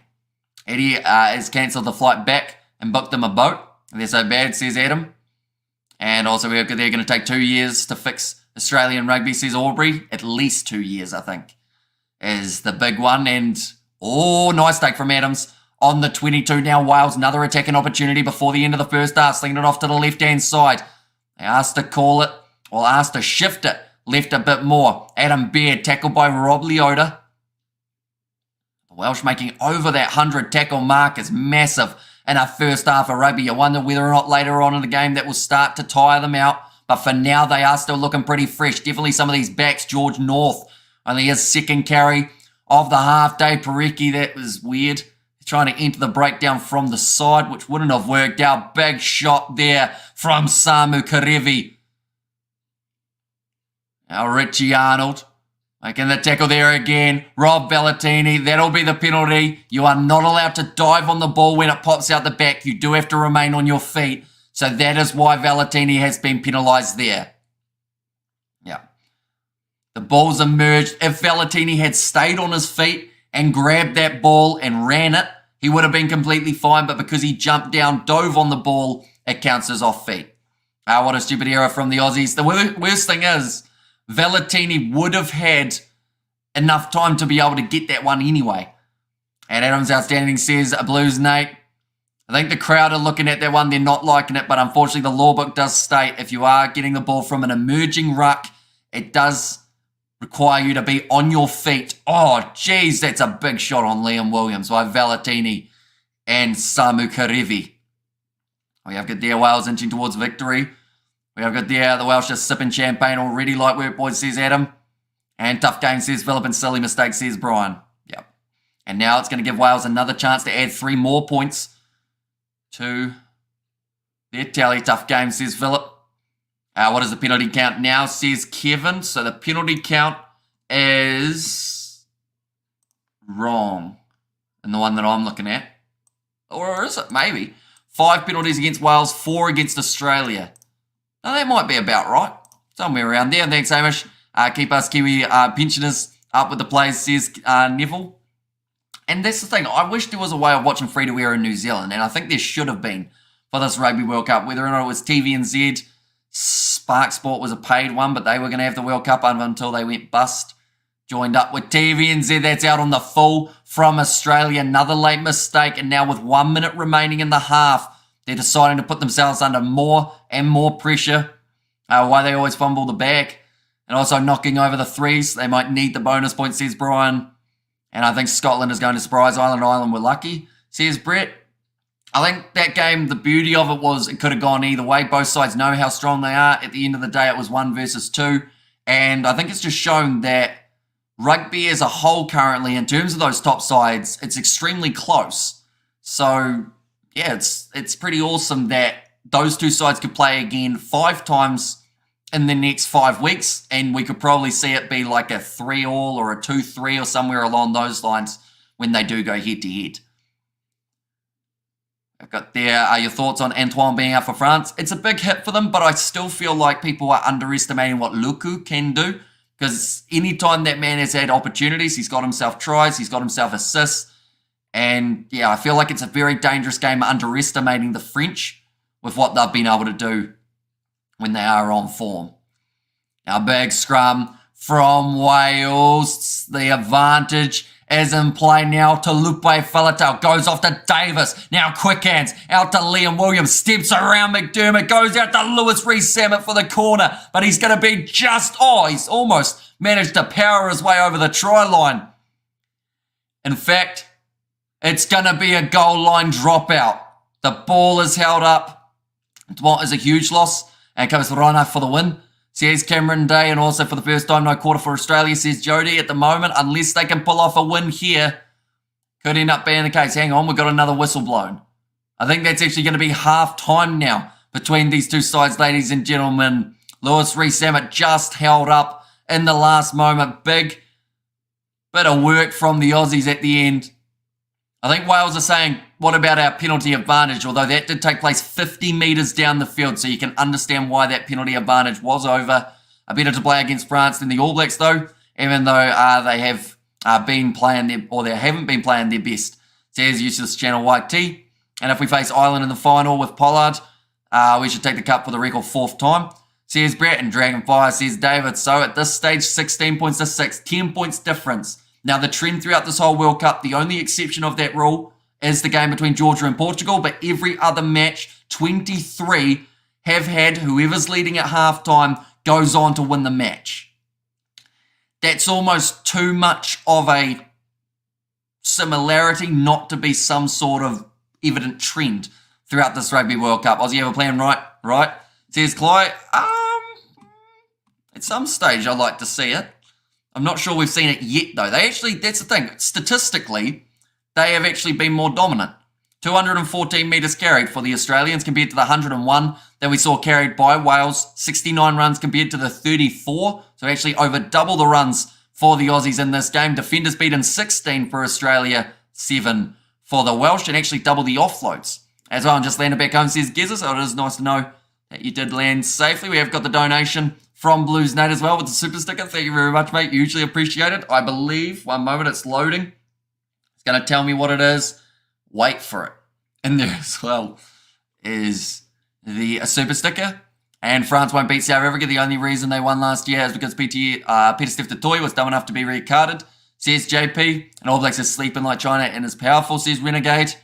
Eddie has cancelled the flight back and booked them a boat. They're so bad, says Adam. And also they're going to take 2 years to fix Australian rugby, says Aubrey. At least 2 years, I think, is the big one. And, nice take from Adams on the 22 now. Wales, another attacking opportunity before the end of the first half, slinging it off to the left-hand side. They asked to call it, or asked to shift it, left a bit more. Adam Baird, tackled by Rob Leota. The Welsh making over that 100 tackle mark is massive in our first half of rugby. You wonder whether or not later on in the game that will start to tire them out. But for now, they are still looking pretty fresh. Definitely some of these backs. George North, only his second carry of the half day. Parecki, that was weird. Trying to enter the breakdown from the side, which wouldn't have worked out. Big shot there from Samu Karevi. Now Richie Arnold making the tackle there again. Rob Valentini, that'll be the penalty. You are not allowed to dive on the ball when it pops out the back. You do have to remain on your feet. So that is why Valentini has been penalised there. Yeah. The ball's emerged. If Valentini had stayed on his feet and grabbed that ball and ran it, he would have been completely fine. But because he jumped down, dove on the ball, it counts as off feet. What a stupid error from the Aussies. The worst thing is, Valentini would have had enough time to be able to get that one anyway. And Adams Outstanding says, Blues Nate. I think the crowd are looking at that one. They're not liking it, but unfortunately the law book does state if you are getting the ball from an emerging ruck, it does require you to be on your feet. Oh, geez, that's a big shot on Liam Williams by Valentini. and Samu Karevi. We have got there Wales inching towards victory. We have got there the Welsh just sipping champagne already. Light work, boys, says Adam. And tough game, says Philip, and silly mistake, says Brian. Yep. And now it's going to give Wales another chance to add 3 more points to their tally. Tough game, says Philip. What is the penalty count now, says Kevin? So the penalty count is wrong in the one that I'm looking at. Or is it? Maybe. 5 penalties against Wales, 4 against Australia. Now that might be about right. Somewhere around there. Thanks, Hamish. Keep us Kiwi pensioners up with the players, says Neville. And that's the thing. I wish there was a way of watching free-to-air in New Zealand, and I think there should have been for this Rugby World Cup. Whether or not it was TVNZ, Spark Sport was a paid one, but they were going to have the World Cup until they went bust. Joined up with TVNZ. That's out on the full from Australia. Another late mistake, and now with 1 minute remaining in the half, they're deciding to put themselves under more and more pressure. Why they always fumble the back. And also knocking over the threes. They might need the bonus point, says Brian. And I think Scotland is going to surprise Ireland. Ireland were lucky, says Brett. I think that game, the beauty of it was it could have gone either way. Both sides know how strong they are. At the end of the day, it was 1 versus 2. And I think it's just shown that rugby as a whole currently, in terms of those top sides, it's extremely close. So, yeah, it's pretty awesome that those two sides could play again 5 times in the next 5 weeks, and we could probably see it be like a 3-all or a 2-3 or somewhere along those lines when they do go head-to-head. I've got there your thoughts on Antoine being out for France. It's a big hit for them, but I still feel like people are underestimating what Luku can do, because anytime that man has had opportunities, he's got himself tries, he's got himself assists, and yeah, I feel like it's a very dangerous game underestimating the French with what they've been able to do when they are on form. Now, big scrum from Wales. The advantage is in play now to Lupe Filatau. Goes off to Davis. Now quick hands out to Liam Williams. Steps around McDermott. Goes out to Lewis Rees-Zammit for the corner. But he's going to be he's almost managed to power his way over the try line. In fact, it's going to be a goal line dropout. The ball is held up. What is a huge loss. And comes Rana for the win, says Cameron Day. And also for the first time, no quarter for Australia, says Jody. At the moment, unless they can pull off a win here, could end up being the case. Hang on, we've got another whistle blown. I think that's actually going to be half time now between these two sides, ladies and gentlemen. Lewis Rees-Zammit just held up in the last moment. Big bit of work from the Aussies at the end. I think Wales are saying, what about our penalty advantage? Although that did take place 50 metres down the field, so you can understand why that penalty advantage was over. Better to play against France than the All Blacks, though, even though they have been playing they haven't been playing their best. Says useless channel White T. And if we face Ireland in the final with Pollard, we should take the cup for the record 4th time. Says Brett, and Dragonfire, says David. So at this stage, 16 points to 6, 10 points difference. Now, the trend throughout this whole World Cup, the only exception of that rule is the game between Georgia and Portugal, but every other match, 23, have had whoever's leading at halftime goes on to win the match. That's almost too much of a similarity not to be some sort of evident trend throughout this Rugby World Cup. Aussie have a plan, right? Says Clyde. At some stage, I'd like to see it. I'm not sure we've seen it yet, though. That's the thing. Statistically, they have actually been more dominant. 214 metres carried for the Australians compared to the 101 that we saw carried by Wales. 69 runs compared to the 34. So actually over double the runs for the Aussies in this game. Defenders beaten 16 for Australia, 7 for the Welsh, and actually double the offloads as well. And just landed back home, says Gezza. So it is nice to know that you did land safely. We have got the donation from Blues Nate as well with the super sticker. Thank you very much, mate. Hugely appreciated. I believe, one moment, it's loading. It's going to tell me what it is. Wait for it. In there as well is the super sticker. And France won't beat South Africa. The only reason they won last year is because Peter Steph Toy was dumb enough to be red carded, says JP. And All Blacks is sleeping like China and is powerful, says Renegade.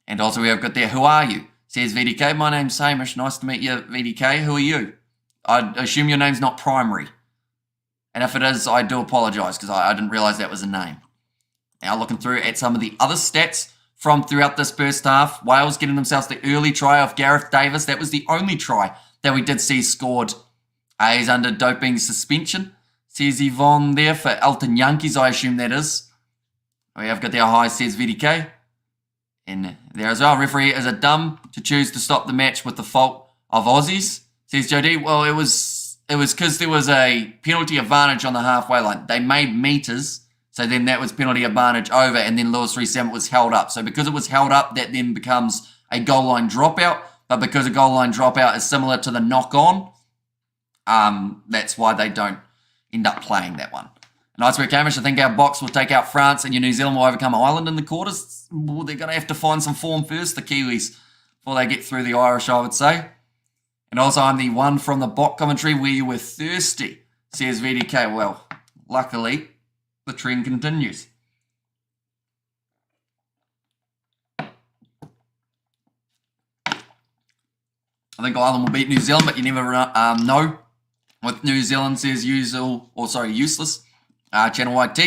And also we have got there, who are you? Says VDK. My name's Hamish. Nice to meet you, VDK. Who are you? I assume your name's not Primary. And if it is, I do apologise because I didn't realise that was a name. Now looking through at some of the other stats from throughout this first half. Wales getting themselves the early try of Gareth Davis. That was the only try that we did see scored. He's under doping suspension. Says Yvonne there for Elton Yankees, I assume that is. We have got their high, says VDK. And there as well, referee is a dumb to choose to stop the match with the fault of Aussies, says Jody. Well, it was because there was a penalty advantage on the halfway line. They made meters, so then that was penalty advantage over, and then Lewis Rees-Zammit was held up. So because it was held up, that then becomes a goal line dropout. But because a goal line dropout is similar to the knock-on, that's why they don't end up playing that one. Nice work, Hamish. I think our box will take out France and New Zealand will overcome Ireland in the quarters. Well, they're going to have to find some form first, the Kiwis, before they get through the Irish, I would say. And also, I'm the one from the bot commentary where you were thirsty, says VDK. Well, luckily, the trend continues. I think Ireland will beat New Zealand, but you never know. With New Zealand, says useless. Channel YT.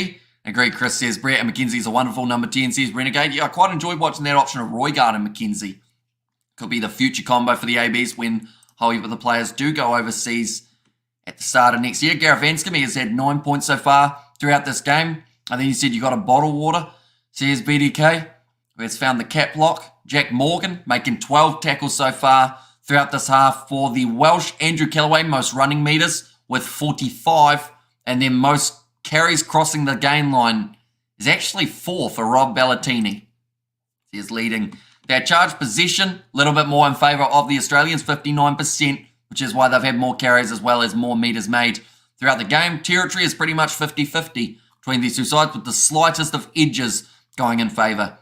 Agree, Chris says Brett and McKenzie's a wonderful number 10, says Renegade. Yeah, I quite enjoyed watching that option of Roygaard and McKenzie. Could be the future combo for the ABs when the players do go overseas at the start of next year. Gareth Anscombe has had 9 points so far throughout this game. I think you said you got a bottle water, says BDK. Who has found the cap lock. Jack Morgan making 12 tackles so far throughout this half for the Welsh. Andrew Callaway, most running meters with 45, and then most carries crossing the gain line is actually 4 for Rob Ballatini. He is leading their charge possession, a little bit more in favour of the Australians, 59%, which is why they've had more carries as well as more meters made throughout the game. Territory is pretty much 50-50 between these two sides, with the slightest of edges going in favour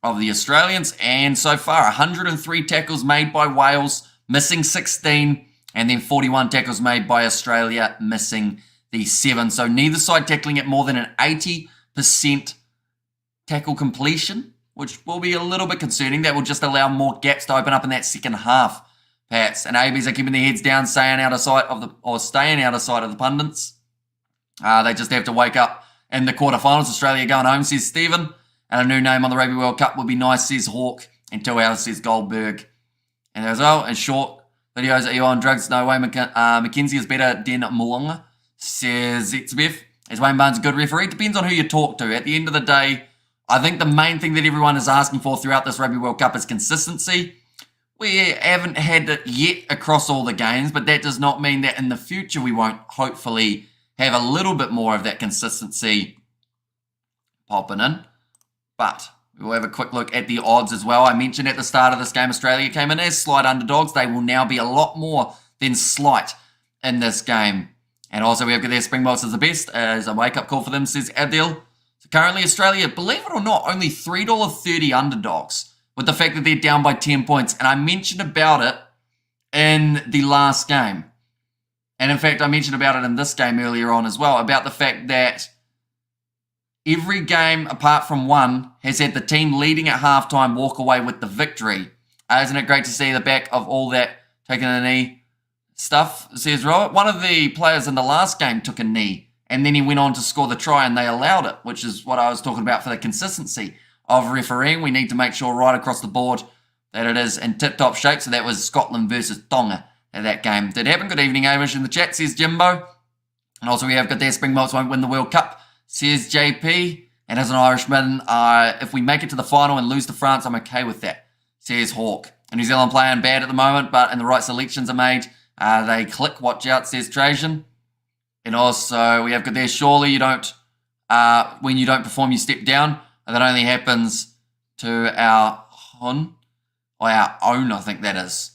of the Australians. And so far, 103 tackles made by Wales, missing 16, and then 41 tackles made by Australia, missing the 7. So neither side tackling at more than an 80% tackle completion, which will be a little bit concerning. That will just allow more gaps to open up in that second half, perhaps. And ABs are keeping their heads down, staying out of sight of the pundits. They just have to wake up in the quarterfinals. Australia going home, says Stephen. And a new name on the Rugby World Cup would be nice, says Hawk. And 2 hours, says Goldberg. And as well, in short, videos, are you on drugs? No way. McKenzie is better than Moonga, says Zetzbeth. Is Wayne Barnes a good referee? Depends on who you talk to. At the end of the day, I think the main thing that everyone is asking for throughout this Rugby World Cup is consistency. We haven't had it yet across all the games, but that does not mean that in the future we won't hopefully have a little bit more of that consistency popping in. But we'll have a quick look at the odds as well. I mentioned at the start of this game, Australia came in as slight underdogs. They will now be a lot more than slight in this game. And also we have got their Springboks as the best, as a wake-up call for them, says Adil. So currently Australia, believe it or not, only $3.30 underdogs, with the fact that they're down by 10 points. And I mentioned about it in the last game. And in fact, I mentioned about it in this game earlier on as well, about the fact that every game apart from one has had the team leading at halftime walk away with the victory. Isn't it great to see the back of all that taking a knee stuff, says Robert. One of the players in the last game took a knee, and then he went on to score the try, and they allowed it, which is what I was talking about for the consistency of refereeing. We need to make sure right across the board that it is in tip-top shape. So that was Scotland versus Tonga at that game. Did happen. Good evening, Amish in the chat, says Jimbo. And also we have got their Springboks won't win the World Cup, says JP. And as an Irishman, if we make it to the final and lose to France, I'm okay with that, says Hawk. And New Zealand playing bad at the moment, but and the right selections are made. They click, watch out, says Trajan. And also we have got there, surely you don't, when you don't perform, you step down. And that only happens to our own, I think that is,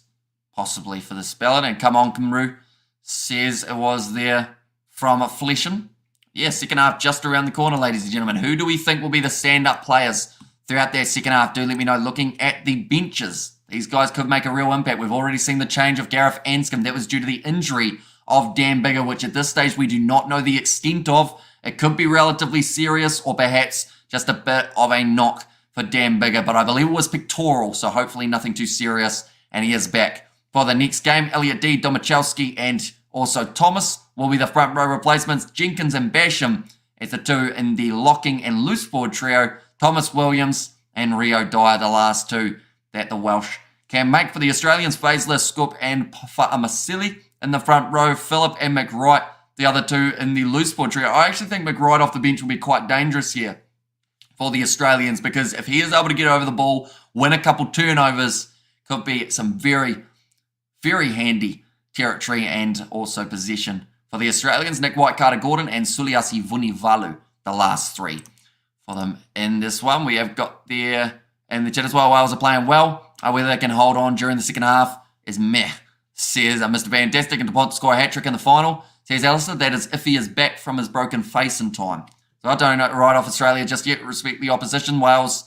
possibly for the spelling. And come on, Kumru says it was there from Fleshen. Yeah, second half just around the corner, ladies and gentlemen. Who do we think will be the stand-up players throughout their second half? Do let me know. Looking at the benches, these guys could make a real impact. We've already seen the change of Gareth Anscombe. That was due to the injury of Dan Biggar, which at this stage we do not know the extent of. It could be relatively serious or perhaps just a bit of a knock for Dan Biggar, but I believe it was pectoral, so hopefully nothing too serious, and he is back for the next game. Elliot D, Domachowski, and also Thomas will be the front row replacements. Jenkins and Basham as the two in the locking and loose forward trio. Thomas Williams and Rio Dyer, the last two that the Welsh can make. For the Australians, Faisler, Scoop and Fa'amasili in the front row, Phillip and McWright, the other two in the loose ball trio. I actually think McWright off the bench will be quite dangerous here for the Australians, because if he is able to get over the ball, win a couple turnovers, could be some very, very handy territory and also possession for the Australians. Nick White, Carter Gordon and Suliasi Vunivalu, the last three for them in this one. We have got there in the chat as well, Wales are playing well. Whether they can hold on during the second half is meh, says Mr. Fantastic, and DuPont to score a hat-trick in the final. Says Alistair, that is if he is back from his broken face in time. So I don't write off Australia just yet, respect the opposition. Wales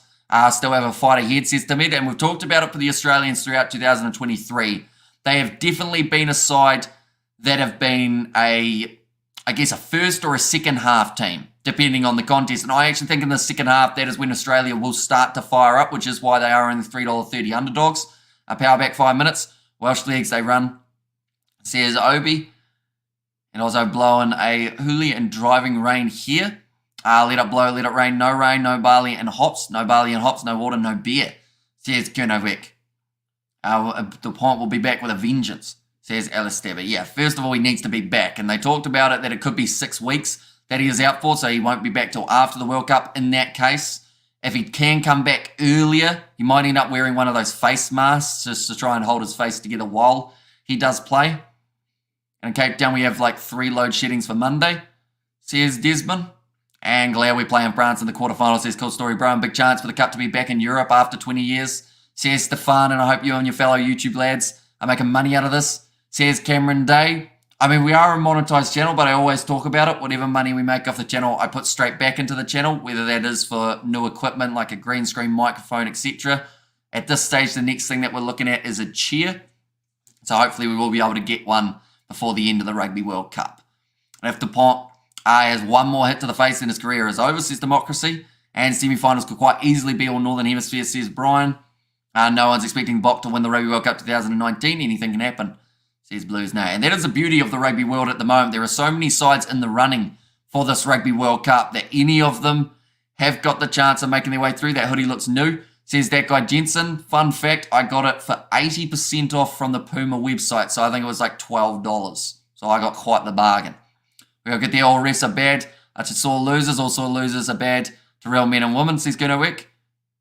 still have a fight ahead, says Timid, and we've talked about it for the Australians throughout 2023. They have definitely been a side that have been a first or a second half team, depending on the contest. And I actually think in the second half, that is when Australia will start to fire up, which is why they are only $3.30 underdogs. Power back 5 minutes. Welsh legs, they run, says Obi. And also blowing a hoolie and driving rain here. Let it blow, let it rain, no barley and hops. No barley and hops, no water, no beer, says Kernovik. The point will be back with a vengeance, says Alistair. But yeah, first of all, he needs to be back. And they talked about it that it could be 6 weeks that he is out for, so he won't be back till after the World Cup in that case. If he can come back earlier, he might end up wearing one of those face masks just to try and hold his face together while he does play. And in Cape Town, we have like 3 load sheddings for Monday, says Desmond. And glad we play in France in the quarterfinals, says Cool Story Bro. And big chance for the Cup to be back in Europe after 20 years, says Stefan. And I hope you and your fellow YouTube lads are making money out of this, says Cameron Day. I mean, we are a monetized channel, but I always talk about it. Whatever money we make off the channel, I put straight back into the channel, whether that is for new equipment like a green screen, microphone, etc. At this stage, the next thing that we're looking at is a chair. So hopefully we will be able to get one before the end of the Rugby World Cup. And if DuPont has one more hit to the face, then his career is over, says Democracy. And semi-finals could quite easily be all Northern Hemisphere, says Brian. No one's expecting Bok to win the Rugby World Cup 2019. Anything can happen, says Blues Now. And that is the beauty of the rugby world at the moment. There are so many sides in the running for this Rugby World Cup that any of them have got the chance of making their way through. That hoodie looks new, says that guy Jensen. Fun fact, I got it for 80% off from the Puma website. So I think it was like $12. So I got quite the bargain. We'll get the all refs are bad. I just saw losers. Also losers are bad to real men and women, says Gunnowick.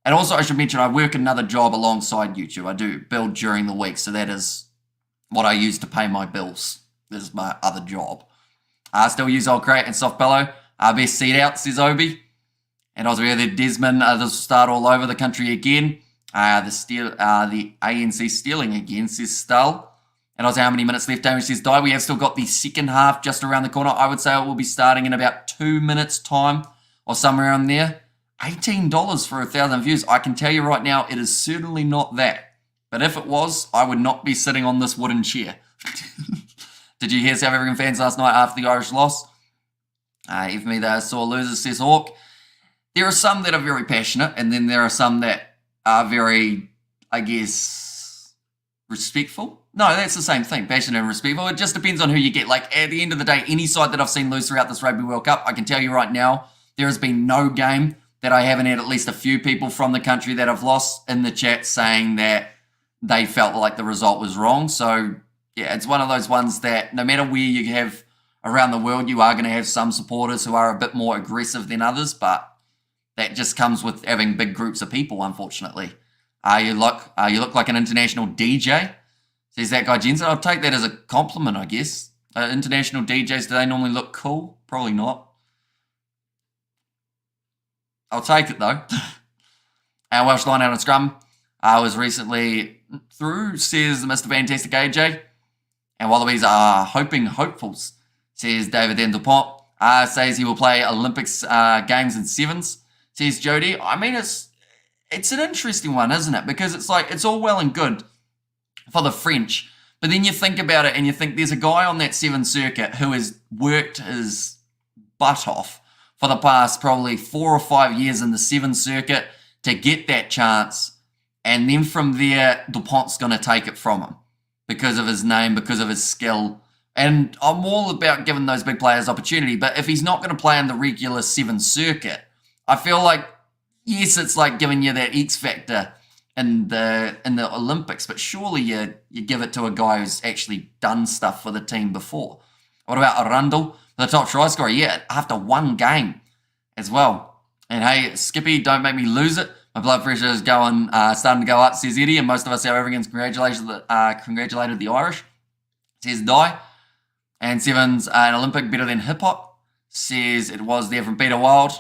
And also I should mention I work another job alongside YouTube. I do build during the week. So that is what I use to pay my bills. This is my other job. I still use old crate and soft pillow. Best seat out, says Obi. And also we have the Desmond. This will start all over the country again. The ANC stealing again, says Stull. And also how many minutes left, Damage says Die. We have still got the second half just around the corner. I would say it will be starting in about 2 minutes time or somewhere around there. $18 for 1,000 views. I can tell you right now, it is certainly not that. But if it was, I would not be sitting on this wooden chair. Did you hear South African fans last night after the Irish loss? Even me, they saw losers, says Hawk. There are some that are very passionate, and then there are some that are very, I guess, respectful. No, that's the same thing, passionate and respectful. It just depends on who you get. Like, at the end of the day, any side that I've seen lose throughout this Rugby World Cup, I can tell you right now, there has been no game that I haven't had at least a few people from the country that have lost in the chat saying that they felt like the result was wrong. So, yeah, it's one of those ones that no matter where you have around the world, you are going to have some supporters who are a bit more aggressive than others, but that just comes with having big groups of people, unfortunately. You look like an international DJ, says that guy Jensen. I'll take that as a compliment, I guess. International DJs, do they normally look cool? Probably not. I'll take it, though. Our Welsh line out on scrum was recently through, says Mr. Fantastic AJ. And Wallabies are hopefuls, says David Dupont. Says he will play Olympics games in sevens, says Jody. I mean, it's an interesting one, isn't it? Because it's like, it's all well and good for the French. But then you think about it and you think there's a guy on that seven circuit who has worked his butt off for the past probably 4 or 5 years in the seven circuit to get that chance. And then from there, DuPont's going to take it from him because of his name, because of his skill. And I'm all about giving those big players opportunity. But if he's not going to play in the regular seven circuit, I feel like yes, it's like giving you that X factor in the Olympics, but surely you give it to a guy who's actually done stuff for the team before. What about Arundel, the top try scorer? Yeah, after one game as well. And hey, Skippy, don't make me lose it. My blood pressure is starting to go up, says Eddie, and most of us South Africans congratulated the Irish, says Di. And Sevens, an Olympic better than hip hop, says it was there from Peter Wild.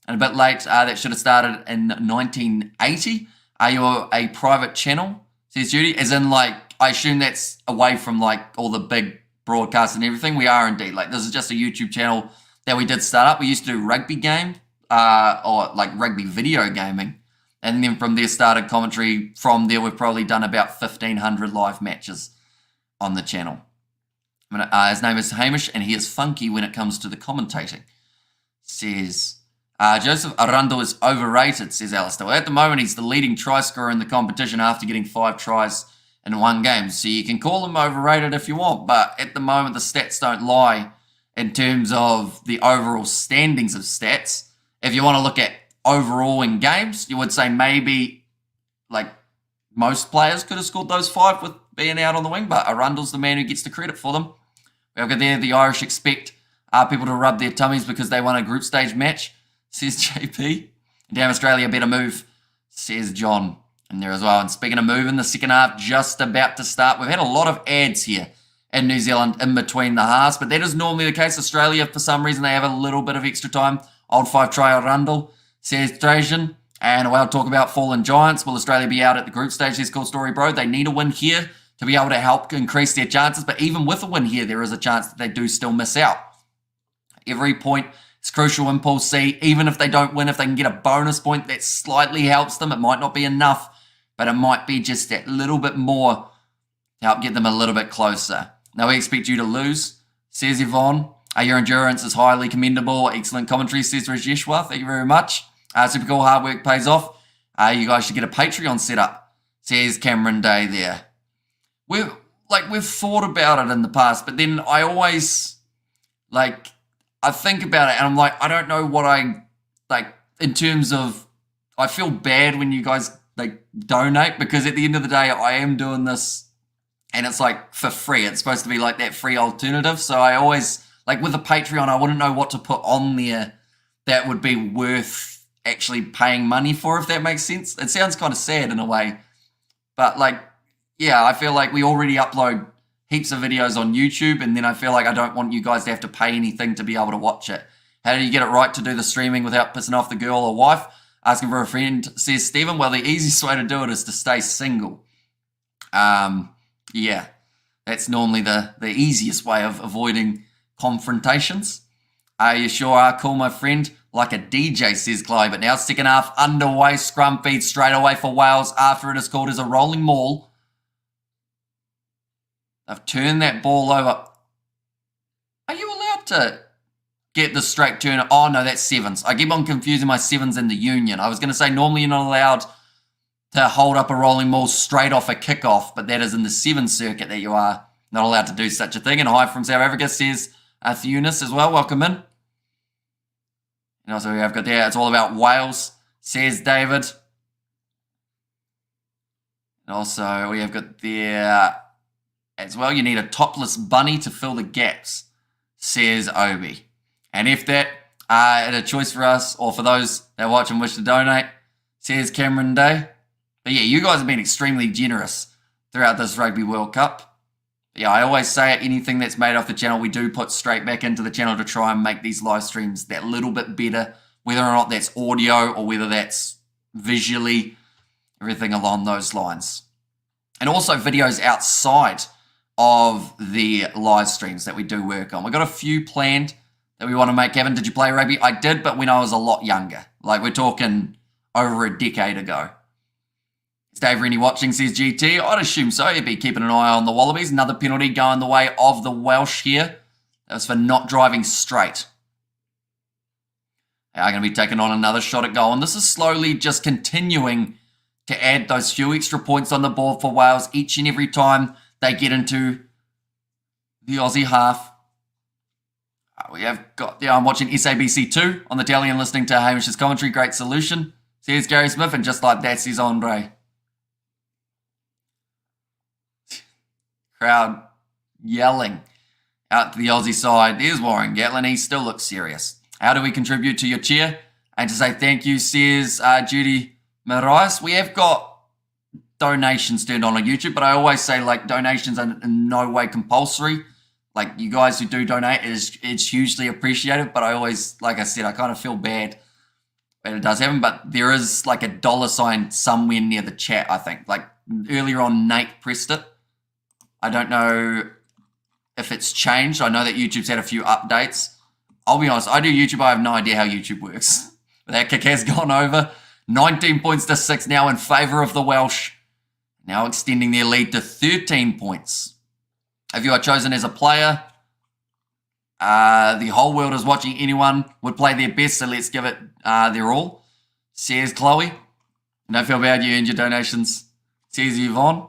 And a bit late, that should have started in 1980. Are you a private channel, says Judy? As in, like, I assume that's away from, like, all the big broadcasts and everything. We are indeed. Like, this is just a YouTube channel that we did start up. We used to do rugby game, or, like, rugby video gaming. And then from there started commentary. From there, we've probably done about 1,500 live matches on the channel. His name is Hamish, and he is funky when it comes to the commentating. Says, Joseph Arundel is overrated, says Alistair. Well, at the moment, he's the leading try scorer in the competition after getting 5 tries in one game. So you can call him overrated if you want, but at the moment, the stats don't lie in terms of the overall standings of stats. If you want to look at overall in games, you would say maybe like most players could have scored those 5 with being out on the wing, but Arundel's the man who gets the credit for them. We've got there, the Irish expect people to rub their tummies because they won a group stage match, says JP. Damn, Australia better move, says John in there as well. And speaking of moving, the second half just about to start. We've had a lot of ads here in New Zealand in between the halves, but that is normally the case. Australia, for some reason, they have a little bit of extra time. Old 5-try Arundel, says Trajan. And we'll talk about fallen giants. Will Australia be out at the group stage? Says Cool Story Bro. They need a win here to be able to help increase their chances. But even with a win here, there is a chance that they do still miss out. Every point is crucial in Pool C. Even if they don't win, if they can get a bonus point, that slightly helps them. It might not be enough, but it might be just that little bit more to help get them a little bit closer. Now, we expect you to lose, says Yvonne. Your endurance is highly commendable. Excellent commentary, says Rajeshwa. Thank you very much. Super cool, hard work pays off. You guys should get a Patreon set up, says Cameron Day there. We've thought about it in the past, but then I always, I think about it and I'm like, I don't know what in terms of, I feel bad when you guys, donate, because at the end of the day, I am doing this and it's, for free. It's supposed to be, that free alternative. So I always, with a Patreon, I wouldn't know what to put on there that would be worth actually paying money for, if that makes sense. It sounds kind of sad in a way, but yeah, I feel like we already upload heaps of videos on YouTube, and then I feel like I don't want you guys to have to pay anything to be able to watch it. How do you get it right to do the streaming without pissing off the girl or wife? Asking for a friend, says Stephen. Well, the easiest way to do it is to stay single. Yeah, that's normally the easiest way of avoiding confrontations. You sure are cool, my friend. Like a DJ, says Chloe. But now second half underway. Scrum feed straight away for Wales after it is called as a rolling maul. They've turned that ball over. Are you allowed to get the straight turn? Oh, no, that's sevens. I keep on confusing my sevens and the union. I was going to say normally you're not allowed to hold up a rolling maul straight off a kickoff, but that is in the seven circuit that you are not allowed to do such a thing. And hi from South Africa, says Theunis as well. Welcome in. And also we have got there, it's all about Wales, says David. And also we have got there as well, you need a topless bunny to fill the gaps, says Obi. And if that a choice for us, or for those that watch and wish to donate, says Cameron Day. But yeah, you guys have been extremely generous throughout this Rugby World Cup. Yeah, I always say it, anything that's made off the channel, we do put straight back into the channel to try and make these live streams that little bit better, whether or not that's audio or whether that's visually, everything along those lines. And also videos outside of the live streams that we do work on. We've got a few planned that we want to make. Kevin, did you play rugby? I did, but when I was a lot younger. We're talking over a decade ago. Is Dave Rennie watching, says GT? I'd assume so. He'd be keeping an eye on the Wallabies. Another penalty going the way of the Welsh here. That was for not driving straight. They are going to be taking on another shot at goal. And this is slowly just continuing to add those few extra points on the board for Wales each and every time they get into the Aussie half. We have got, I'm watching SABC2 on the telly and listening to Hamish's commentary. Great solution, says Gary Smith, and just like that, says Andre. Crowd yelling out to the Aussie side. There's Warren Gatlin. He still looks serious. How do we contribute to your cheer? And to say thank you, says Judy Marais. We have got donations turned on YouTube, but I always say, like, donations are in no way compulsory. Like, you guys who do donate, it's hugely appreciated, but I always, like I said, I kind of feel bad when it does happen, but there is like a $sign somewhere near the chat, I think. Like, earlier on, Nate pressed it. I don't know if it's changed. I know that YouTube's had a few updates. I'll be honest, I do YouTube. I have no idea how YouTube works. But that kick has gone over. 19 points to 6 now in favour of the Welsh. Now extending their lead to 13 points. If you are chosen as a player, the whole world is watching. Anyone would play their best, so let's give it their all. Says Chloe. Don't feel bad, you earned your donations. Says Yvonne.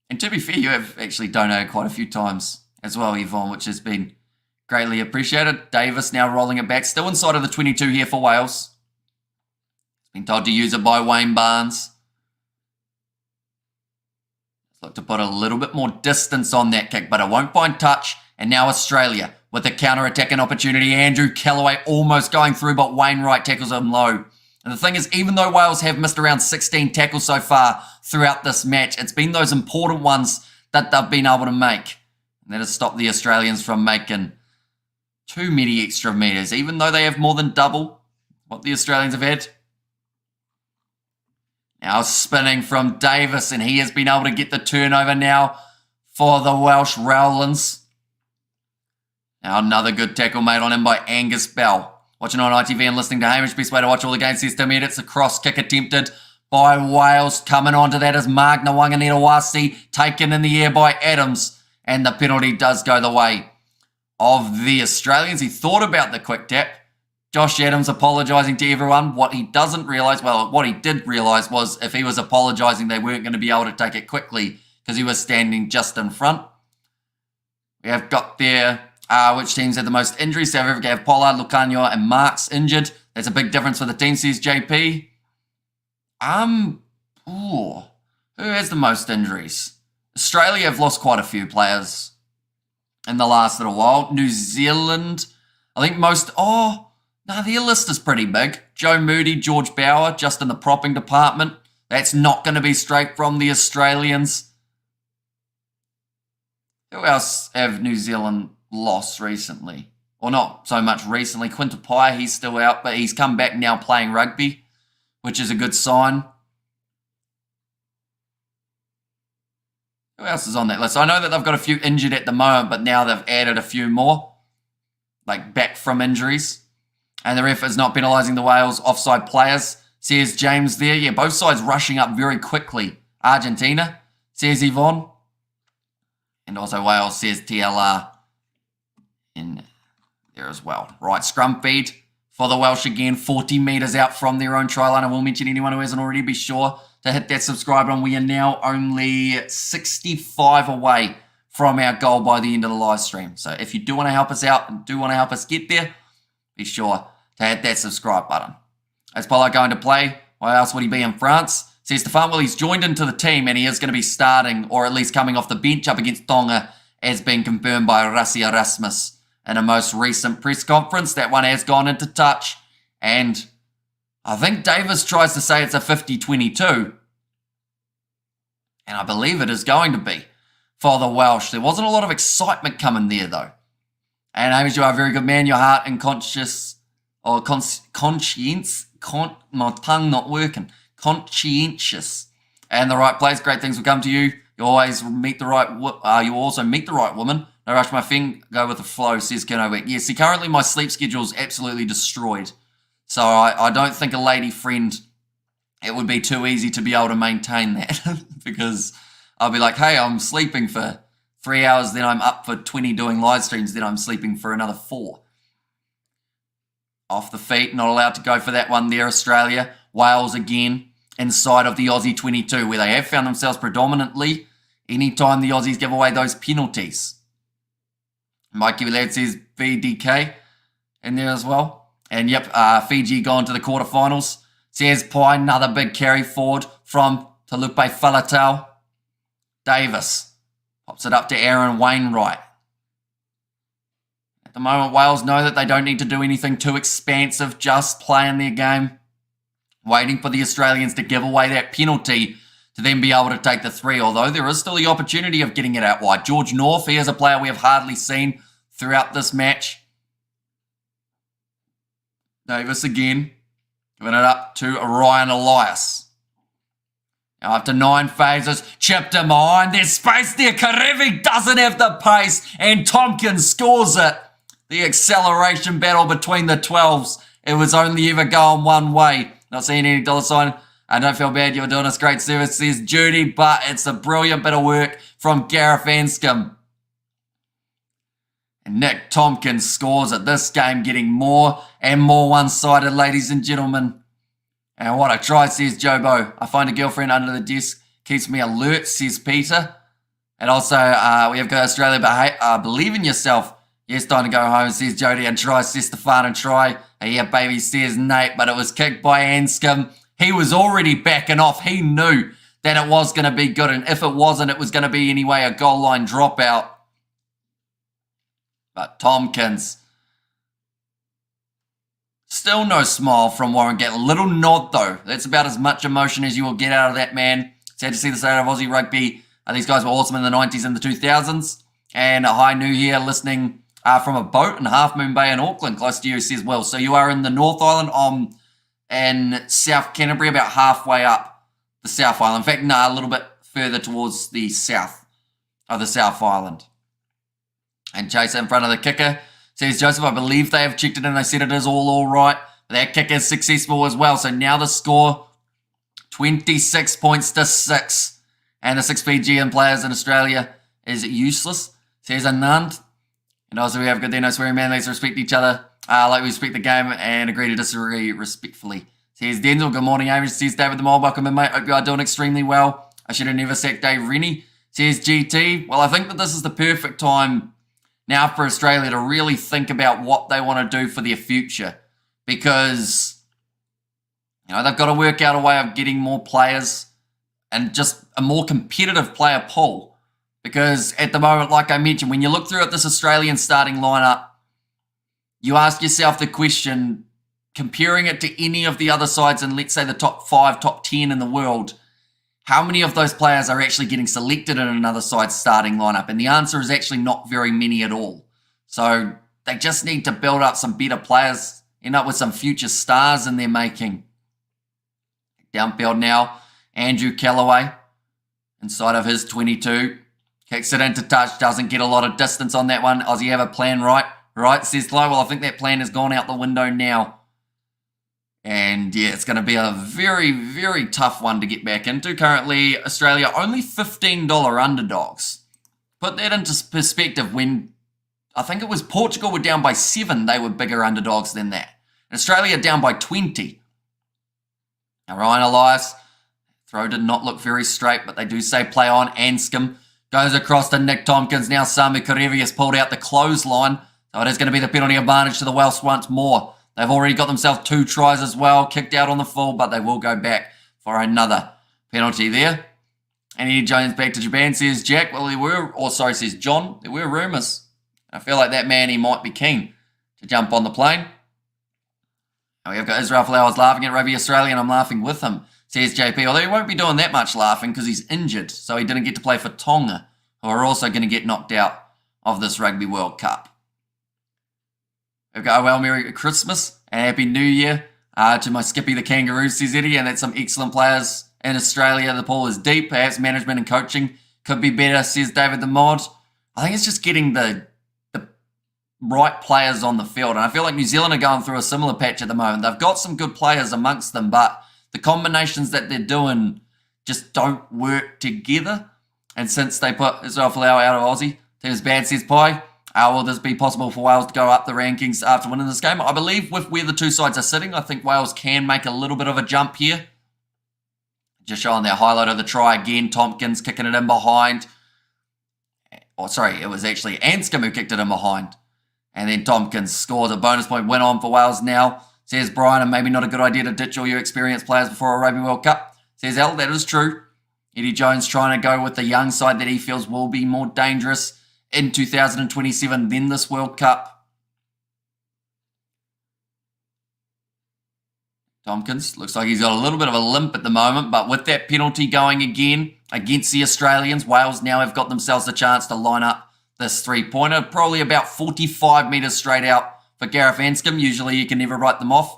And to be fair, you have actually donated quite a few times as well, Yvonne, which has been greatly appreciated. Davis now rolling it back. Still inside of the 22 here for Wales. Been told to use it by Wayne Barnes. Look to put a little bit more distance on that kick, but it won't find touch. And now Australia with a counter-attacking opportunity. Andrew Callaway almost going through, but Wainwright tackles him low. And the thing is, even though Wales have missed around 16 tackles so far throughout this match, it's been those important ones that they've been able to make. And that has stopped the Australians from making too many extra metres, even though they have more than double what the Australians have had. Now spinning from Davis, and he has been able to get the turnover now for the Welsh Rowlands. Now another good tackle made on him by Angus Bell. Watching on ITV and listening to Hamish, best way to watch all the games, says to me, it's a cross kick attempted by Wales. Coming onto that is Mark Nwanganitawasi, taken in the air by Adams, and the penalty does go the way of the Australians. He thought about the quick tap. Josh Adams apologising to everyone. What he doesn't realise, well, what he did realise was if he was apologising, they weren't going to be able to take it quickly because he was standing just in front. We have got there which teams had the most injuries. South Africa have Pollard, Lucanio, and Marks injured. That's a big difference for the team, says JP. Who has the most injuries? Australia have lost quite a few players in the last little while. New Zealand, I think their list is pretty big. Joe Moody, George Bauer, just in the propping department. That's not going to be straight from the Australians. Who else have New Zealand lost recently? Or not so much recently. Quinta Pye, he's still out, but he's come back now playing rugby, which is a good sign. Who else is on that list? I know that they've got a few injured at the moment, but now they've added a few more, like back from injuries. And the ref is not penalising the Wales offside players, says James there. Yeah, both sides rushing up very quickly. Argentina, says Yvonne. And also Wales, says TLR in there as well. Right, scrum feed for the Welsh again. 40 metres out from their own try line. I will mention anyone who hasn't already, be sure to hit that subscribe button. We are now only 65 away from our goal by the end of the live stream. So if you do want to help us out and do want to help us get there, be sure to hit that subscribe button. Is Polo going to play? Why else would he be in France? Says Stefan, well, he's joined into the team and he is going to be starting, or at least coming off the bench up against Tonga, as being confirmed by Rassi Erasmus in a most recent press conference. That one has gone into touch, and I think Davis tries to say it's a 50-22, and I believe it is going to be for the Welsh. There wasn't a lot of excitement coming there, though. And Hamish, you are a very good man. Your heart and conscience, my tongue not working. Conscientious and the right place. Great things will come to you. You always meet the right. You also meet the right woman. No rush my thing. Go with the flow, says Kenowick. Yeah, see, currently my sleep schedule is absolutely destroyed. So I don't think a lady friend, it would be too easy to be able to maintain that because I'll be like, hey, I'm sleeping for 3 hours, then I'm up for 20 doing live streams, then I'm sleeping for another 4. Off the feet, not allowed to go for that one there, Australia. Wales again inside of the Aussie 22, where they have found themselves predominantly anytime the Aussies give away those penalties. Mikey Lad says VDK in there as well. And yep, Fiji gone to the quarterfinals. Says Pye, another big carry forward from Talupe Faletau. Davis pops it up to Aaron Wainwright. At the moment, Wales know that they don't need to do anything too expansive, just playing their game, waiting for the Australians to give away that penalty to then be able to take the 3, although there is still the opportunity of getting it out wide. George North, he is a player we have hardly seen throughout this match. Davis again, giving it up to Ryan Elias. Now after 9 phases, chipped him behind. There's space there. Karevi doesn't have the pace, and Tompkins scores it. The acceleration battle between the 12s. It was only ever going one way. Not seeing any dollar sign. I don't feel bad. You're doing us great service, says Judy, but it's a brilliant bit of work from Gareth Anscombe. And Nick Tompkins scores it. This game getting more and more one-sided, ladies and gentlemen. And what a try, says Jobo. I find a girlfriend under the desk. Keeps me alert, says Peter. And also, we have got Australia, but hey, believe in yourself. Yes, time to go home, says Jody. And try, says Stefan, and try. Yeah, baby, says Nate. But it was kicked by Anscombe. He was already backing off. He knew that it was going to be good. And if it wasn't, it was going to be anyway a goal line dropout. But Tompkins, still no smile from Warren Gatland. A little nod, though. That's about as much emotion as you will get out of that man. Sad to see the state of Aussie rugby. These guys were awesome in the 90s and the 2000s. And hi, new here, listening from a boat in Half Moon Bay in Auckland, close to you, says Will. So you are in the North Island in South Canterbury, about halfway up the South Island. In fact, no, a little bit further towards the south of the South Island. And Chase in front of the kicker. Says Joseph, I believe they have checked it and they said it is all right. That kick is successful as well. So now the score, 26 points to 6. And the 6 Fijian players in Australia is useless, says Anand. And also we have good there, no swearing, man. Let's respect each other like we respect the game and agree to disagree respectfully. Says Denzel, good morning, Amish. Says David the Mole, welcome in, mate. Hope you are doing extremely well. I should have never sacked Dave Rennie. Says GT, well, I think that this is the perfect time now for Australia to really think about what they want to do for their future, because they've got to work out a way of getting more players and just a more competitive player pool. Because at the moment, like I mentioned, when you look through at this Australian starting lineup, you ask yourself the question, comparing it to any of the other sides in, let's say, the top 5, top 10 in the world, how many of those players are actually getting selected in another side's starting lineup? And the answer is actually not very many at all. So they just need to build up some better players, end up with some future stars in their making. Downfield now, Andrew Callaway, inside of his 22. Kicks it into touch, doesn't get a lot of distance on that one. Aussie have a plan, right? Right, says Flo. Well, I think that plan has gone out the window now. And yeah, it's going to be a very, very tough one to get back into. Currently, Australia only $15 underdogs. Put that into perspective, when I think it was Portugal were down by 7, they were bigger underdogs than that. And Australia down by 20. Now, Ryan Elias, throw did not look very straight, but they do say play on. Anscombe goes across to Nick Tompkins. Now Samu Karevi has pulled out the clothesline. So it is going to be the penalty advantage to the Welsh once more. They've already got themselves 2 tries as well. Kicked out on the full, but they will go back for another penalty there. And Eddie Jones back to Japan, says Jack. Well, says John. There were rumours. I feel like that man, he might be keen to jump on the plane. And we've got Israel Flowers laughing at Rugby Australia, and I'm laughing with him, says JP. Although he won't be doing that much laughing because he's injured, so he didn't get to play for Tonga, who are also going to get knocked out of this Rugby World Cup. We've got, well, Merry Christmas and Happy New Year to my Skippy the Kangaroo, says Eddie, and that's some excellent players in Australia. The pool is deep. Perhaps management and coaching could be better, says David the Mod. I think it's just getting the right players on the field, and I feel like New Zealand are going through a similar patch at the moment. They've got some good players amongst them, but the combinations that they're doing just don't work together. And since they put Israel Folau out of Aussie, team's bad, says Pye. Will this be possible for Wales to go up the rankings after winning this game? I believe with where the two sides are sitting, I think Wales can make a little bit of a jump here. Just showing their highlight of the try again. Tompkins kicking it in behind. Oh, sorry, it was actually Anscombe who kicked it in behind. And then Tompkins scores a bonus point win on for Wales now. Says Brian, and maybe not a good idea to ditch all your experienced players before a Rugby World Cup. Says Al, that is true. Eddie Jones trying to go with the young side that he feels will be more dangerous in 2027 than this World Cup. Tompkins looks like he's got a little bit of a limp at the moment, but with that penalty going again against the Australians, Wales now have got themselves a chance to line up this three-pointer, probably about 45 metres straight out for Gareth Anscombe. Usually you can never write them off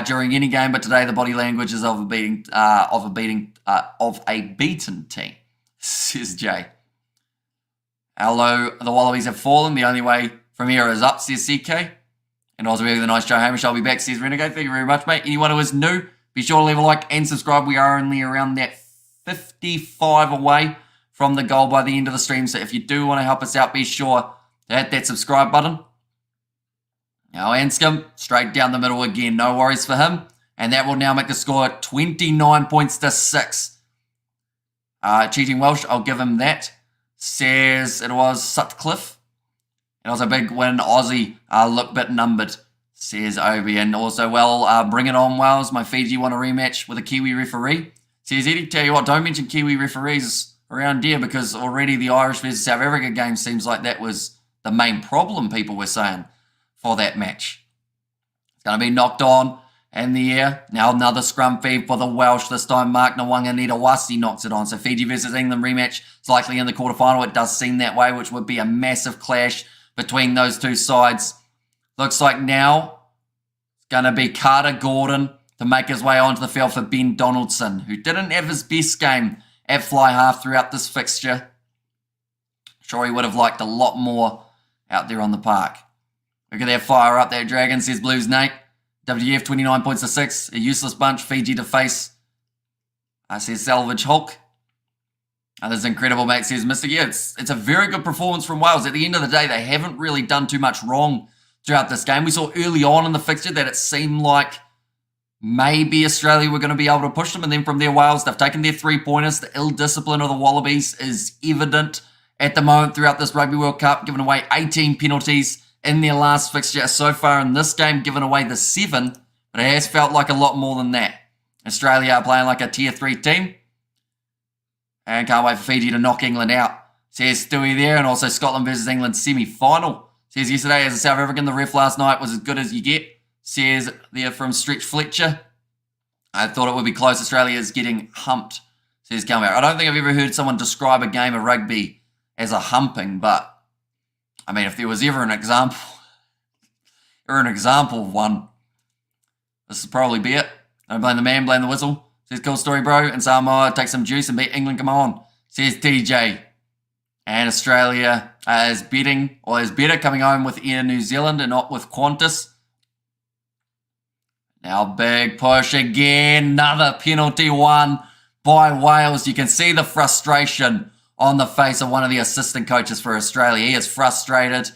during any game, but today the body language is of a beaten team, says Jay. Although the Wallabies have fallen, the only way from here is up, says CK. And also we have the nice Joe Hamish. I'll be back, says Renegade. Thank you very much, mate. Anyone who is new, be sure to leave a like and subscribe. We are only around that 55 away from the goal by the end of the stream. So if you do want to help us out, be sure to hit that subscribe button. Now Anscombe, straight down the middle again. No worries for him. And that will now make the score 29 points to 6. Cheating Welsh, I'll give him that. Says it was Sutcliffe. It was a big win. Aussie look bit numbered, says Obi. And also, bring it on, Wales. My Fiji want a rematch with a Kiwi referee. Says Eddie, tell you what, don't mention Kiwi referees around here because already the Irish versus South Africa game seems like that was the main problem people were saying for that match. It's going to be knocked on in the air. Now another scrum feed for the Welsh. This time Mark Nawanga-Nitawasi knocks it on. So Fiji versus England rematch is likely in the quarterfinal. It does seem that way, which would be a massive clash between those two sides. Looks like now it's going to be Carter Gordon to make his way onto the field for Ben Donaldson, who didn't have his best game at fly half throughout this fixture. Sure, he would have liked a lot more out there on the park. Look at that fire up, that dragon, says Blues Nate. WF 29 points to 6. A useless bunch. Fiji to face. Says Salvage Hulk. This is incredible, mate, says Mr. Yeah, it's a very good performance from Wales. At the end of the day, they haven't really done too much wrong throughout this game. We saw early on in the fixture that it seemed like maybe Australia were going to be able to push them. And then from there, Wales, they've taken their three-pointers. The ill discipline of the Wallabies is evident at the moment throughout this Rugby World Cup, giving away 18 penalties in their last fixture. So far in this game, giving away the 7, but it has felt like a lot more than that. Australia are playing like a Tier 3 team. And can't wait for Fiji to knock England out. Says Stewie there, and also Scotland versus England semi-final. Says yesterday as a South African, the ref last night was as good as you get. Says there from Stretch Fletcher. I thought it would be close. Australia is getting humped. Says Calmer. I don't think I've ever heard someone describe a game of rugby as a humping, but I mean, if there was ever an example, of one, this would probably be it. Don't blame the man, blame the whistle. Says cool story, bro. And Samoa take some juice and beat England. Come on, says TJ. And Australia is better coming home with Air New Zealand and not with Qantas. Now big push again. Another penalty won by Wales. You can see the frustration on the face of one of the assistant coaches for Australia. He is frustrated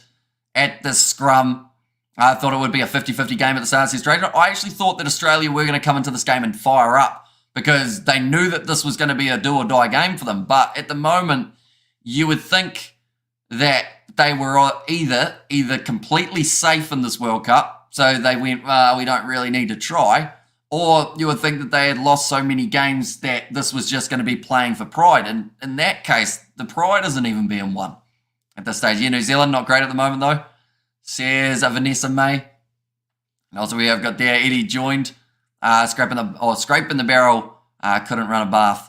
at the scrum. I thought it would be a 50-50 game at the start. I actually thought that Australia were going to come into this game and fire up because they knew that this was going to be a do or die game for them. But at the moment, you would think that they were either completely safe in this World Cup, so they went, we don't really need to try, or you would think that they had lost so many games that this was just going to be playing for pride. And in that case, the pride isn't even being won at this stage. Yeah, New Zealand, not great at the moment, though, says Vanessa May. And also we have got there Eddie joined, scraping the barrel, couldn't run a bath.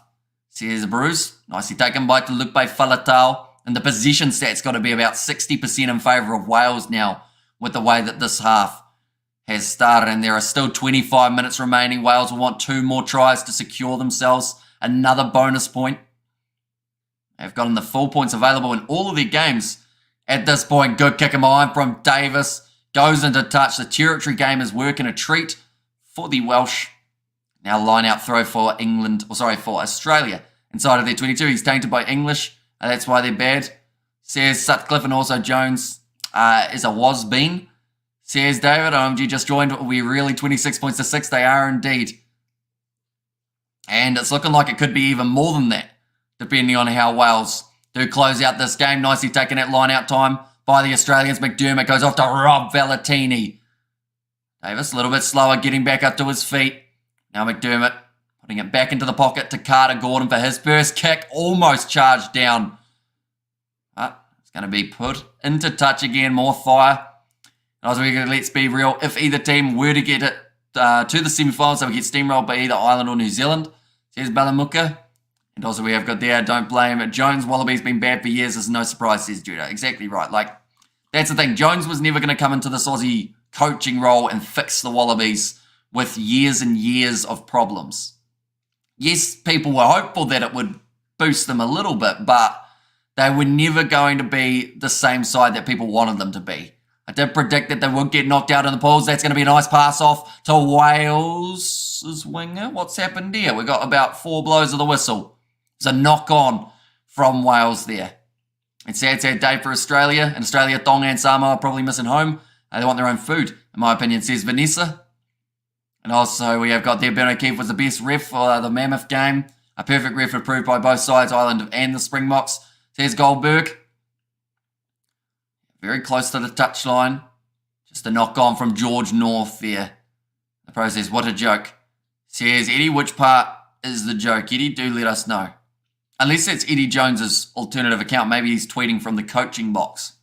Says Bruce, nicely taken by to look by Falatau. And the possession stat's got to be about 60% in favour of Wales now with the way that this half has started. And there are still 25 minutes remaining. Wales will want 2 more tries to secure themselves another bonus point. They've gotten the full points available in all of their games at this point. Good kick in behind from Davis. Goes into touch. The territory game is working a treat for the Welsh. Now line out throw for for Australia. Inside of their 22, he's tainted by English. That's why they're bad. Says Sutcliffe, and also Jones is a was-been. Says David, OMG just joined. We're really 26 points to 6. They are indeed. And it's looking like it could be even more than that, depending on how Wales do close out this game. Nicely taken at line-out time by the Australians. McDermott goes off to Rob Valentini. Davis, a little bit slower, getting back up to his feet. Now McDermott putting it back into the pocket to Carter Gordon for his first kick. Almost charged down. But it's going to be put into touch again. More fire. And let's be real. If either team were to get it to the semi-finals, they would get steamrolled by either Ireland or New Zealand. Says Balamuka. And also we have got there, don't blame it. Jones, Wallabies been bad for years. There's no surprise, says Judah. Exactly right. Like, that's the thing. Jones was never going to come into this Aussie coaching role and fix the Wallabies with years and years of problems. Yes, people were hopeful that it would boost them a little bit, but they were never going to be the same side that people wanted them to be. I did predict that they would get knocked out in the polls. That's going to be a nice pass off to Wales' winger. What's happened there? We got about 4 blows of the whistle. It's a knock-on from Wales there. It's a sad day for Australia. In Australia, Tonga and Samoa are probably missing home. They want their own food, in my opinion, says Vanessa. And also, we have got there, Ben O'Keefe was the best ref for the Mammoth game. A perfect ref approved by both sides, Ireland and the Springboks, says Goldberg. Very close to the touchline. Just a knock-on from George North there. The pro says, what a joke. Says, Eddie, which part is the joke? Eddie, do let us know. Unless it's Eddie Jones's alternative account. Maybe he's tweeting from the coaching box.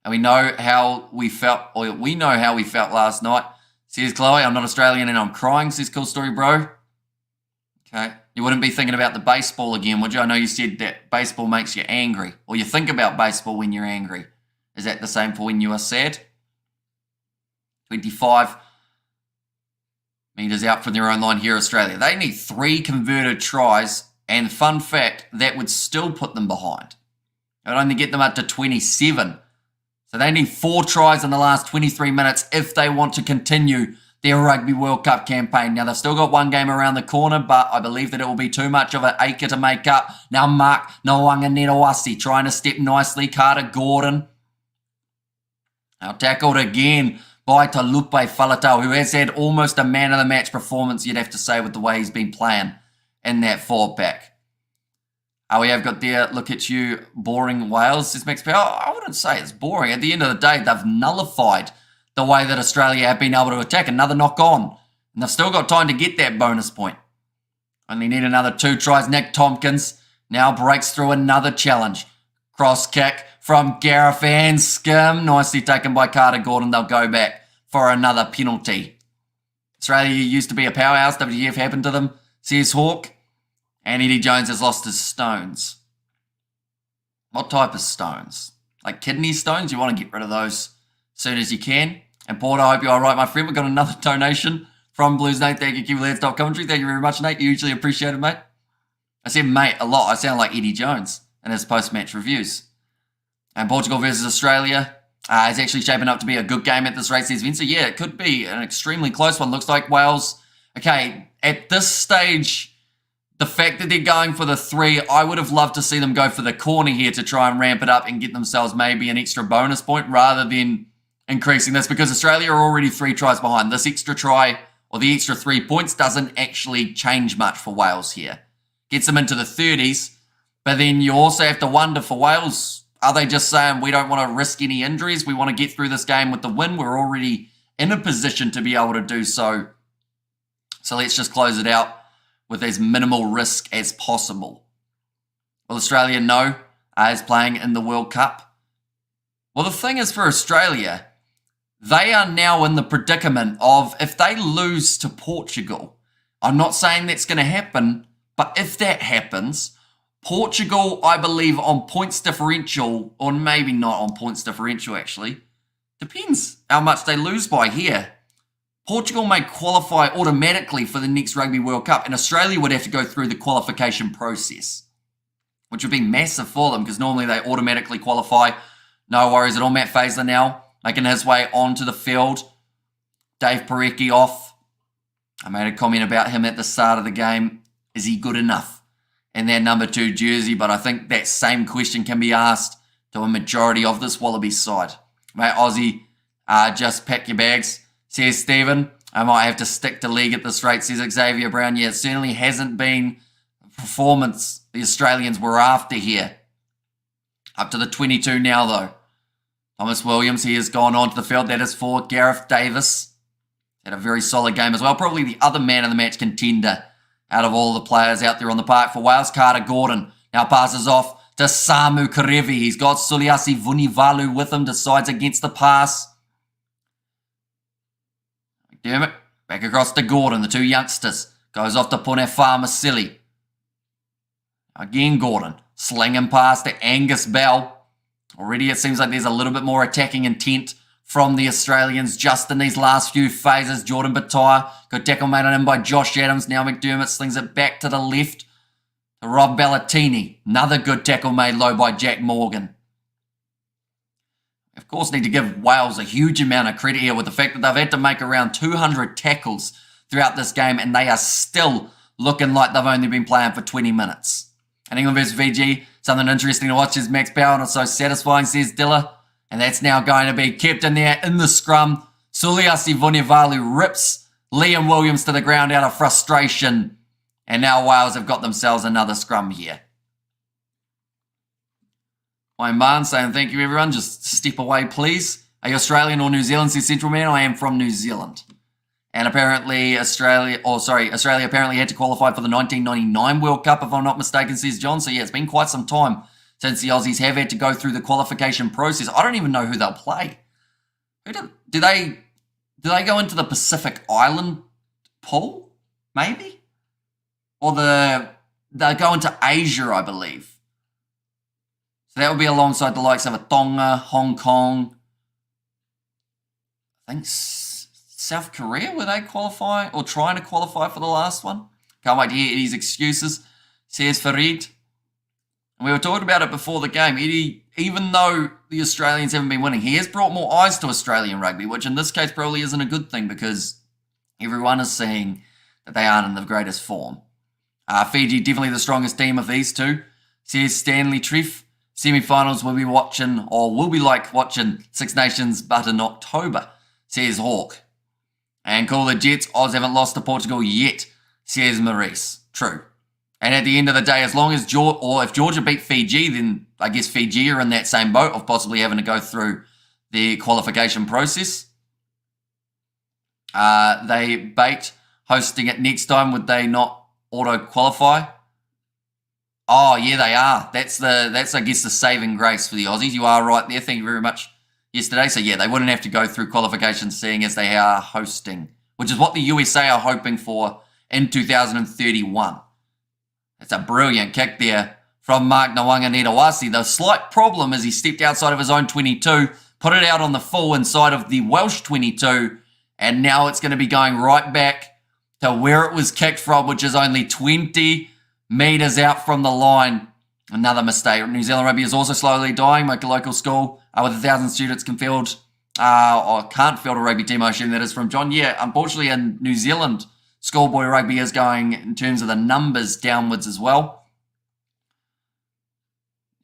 And we know how we felt last night. Says Chloe, I'm not Australian and I'm crying. Says cool story, bro. Okay. You wouldn't be thinking about the baseball again, would you? I know you said that baseball makes you angry. Or you think about baseball when you're angry. Is that the same for when you are sad? 25 metres out from their own line here, Australia. They need 3 converted tries. And fun fact, that would still put them behind. It would only get them up to 27. So they need 4 tries in the last 23 minutes if they want to continue their Rugby World Cup campaign. Now, they've still got 1 game around the corner, but I believe that it will be too much of an acre to make up. Now, Mark Ngawanganetawasi trying to step nicely. Carter Gordon. Now, tackled again by Talupe Falatau, who has had almost a man-of-the-match performance, you'd have to say, with the way he's been playing in that 4-pack. We have got there, look at you, boring Wales, says Max Powell. I wouldn't say it's boring. At the end of the day, they've nullified the way that Australia have been able to attack. Another knock-on. And they've still got time to get that bonus point. Only need another 2 tries. Nick Tompkins now breaks through another challenge. Cross kick from Gareth Anscombe. Nicely taken by Carter Gordon. They'll go back for another penalty. Australia used to be a powerhouse. WGF happened to them, says Hawk. And Eddie Jones has lost his stones. What type of stones? Like kidney stones? You want to get rid of those as soon as you can. And Porter, I hope you're all right, my friend. We've got another donation from Blues Nate. Thank you, Commentary. Thank you very much, Nate. You usually appreciate it, mate. I said mate a lot. I sound like Eddie Jones in his post-match reviews. And Portugal versus Australia is actually shaping up to be a good game at this race, says Vince. So yeah, it could be an extremely close one. Looks like Wales. Okay, at this stage, the fact that they're going for the 3, I would have loved to see them go for the corner here to try and ramp it up and get themselves maybe an extra bonus point rather than increasing this, because Australia are already 3 tries behind. This extra try or the extra 3 points doesn't actually change much for Wales here. Gets them into the 30s, but then you also have to wonder for Wales, are they just saying we don't want to risk any injuries? We want to get through this game with the win. We're already in a position to be able to do so. So let's just close it out with as minimal risk as possible. Will Australia know is playing in the World Cup? Well, the thing is for Australia, they are now in the predicament of if they lose to Portugal, I'm not saying that's going to happen, but if that happens, Portugal, I believe, on points differential, or maybe not on points differential actually, depends how much they lose by here. Portugal may qualify automatically for the next Rugby World Cup, and Australia would have to go through the qualification process, which would be massive for them because normally they automatically qualify. No worries at all. Matt Faisler now making his way onto the field. Dave Parecki off. I made a comment about him at the start of the game. Is he good enough in that number 2 jersey? But I think that same question can be asked to a majority of this Wallabies side. Mate, Aussie, just pack your bags. Says Stephen, I might have to stick to league at this rate, says Xavier Brown. Yeah, it certainly hasn't been the performance the Australians were after here. Up to the 22 now, though. Thomas Williams, he has gone onto the field. That is for Gareth Davis. Had a very solid game as well. Probably the other man of the match contender out of all the players out there on the park for Wales. Carter Gordon now passes off to Samu Karevi. He's got Suliasi Vunivalu with him. Decides against the pass. McDermott back across to Gordon. The two youngsters. Goes off to Punefa Masili. Again Gordon. Slinging past to Angus Bell. Already it seems like there's a little bit more attacking intent from the Australians just in these last few phases. Jordan Bataya, good tackle made on him by Josh Adams. Now McDermott slings it back to the left to Rob Ballatini. Another good tackle made low by Jack Morgan. Of course, need to give Wales a huge amount of credit here with the fact that they've had to make around 200 tackles throughout this game and they are still looking like they've only been playing for 20 minutes. And England versus Fiji, something interesting to watch is Max Bowen. It's so satisfying, says Dilla. And that's now going to be kept in there in the scrum. Suliasi Vunivalu rips Liam Williams to the ground out of frustration. And now Wales have got themselves another scrum here. Wayne Barnes saying thank you everyone. Just step away please. Are you Australian or New Zealand? Says Central Man. I am from New Zealand. And apparently Australia apparently had to qualify for the 1999 World Cup, if I'm not mistaken, says John. So yeah, it's been quite some time since the Aussies have had to go through the qualification process. I don't even know who they'll play. Do they go into the Pacific Island pool? Maybe? Or they'll go into Asia, I believe. So that would be alongside the likes of Tonga, Hong Kong. I think South Korea, were they qualifying or trying to qualify for the last one? Can't wait to hear Eddie's excuses, says Farid. And we were talking about it before the game. Eddie, even though the Australians haven't been winning, he has brought more eyes to Australian rugby, which in this case probably isn't a good thing because everyone is seeing that they aren't in the greatest form. Fiji, definitely the strongest team of these two, says Stanley Treff. Semi-finals will be like watching Six Nations but in October, says Hawk. And call the Jets, Oz haven't lost to Portugal yet, says Maurice. True. And at the end of the day, as long as if Georgia beat Fiji, then I guess Fiji are in that same boat of possibly having to go through the qualification process. They bait hosting it next time. Would they not auto-qualify? Oh, yeah, they are. That's I guess, the saving grace for the Aussies. You are right there. Thank you very much. Yesterday. So, yeah, they wouldn't have to go through qualifications seeing as they are hosting, which is what the USA are hoping for in 2031. That's a brilliant kick there from Mark Ngawanganitawasi. The slight problem is he stepped outside of his own 22, put it out on the full inside of the Welsh 22, and now it's going to be going right back to where it was kicked from, which is only 20 metres out from the line. Another mistake. New Zealand rugby is also slowly dying. My local school with 1,000 students can field, or can't field a rugby team, I assume that is from John. Yeah, unfortunately in New Zealand, schoolboy rugby is going, in terms of the numbers, downwards as well.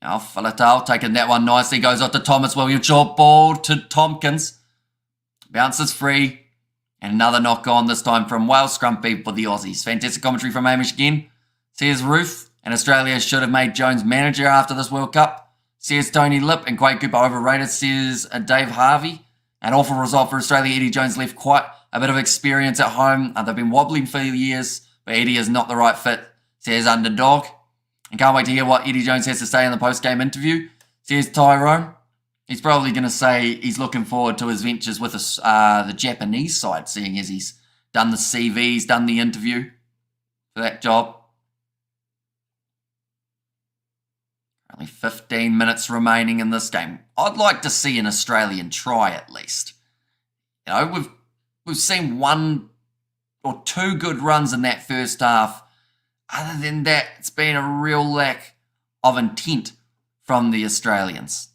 Now Faletau taking that one nicely. Goes off to Thomas Williams. Short ball to Tompkins. Bounces free. And another knock on, this time from Wales scrumpy for the Aussies. Fantastic commentary from Hamish again. Says Ruth. And Australia should have made Jones manager after this World Cup, says Tony Lip. And Quade Cooper overrated, says Dave Harvey. An awful result for Australia. Eddie Jones left quite a bit of experience at home. They've been wobbling for years, but Eddie is not the right fit, says Underdog. And can't wait to hear what Eddie Jones has to say in the post-game interview, says Tyrone. He's probably going to say he's looking forward to his ventures with the Japanese side, seeing as he's done the CVs, done the interview for that job. Only 15 minutes remaining in this game. I'd like to see an Australian try at least. You know, we've seen one or two good runs in that first half. Other than that, it's been a real lack of intent from the Australians.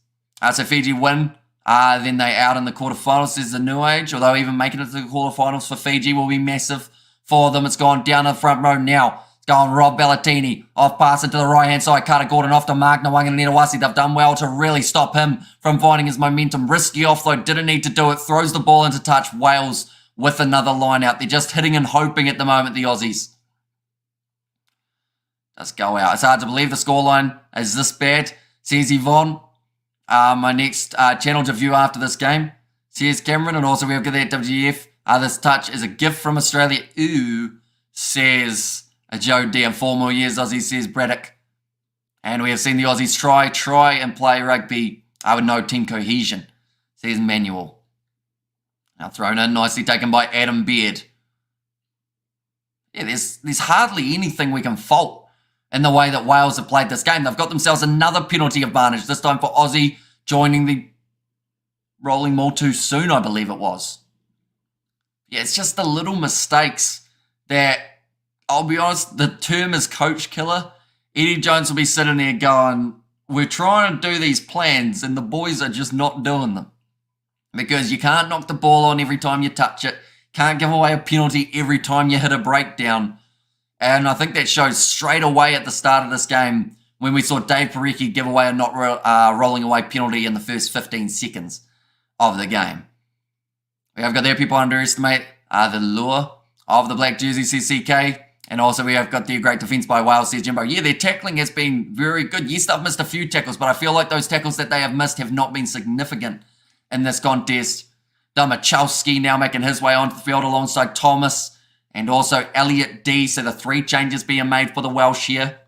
So Fiji win. Then they out in the quarterfinals. There's the new age. Although even making it to the quarterfinals for Fiji will be massive for them. It's gone down the front row now. Going Rob Ballatini, off passing to the right-hand side, Carter Gordon off to Mark Ngawanganitawasi. They've done well to really stop him from finding his momentum. Risky offload, didn't need to do it. Throws the ball into touch. Wales with another line out. They're just hitting and hoping at the moment, the Aussies. Does go out. It's hard to believe the scoreline is this bad, says Yvonne. My next channel to view after this game, says Cameron. And also we've got that WGF This touch is a gift from Australia. Ooh, says a Joe D. In 4 more years, Aussie, says Braddock. And we have seen the Aussies try and play rugby with no team cohesion, says Manuel. Now thrown in, nicely taken by Adam Beard. Yeah, there's hardly anything we can fault in the way that Wales have played this game. They've got themselves another penalty advantage, this time for Aussie, joining the rolling maul too soon, I believe it was. Yeah, it's just the little mistakes that, I'll be honest, the term is coach killer. Eddie Jones will be sitting there going, we're trying to do these plans and the boys are just not doing them. Because you can't knock the ball on every time you touch it. Can't give away a penalty every time you hit a breakdown. And I think that shows straight away at the start of this game when we saw Dave Parecki give away a not rolling away penalty in the first 15 seconds of the game. We have got there people underestimate the lure of the black jersey, says CK. And also we have got the great defence by Wales, says Jimbo. Yeah, their tackling has been very good. Yes, they've missed a few tackles, but I feel like those tackles that they have missed have not been significant in this contest. Domachowski now making his way onto the field alongside Thomas and also Elliot D. So the 3 changes being made for the Welsh here.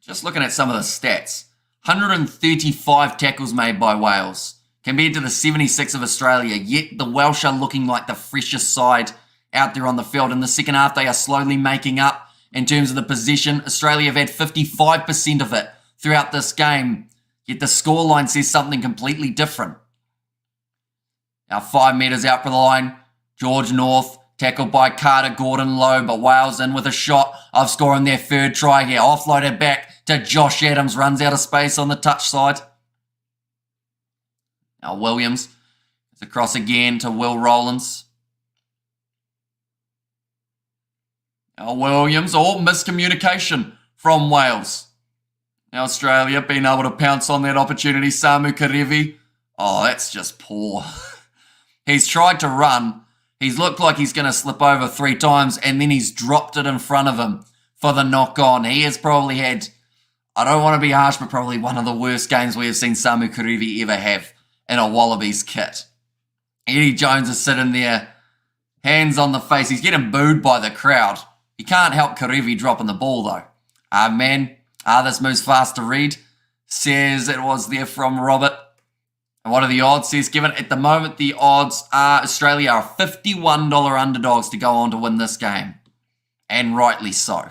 Just looking at some of the stats. 135 tackles made by Wales compared to the 76 of Australia. Yet the Welsh are looking like the freshest side out there on the field. In the second half, they are slowly making up in terms of the possession. Australia have had 55% of it throughout this game. Yet the scoreline says something completely different. Now 5 metres out for the line. George North tackled by Carter Gordon low, but Wales in with a shot of scoring their 3rd try here. Offloaded back to Josh Adams. Runs out of space on the touch side. Now Williams is across again to Will Rowlands. Now Williams, miscommunication from Wales. Now Australia being able to pounce on that opportunity. Samu Karevi. Oh, that's just poor. He's tried to run. He's looked like he's going to slip over 3 times and then he's dropped it in front of him for the knock on. He has probably had, I don't want to be harsh, but probably one of the worst games we have seen Samu Karevi ever have in a Wallabies kit. Eddie Jones is sitting there, hands on the face. He's getting booed by the crowd. He can't help Karevi dropping the ball though. This moves fast to read. Says it was there from Robert. And what are the odds? Says given at the moment the odds are Australia are $51 underdogs to go on to win this game. And rightly so.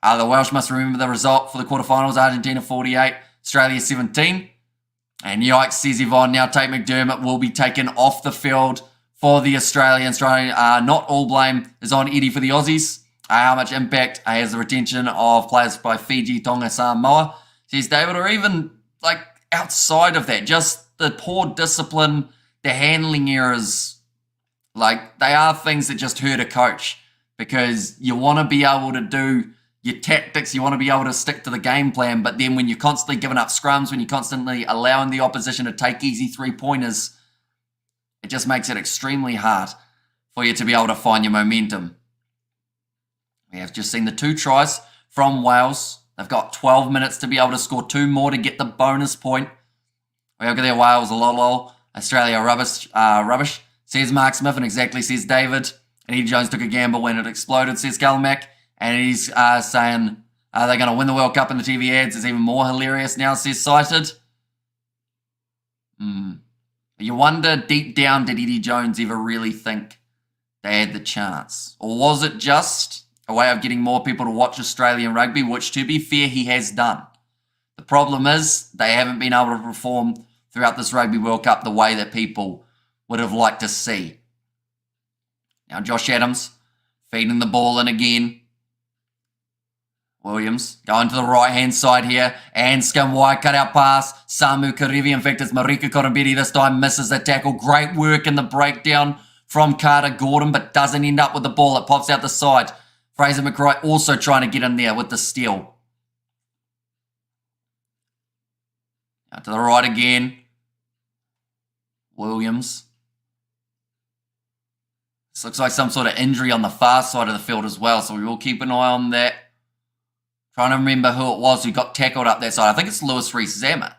The Welsh must remember the result for the quarterfinals. Argentina 48, Australia 17. And yikes, says Yvonne. Now Tate McDermott will be taken off the field for the Australians. Not all blame is on Eddie for the Aussies. How much impact has the retention of players by Fiji, Tonga, Samoa, says David, or even like outside of that, just the poor discipline, the handling errors, like they are things that just hurt a coach because you want to be able to do your tactics, you want to be able to stick to the game plan, but then when you're constantly giving up scrums, when you're constantly allowing the opposition to take easy 3-pointers, it just makes it extremely hard for you to be able to find your momentum. We have just seen the 2 tries from Wales. They've got 12 minutes to be able to score 2 more to get the bonus point. We have got their Wales, lol. Australia, rubbish. Says Mark Smith, and exactly says David. And Eddie Jones took a gamble when it exploded, says Galmac. And he's saying they're going to win the World Cup in the TV ads. It's even more hilarious now, says Cited. You wonder deep down, did Eddie Jones ever really think they had the chance? Or was it just a way of getting more people to watch Australian rugby, which, to be fair, he has done. The problem is they haven't been able to perform throughout this Rugby World Cup the way that people would have liked to see. Now Josh Adams feeding the ball in again. Williams going to the right-hand side here. And skim wide cut-out pass. Samu Karevi. In fact, it's Marika Korombeti this time. Misses the tackle. Great work in the breakdown from Carter Gordon, but doesn't end up with the ball. It pops out the side. Fraser McRae also trying to get in there with the steal. Now to the right again. Williams. This looks like some sort of injury on the far side of the field as well, so we will keep an eye on that. Trying to remember who it was who got tackled up that side. I think it's Lewis Rees-Zammit.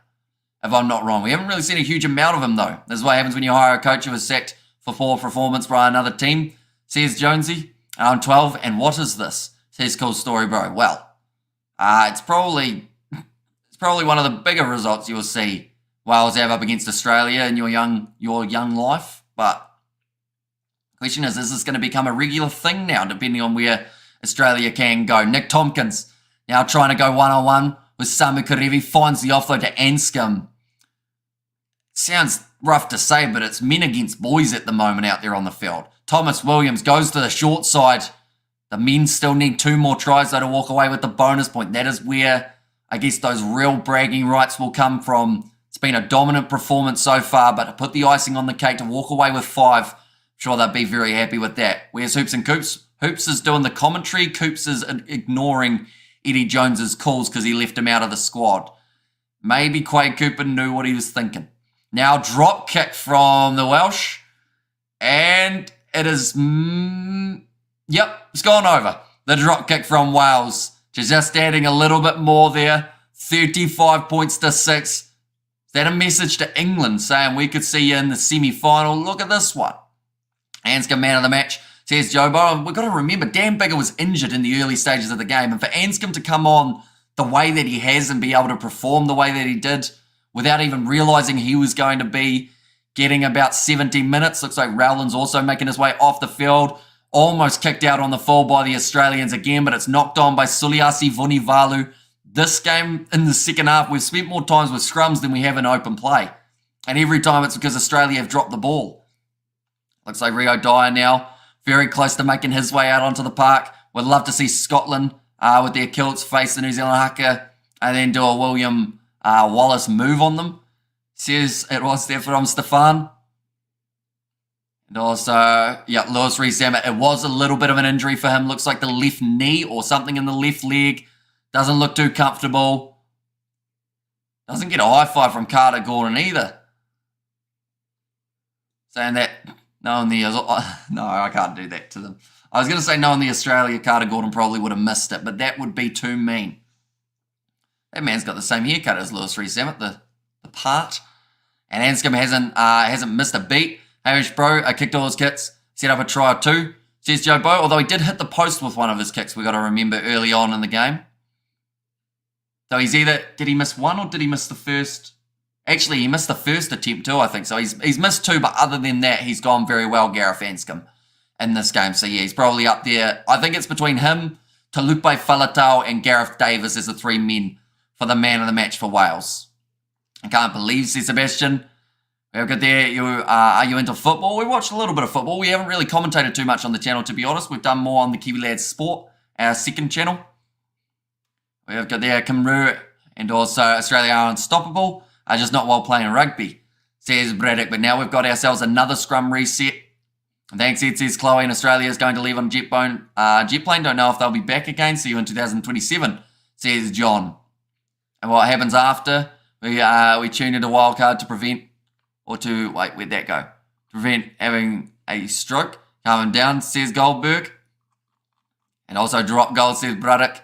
if I'm not wrong. We haven't really seen a huge amount of him, though. This is what happens when you hire a coach who is sacked for poor performance by another team. Says Jonesy, on 12, and what is this? Says Cool Story Bro. Well, it's probably one of the bigger results you'll see Wales have up against Australia in your young life. But the question is this going to become a regular thing now, depending on where Australia can go? Nick Tompkins now trying to go one-on-one with Samu Kerevi, finds the offload to Anscombe. Sounds rough to say, but it's men against boys at the moment out there on the field. Thomas Williams goes to the short side. The men still need 2 more tries, though, to walk away with the bonus point. That is where, I guess, those real bragging rights will come from. It's been a dominant performance so far, but to put the icing on the cake, to walk away with 5, I'm sure they'll be very happy with that. Where's Hoops and Coops? Hoops is doing the commentary. Coops is ignoring Eddie Jones's calls because he left him out of the squad. Maybe Quade Cooper knew what he was thinking. Now drop kick from the Welsh. And it is... it's gone over. The drop kick from Wales. Just adding a little bit more there. 35 points to 6. Is that a message to England saying we could see you in the semi-final? Look at this one. Anscombe man of the match. Says Joe Burrow. We've got to remember, Dan Biggar was injured in the early stages of the game. And for Anscombe to come on the way that he has and be able to perform the way that he did without even realising he was going to be getting about 70 minutes. Looks like Rowland's also making his way off the field. Almost kicked out on the full by the Australians again, but it's knocked on by Suliasi Vunivalu. This game in the second half, we've spent more times with scrums than we have in open play. And every time it's because Australia have dropped the ball. Looks like Rio Dyer now very close to making his way out onto the park. Would love to see Scotland with their kilts face the New Zealand haka and then do a William Wallace move on them. Says it was there from Stefan. And also, Lewis Rees-Zammit. It was a little bit of an injury for him. Looks like the left knee or something in the left leg. Doesn't look too comfortable. Doesn't get a high five from Carter Gordon either. Saying that knowing the... No, I can't do that to them. I was going to say knowing the Australia, Carter Gordon probably would have missed it, but that would be too mean. That man's got the same haircut as Lewis Rees-Zammit, the part. And Anscombe hasn't missed a beat. Hamish Bro kicked all his kicks, set up a try or 2. Says Joe Bo, although he did hit the post with one of his kicks, we got to remember early on in the game. So he's either, did he miss one or did he miss the first? Actually, he missed the first attempt too, I think. So he's missed 2, but other than that, he's gone very well, Gareth Anscombe, in this game. So yeah, he's probably up there. I think it's between him, Talupe Faletau, and Gareth Davis as the 3 men for the man of the match for Wales. I can't believe, says Sebastian. We've got there, are you into football? We watched a little bit of football. We haven't really commentated too much on the channel, to be honest. We've done more on the Kiwi Lads Sport, our second channel. We've got there Cameroon and also Australia are unstoppable. Just not while playing rugby, says Braddock. But now we've got ourselves another scrum reset. Thanks, Ed, says Chloe. And Australia is going to leave on jet plane. Don't know if they'll be back again. See you in 2027, says John. And what happens after? We tune into wildcard to prevent, or to, wait, where'd that go? Prevent having a stroke. Calming down, says Goldberg. And also drop goal, says Braddock.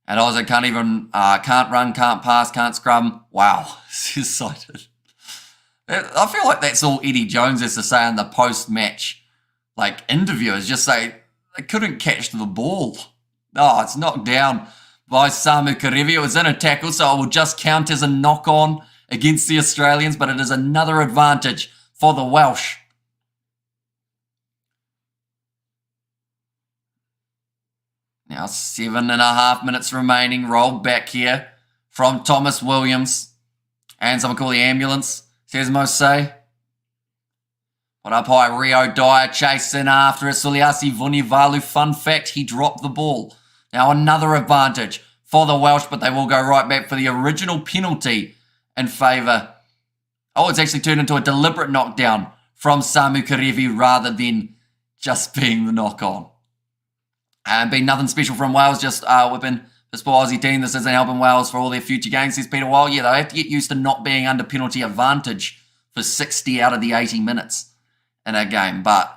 And also can't run, can't pass, can't scrum. Wow, says Cited. I feel like that's all Eddie Jones has to say in the post-match interviewers. Just say they couldn't catch the ball. Oh, it's knocked down by Samu Kerevi. It was in a tackle, so it will just count as a knock-on against the Australians, but it is another advantage for the Welsh. Now 7.5 minutes remaining. Rolled back here from Thomas Williams. And someone call the ambulance, says Mose. Put up high, Rio Dyer chasing after it. Suliasi Vunivalu. Fun fact, he dropped the ball. Now another advantage for the Welsh, but they will go right back for the original penalty in favour. Oh, it's actually turned into a deliberate knockdown from Samu Kerevi rather than just being the knock-on. Been nothing special from Wales, just whipping this poor Aussie team. This isn't helping Wales for all their future games, says Peter Wild. Yeah, they have to get used to not being under penalty advantage for 60 out of the 80 minutes in a game. But,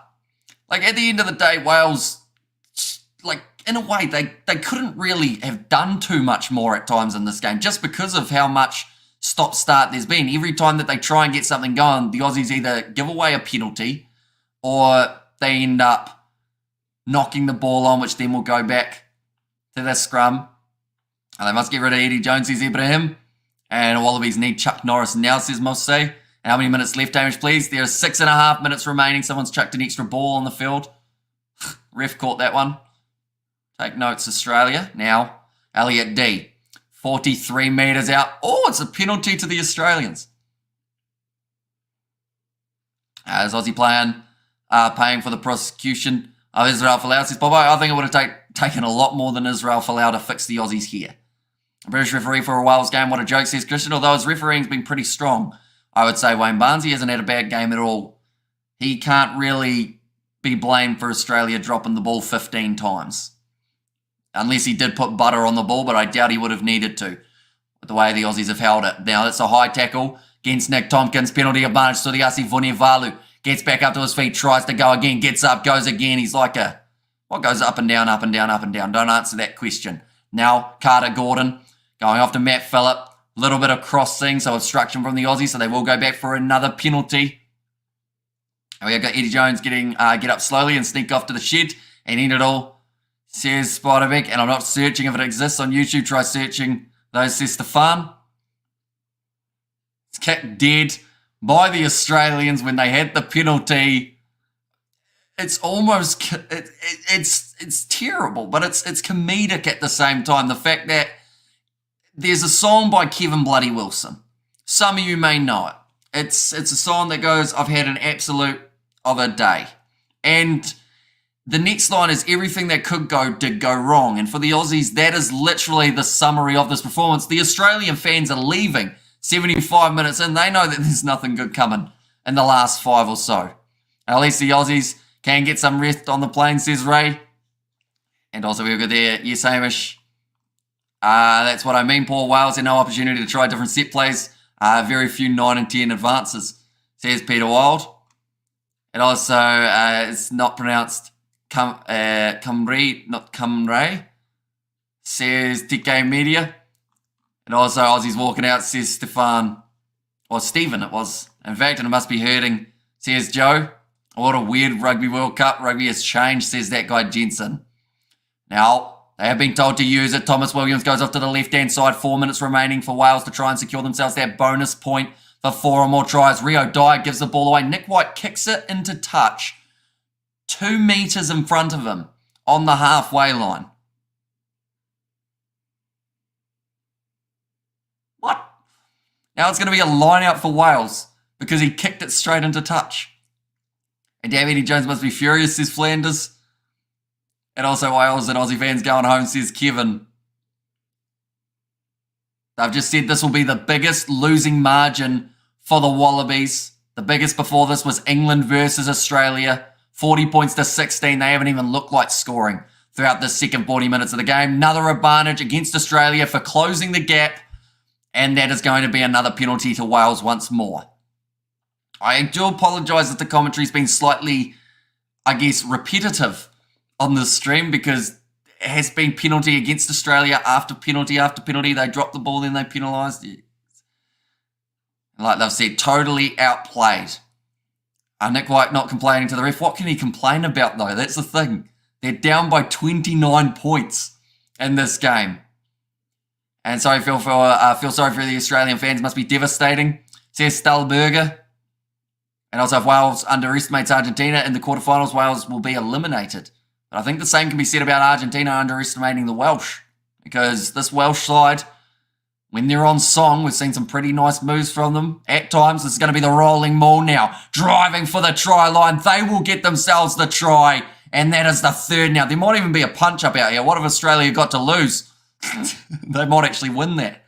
at the end of the day, Wales, in a way, they couldn't really have done too much more at times in this game just because of how much stop-start there's been. Every time that they try and get something going, the Aussies either give away a penalty or they end up knocking the ball on, which then will go back to the scrum. And they must get rid of Eddie Jones, says Ibrahim. And Wallabies need Chuck Norris now, says Mosse. And how many minutes left, Hamish, please? There are 6.5 minutes remaining. Someone's chucked an extra ball on the field. Ref caught that one. Take notes, Australia. Now, Elliot D. 43 metres out. Oh, it's a penalty to the Australians. As Aussie paying for the prosecution of Israel Folau, says Bobo, I think it would have taken a lot more than Israel Folau to fix the Aussies here. A British referee for a Wales game, what a joke, says Christian. Although his refereeing's been pretty strong, I would say Wayne Barnes, he hasn't had a bad game at all. He can't really be blamed for Australia dropping the ball 15 times. Unless he did put butter on the ball, but I doubt he would have needed to, with the way the Aussies have held it. Now, it's a high tackle against Nick Tompkins. Penalty advantage to the Asi Vunivalu. Gets back up to his feet, tries to go again, gets up, goes again. He's like what goes up and down, up and down, up and down? Don't answer that question. Now, Carter Gordon going off to Matt Phillip. A little bit of crossing, so obstruction from the Aussies, so they will go back for another penalty. And we've got Eddie Jones get up slowly and sneak off to the shed and end it all. Says Spiderbeck, and I'm not searching if it exists on YouTube. Try searching those, says Stefan. It's kicked dead by the Australians when they had the penalty. It's almost, it's terrible, but it's comedic at the same time. The fact that there's a song by Kevin Bloody Wilson. Some of you may know it. It's a song that goes, I've had an absolute of a day. And the next line is everything that could go did go wrong. And for the Aussies, that is literally the summary of this performance. The Australian fans are leaving 75 minutes in. They know that there's nothing good coming in the last 5 or so. At least the Aussies can get some rest on the plane, says Ray. And also we've got there, yes, Hamish. That's what I mean. Poor Wales had no opportunity to try different set plays. Very few 9 and 10 advances, says Peter Wild. And also, it's not pronounced Cymru, not Cymru, says TK Media. And also, Aussies walking out, says Stefan, or Stephen it was. In fact, and it must be hurting, says Joe. What a weird Rugby World Cup. Rugby has changed, says that guy Jensen. Now, they have been told to use it. Thomas Williams goes off to the left-hand side. 4 minutes remaining for Wales to try and secure themselves that bonus point for 4 or more tries. Rio Dyer gives the ball away. Nick White kicks it into touch 2 meters in front of him on the halfway line. What? Now it's going to be a line out for Wales because he kicked it straight into touch. And damn, Eddie Jones must be furious, says Flanders. And also Wales and Aussie fans going home, says Kevin. They've just said this will be the biggest losing margin for the Wallabies. The biggest before this was England versus Australia. 40 points to 16. They haven't even looked like scoring throughout the second 40 minutes of the game. Another advantage against Australia for closing the gap. And that is going to be another penalty to Wales once more. I do apologise if the commentary's been slightly, I guess, repetitive on this stream because it has been penalty against Australia after penalty after penalty. They dropped the ball, then they penalised. Like they've said, totally outplayed. Nick White not complaining to the ref. What can he complain about, though? That's the thing. They're down by 29 points in this game. And so I feel sorry for the Australian fans. Must be devastating, says Stalberger. And also, if Wales underestimates Argentina in the quarterfinals, Wales will be eliminated. But I think the same can be said about Argentina underestimating the Welsh. Because this Welsh side, when they're on song, we've seen some pretty nice moves from them. At times, this is going to be the rolling maul now. Driving for the try line. They will get themselves the try. And that is the third now. There might even be a punch-up out here. What if Australia got to lose? They might actually win that.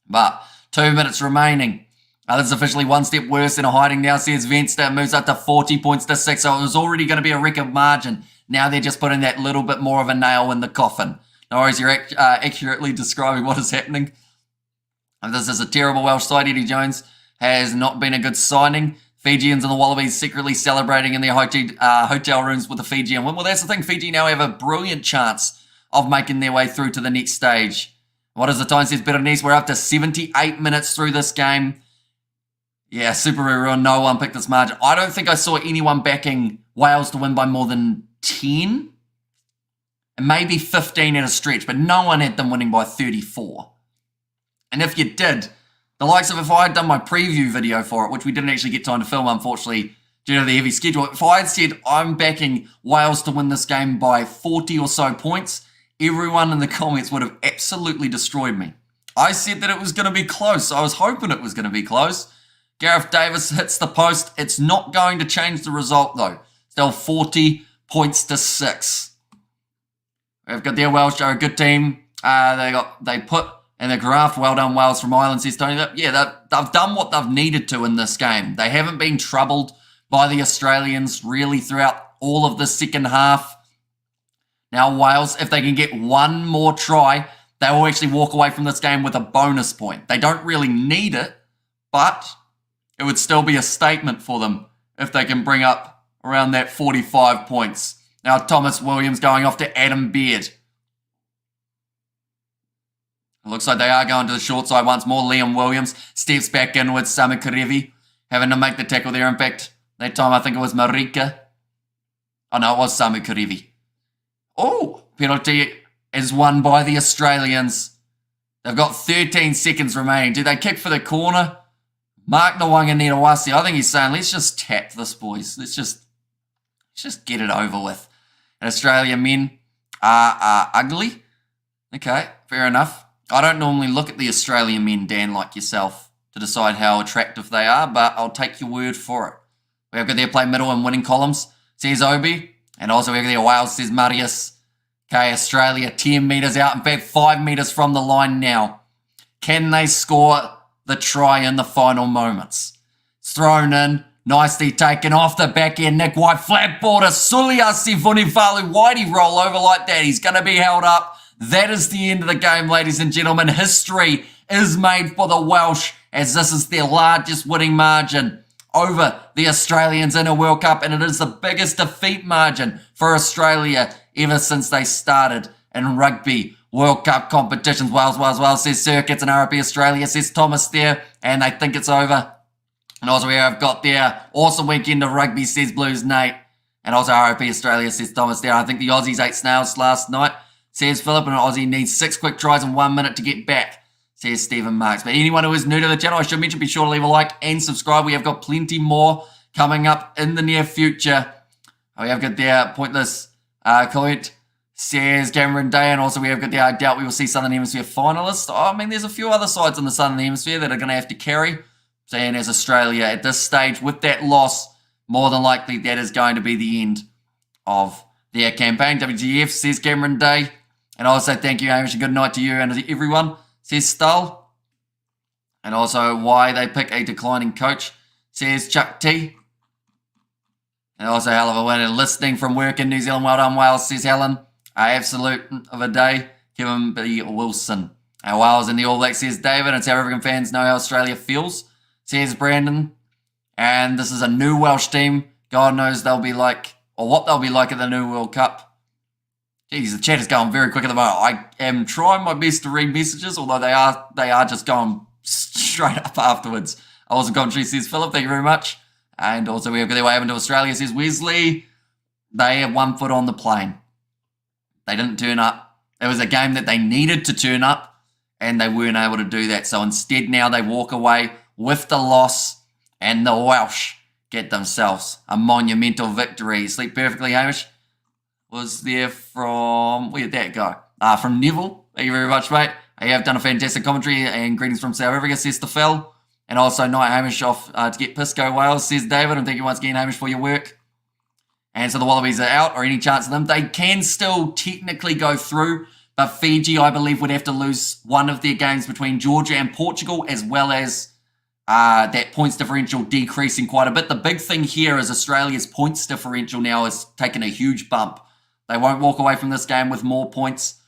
But 2 minutes remaining. This is officially one step worse than a hiding now, says Venster. Moves up to 40 points to 6. So it was already going to be a record margin. Now they're just putting that little bit more of a nail in the coffin. No worries, you're accurately describing what is happening. And this is a terrible Welsh side. Eddie Jones has not been a good signing. Fijians and the Wallabies secretly celebrating in their hotel rooms with the Fijian win. Well, that's the thing. Fiji now have a brilliant chance of making their way through to the next stage What is the time, says Berenice? We're up to 78 minutes through this game. Yeah, Super Rare, no one picked this margin. I don't think I saw anyone backing Wales to win by more than 10. And maybe 15 at a stretch, but no one had them winning by 34. And if you did, the likes of if I had done my preview video for it, which we didn't actually get time to film, unfortunately, due to the heavy schedule, if I had said I'm backing Wales to win this game by 40 or so points, everyone in the comments would have absolutely destroyed me. I said that it was going to be close. I was hoping it was going to be close. Gareth Davis hits the post. It's not going to change the result, though. Still 40 points to 6. We've got their Welsh, are a good team. They put in the graph, well done Wales from Ireland, says Tony. Yeah, they've done what they've needed to in this game. They haven't been troubled by the Australians really throughout all of the second half. Now Wales, if they can get one more try, they will actually walk away from this game with a bonus point. They don't really need it, but it would still be a statement for them if they can bring up around that 45 points. Now Thomas Williams going off to Adam Beard. It looks like they are going to the short side once more. Liam Williams steps back in with Samu Karevi having to make the tackle there. In fact, that time I think it was Marika. Oh no, it was Samu Karevi. Oh, penalty is won by the Australians. They've got 13 seconds remaining. Do they kick for the corner? Mark Nwanganitawasi, I think he's saying, let's just tap this, boys. Let's just get it over with. And Australia men are ugly. Okay, fair enough. I don't normally look at the Australian men, Dan, like yourself, to decide how attractive they are, but I'll take your word for it. We've got their play middle and winning columns, says Obi. And also we've got their Wales, says Marius. Okay, Australia 10 metres out. In fact, 5 metres from the line now. Can they score the try in the final moments? It's thrown in. Nicely taken off the back end. Nick White, flat ball to Suliasi Vunivalu. Whitey roll over like that. He's going to be held up. That is the end of the game, ladies and gentlemen. History is made for the Welsh as this is their largest winning margin over the Australians in a World Cup, and it is the biggest defeat margin for Australia ever since they started in Rugby World Cup competitions. Wales, says Circuits, and RP Australia, says Thomas there, and they think it's over. And also we have got their awesome weekend of rugby, says Blues Nate, and also RP Australia, says Thomas there. I think the Aussies ate snails last night, says Philip, and Aussie needs 6 quick tries in 1 minute to get back, says Stephen Marks. But anyone who is new to the channel, I should mention, be sure to leave a like and subscribe. We have got plenty more coming up in the near future. We have got their pointless comment, says Cameron Day, and also we have got the I doubt we will see Southern Hemisphere finalists. Oh, I mean, there's a few other sides in the Southern Hemisphere that are going to have to carry. Saying as Australia at this stage, with that loss, more than likely that is going to be the end of their campaign. WGF, says Cameron Day. And also thank you, Hamish, and good night to you and everyone, says Stull. And also why they pick a declining coach, says Chuck T. And also hell of a winner listening from work in New Zealand. Well done, Wales, says Helen. Absolute of a day, Kevin B. Wilson. And Wales in the All Blacks, says David. And South African fans know how Australia feels, says Brandon. And this is a new Welsh team. God knows they'll be like, or what they'll be like at the new World Cup. Jeez, the chat is going very quick at the moment. I am trying my best to read messages, although they are just going straight up afterwards. I wasn't commentary, says Philip. Thank you very much. And also we have got their way up into Australia, says Wesley. They have 1 foot on the plane. They didn't turn up. It was a game that they needed to turn up, and they weren't able to do that. So instead now they walk away with the loss, and the Welsh get themselves a monumental victory. Sleep perfectly, Hamish. Was there from, where did that go? From Neville. Thank you very much, mate. You have done a fantastic commentary, and greetings from South Africa, says Stefel. And also night Hamish off to get Pisco Wales, says David. And thank you once again, Hamish, for your work. And so the Wallabies are out, or any chance of them. They can still technically go through, but Fiji, I believe, would have to lose one of their games between Georgia and Portugal, as well as that points differential decreasing quite a bit. The big thing here is Australia's points differential now has taken a huge bump. They won't walk away from this game with more points.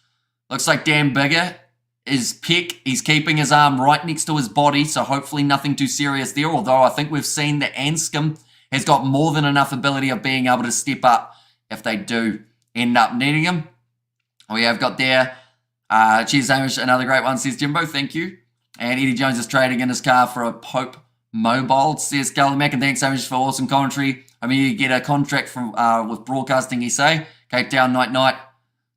Looks like Dan Bigger is pick. He's keeping his arm right next to his body, so hopefully nothing too serious there, although I think we've seen that Anscombe has got more than enough ability of being able to step up if they do end up needing him. We have got there Cheers, Hamish. Another great one, says Jimbo. Thank you. And Eddie Jones is trading in his car for a Pope Mobile, says Gully Mac. And thanks, Hamish, for awesome commentary. I mean, you get a contract from with broadcasting, SA. Cape Town, night,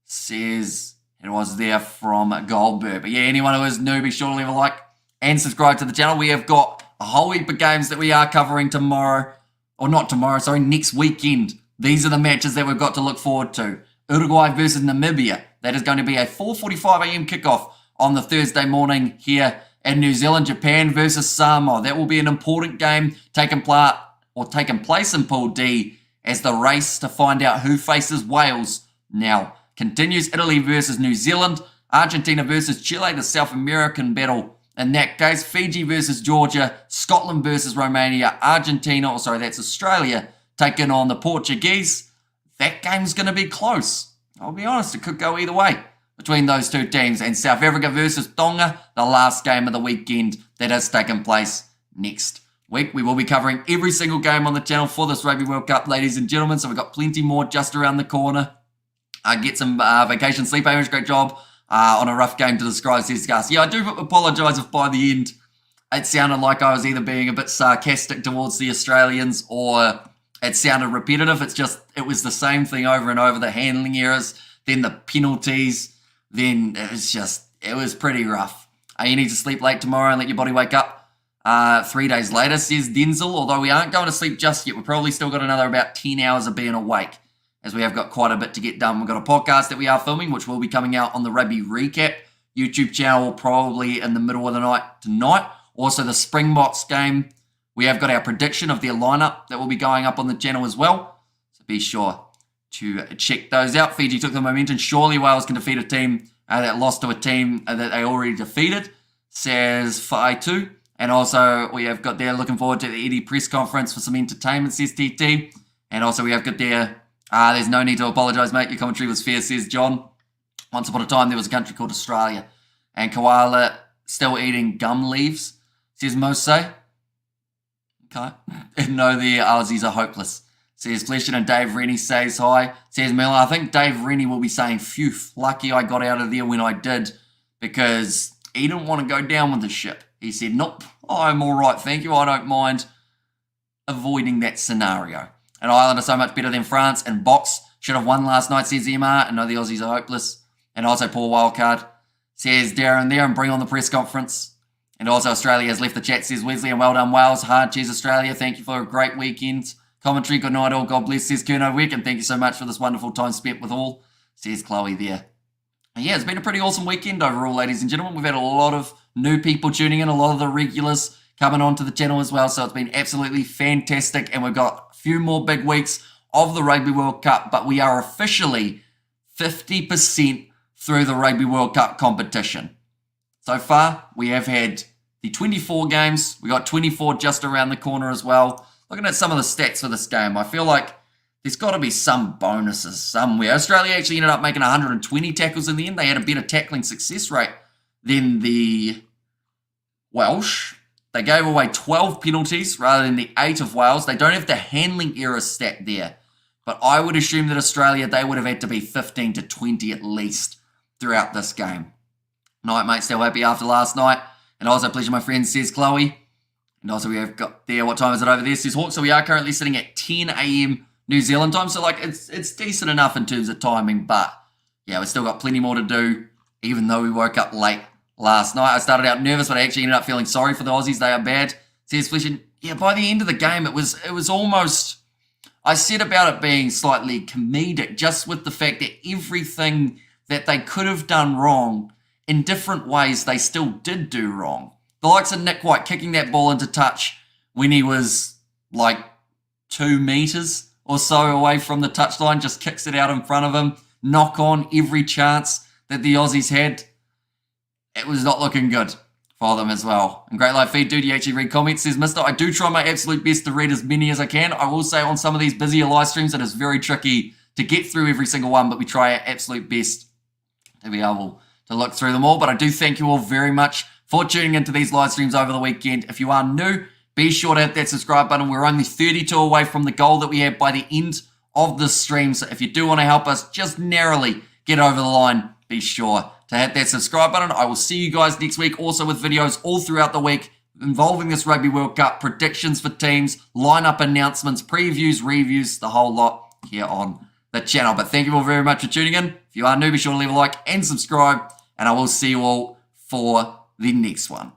says it was there from Goldberg. But yeah, anyone who is new, be sure to leave a like and subscribe to the channel. We have got a whole heap of games that we are covering tomorrow. Or not tomorrow, sorry, next weekend. These are the matches that we've got to look forward to. Uruguay versus Namibia. That is going to be a 4:45 a.m. kickoff on the Thursday morning here in New Zealand. Japan versus Samoa. That will be an important game taking place in Pool D as the race to find out who faces Wales now continues. Italy versus New Zealand. Argentina versus Chile, the South American battle. In that case, Fiji versus Georgia, Scotland versus Romania, that's Australia, taking on the Portuguese. That game's going to be close. I'll be honest, it could go either way between those two teams. And South Africa versus Tonga, the last game of the weekend that has taken place next week. We will be covering every single game on the channel for this Rugby World Cup, ladies and gentlemen. So we've got plenty more just around the corner. Get some vacation sleep, Hamish. Great job. On a rough game to describe, says Gus. Yeah, I do apologise if by the end it sounded like I was either being a bit sarcastic towards the Australians or it sounded repetitive. It was the same thing over and over. The handling errors, then the penalties, then it was pretty rough. You need to sleep late tomorrow and let your body wake up 3 days later, says Denzel. Although we aren't going to sleep just yet. We've probably still got another about 10 hours of being awake, as we have got quite a bit to get done. We've got a podcast that we are filming, which will be coming out on the Rugby Recap YouTube channel probably in the middle of the night tonight. Also, the Springboks game. We have got our prediction of their lineup that will be going up on the channel as well. So be sure to check those out. Fiji took the momentum. Surely Wales can defeat a team that lost to a team that they already defeated, says Faitu. And also, we have got there looking forward to the Eddie press conference for some entertainment, says TT. And also, we have got there... there's no need to apologise, mate. Your commentary was fair, says John. Once upon a time, there was a country called Australia. And koala still eating gum leaves, says Mose. Okay. No, the Aussies are hopeless, says Fleshin. And Dave Rennie says hi, says Miller. I think Dave Rennie will be saying, phew, lucky I got out of there when I did, because he didn't want to go down with the ship. He said, nope, I'm all right, thank you. I don't mind avoiding that scenario. And Ireland are so much better than France, and Box should have won last night, says MR. And no, the Aussies are hopeless. And also poor wildcard, says Darren there, and bring on the press conference. And also Australia has left the chat, says Wesley, and well done Wales. Hard cheers Australia. Thank you for a great weekend. Commentary, good night all. God bless, says Kurno Wick. And thank you so much for this wonderful time spent with all, says Chloe there. And yeah, it's been a pretty awesome weekend overall, ladies and gentlemen. We've had a lot of new people tuning in, a lot of the regulars coming onto the channel as well. So it's been absolutely fantastic. And we've got a few more big weeks of the Rugby World Cup, but we are officially 50% through the Rugby World Cup competition. So far, we have had the 24 games. We got 24 just around the corner as well. Looking at some of the stats for this game, I feel like there's got to be some bonuses somewhere. Australia actually ended up making 120 tackles in the end. They had a better tackling success rate than the Welsh. They gave away 12 penalties rather than the 8 of Wales. They don't have the handling error stat there. But I would assume that Australia, they would have had to be 15 to 20 at least throughout this game. Night, mate. Still happy after last night. And also, pleasure, my friend, says Chloe. And also, we have got there, what time is it over there, says Hawk. So we are currently sitting at 10 a.m. New Zealand time. So, like, it's decent enough in terms of timing. But, yeah, we've still got plenty more to do, even though we woke up late last night. I started out nervous, but I actually ended up feeling sorry for the Aussies. They are bad, says Flesh. And, yeah, by the end of the game, it was almost... I said about it being slightly comedic, just with the fact that everything that they could have done wrong, in different ways, they still did do wrong. The likes of Nick White kicking that ball into touch when he was like 2 meters or so away from the touchline, just kicks it out in front of him, knock on every chance that the Aussies had. It was not looking good for them as well. And great live feed, dude. You actually read comments, says Mister. I do try my absolute best to read as many as I can. I will say on some of these busier live streams, it is very tricky to get through every single one, but we try our absolute best to be able to look through them all. But I do thank you all very much for tuning into these live streams over the weekend. If you are new, be sure to hit that subscribe button. We're only 32 away from the goal that we have by the end of this stream. So if you do want to help us just narrowly get over the line, be sure to hit that subscribe button. I will see you guys next week, also with videos all throughout the week involving this Rugby World Cup, predictions for teams, lineup announcements, previews, reviews, the whole lot here on the channel. But thank you all very much for tuning in. If you are new, be sure to leave a like and subscribe, and I will see you all for the next one.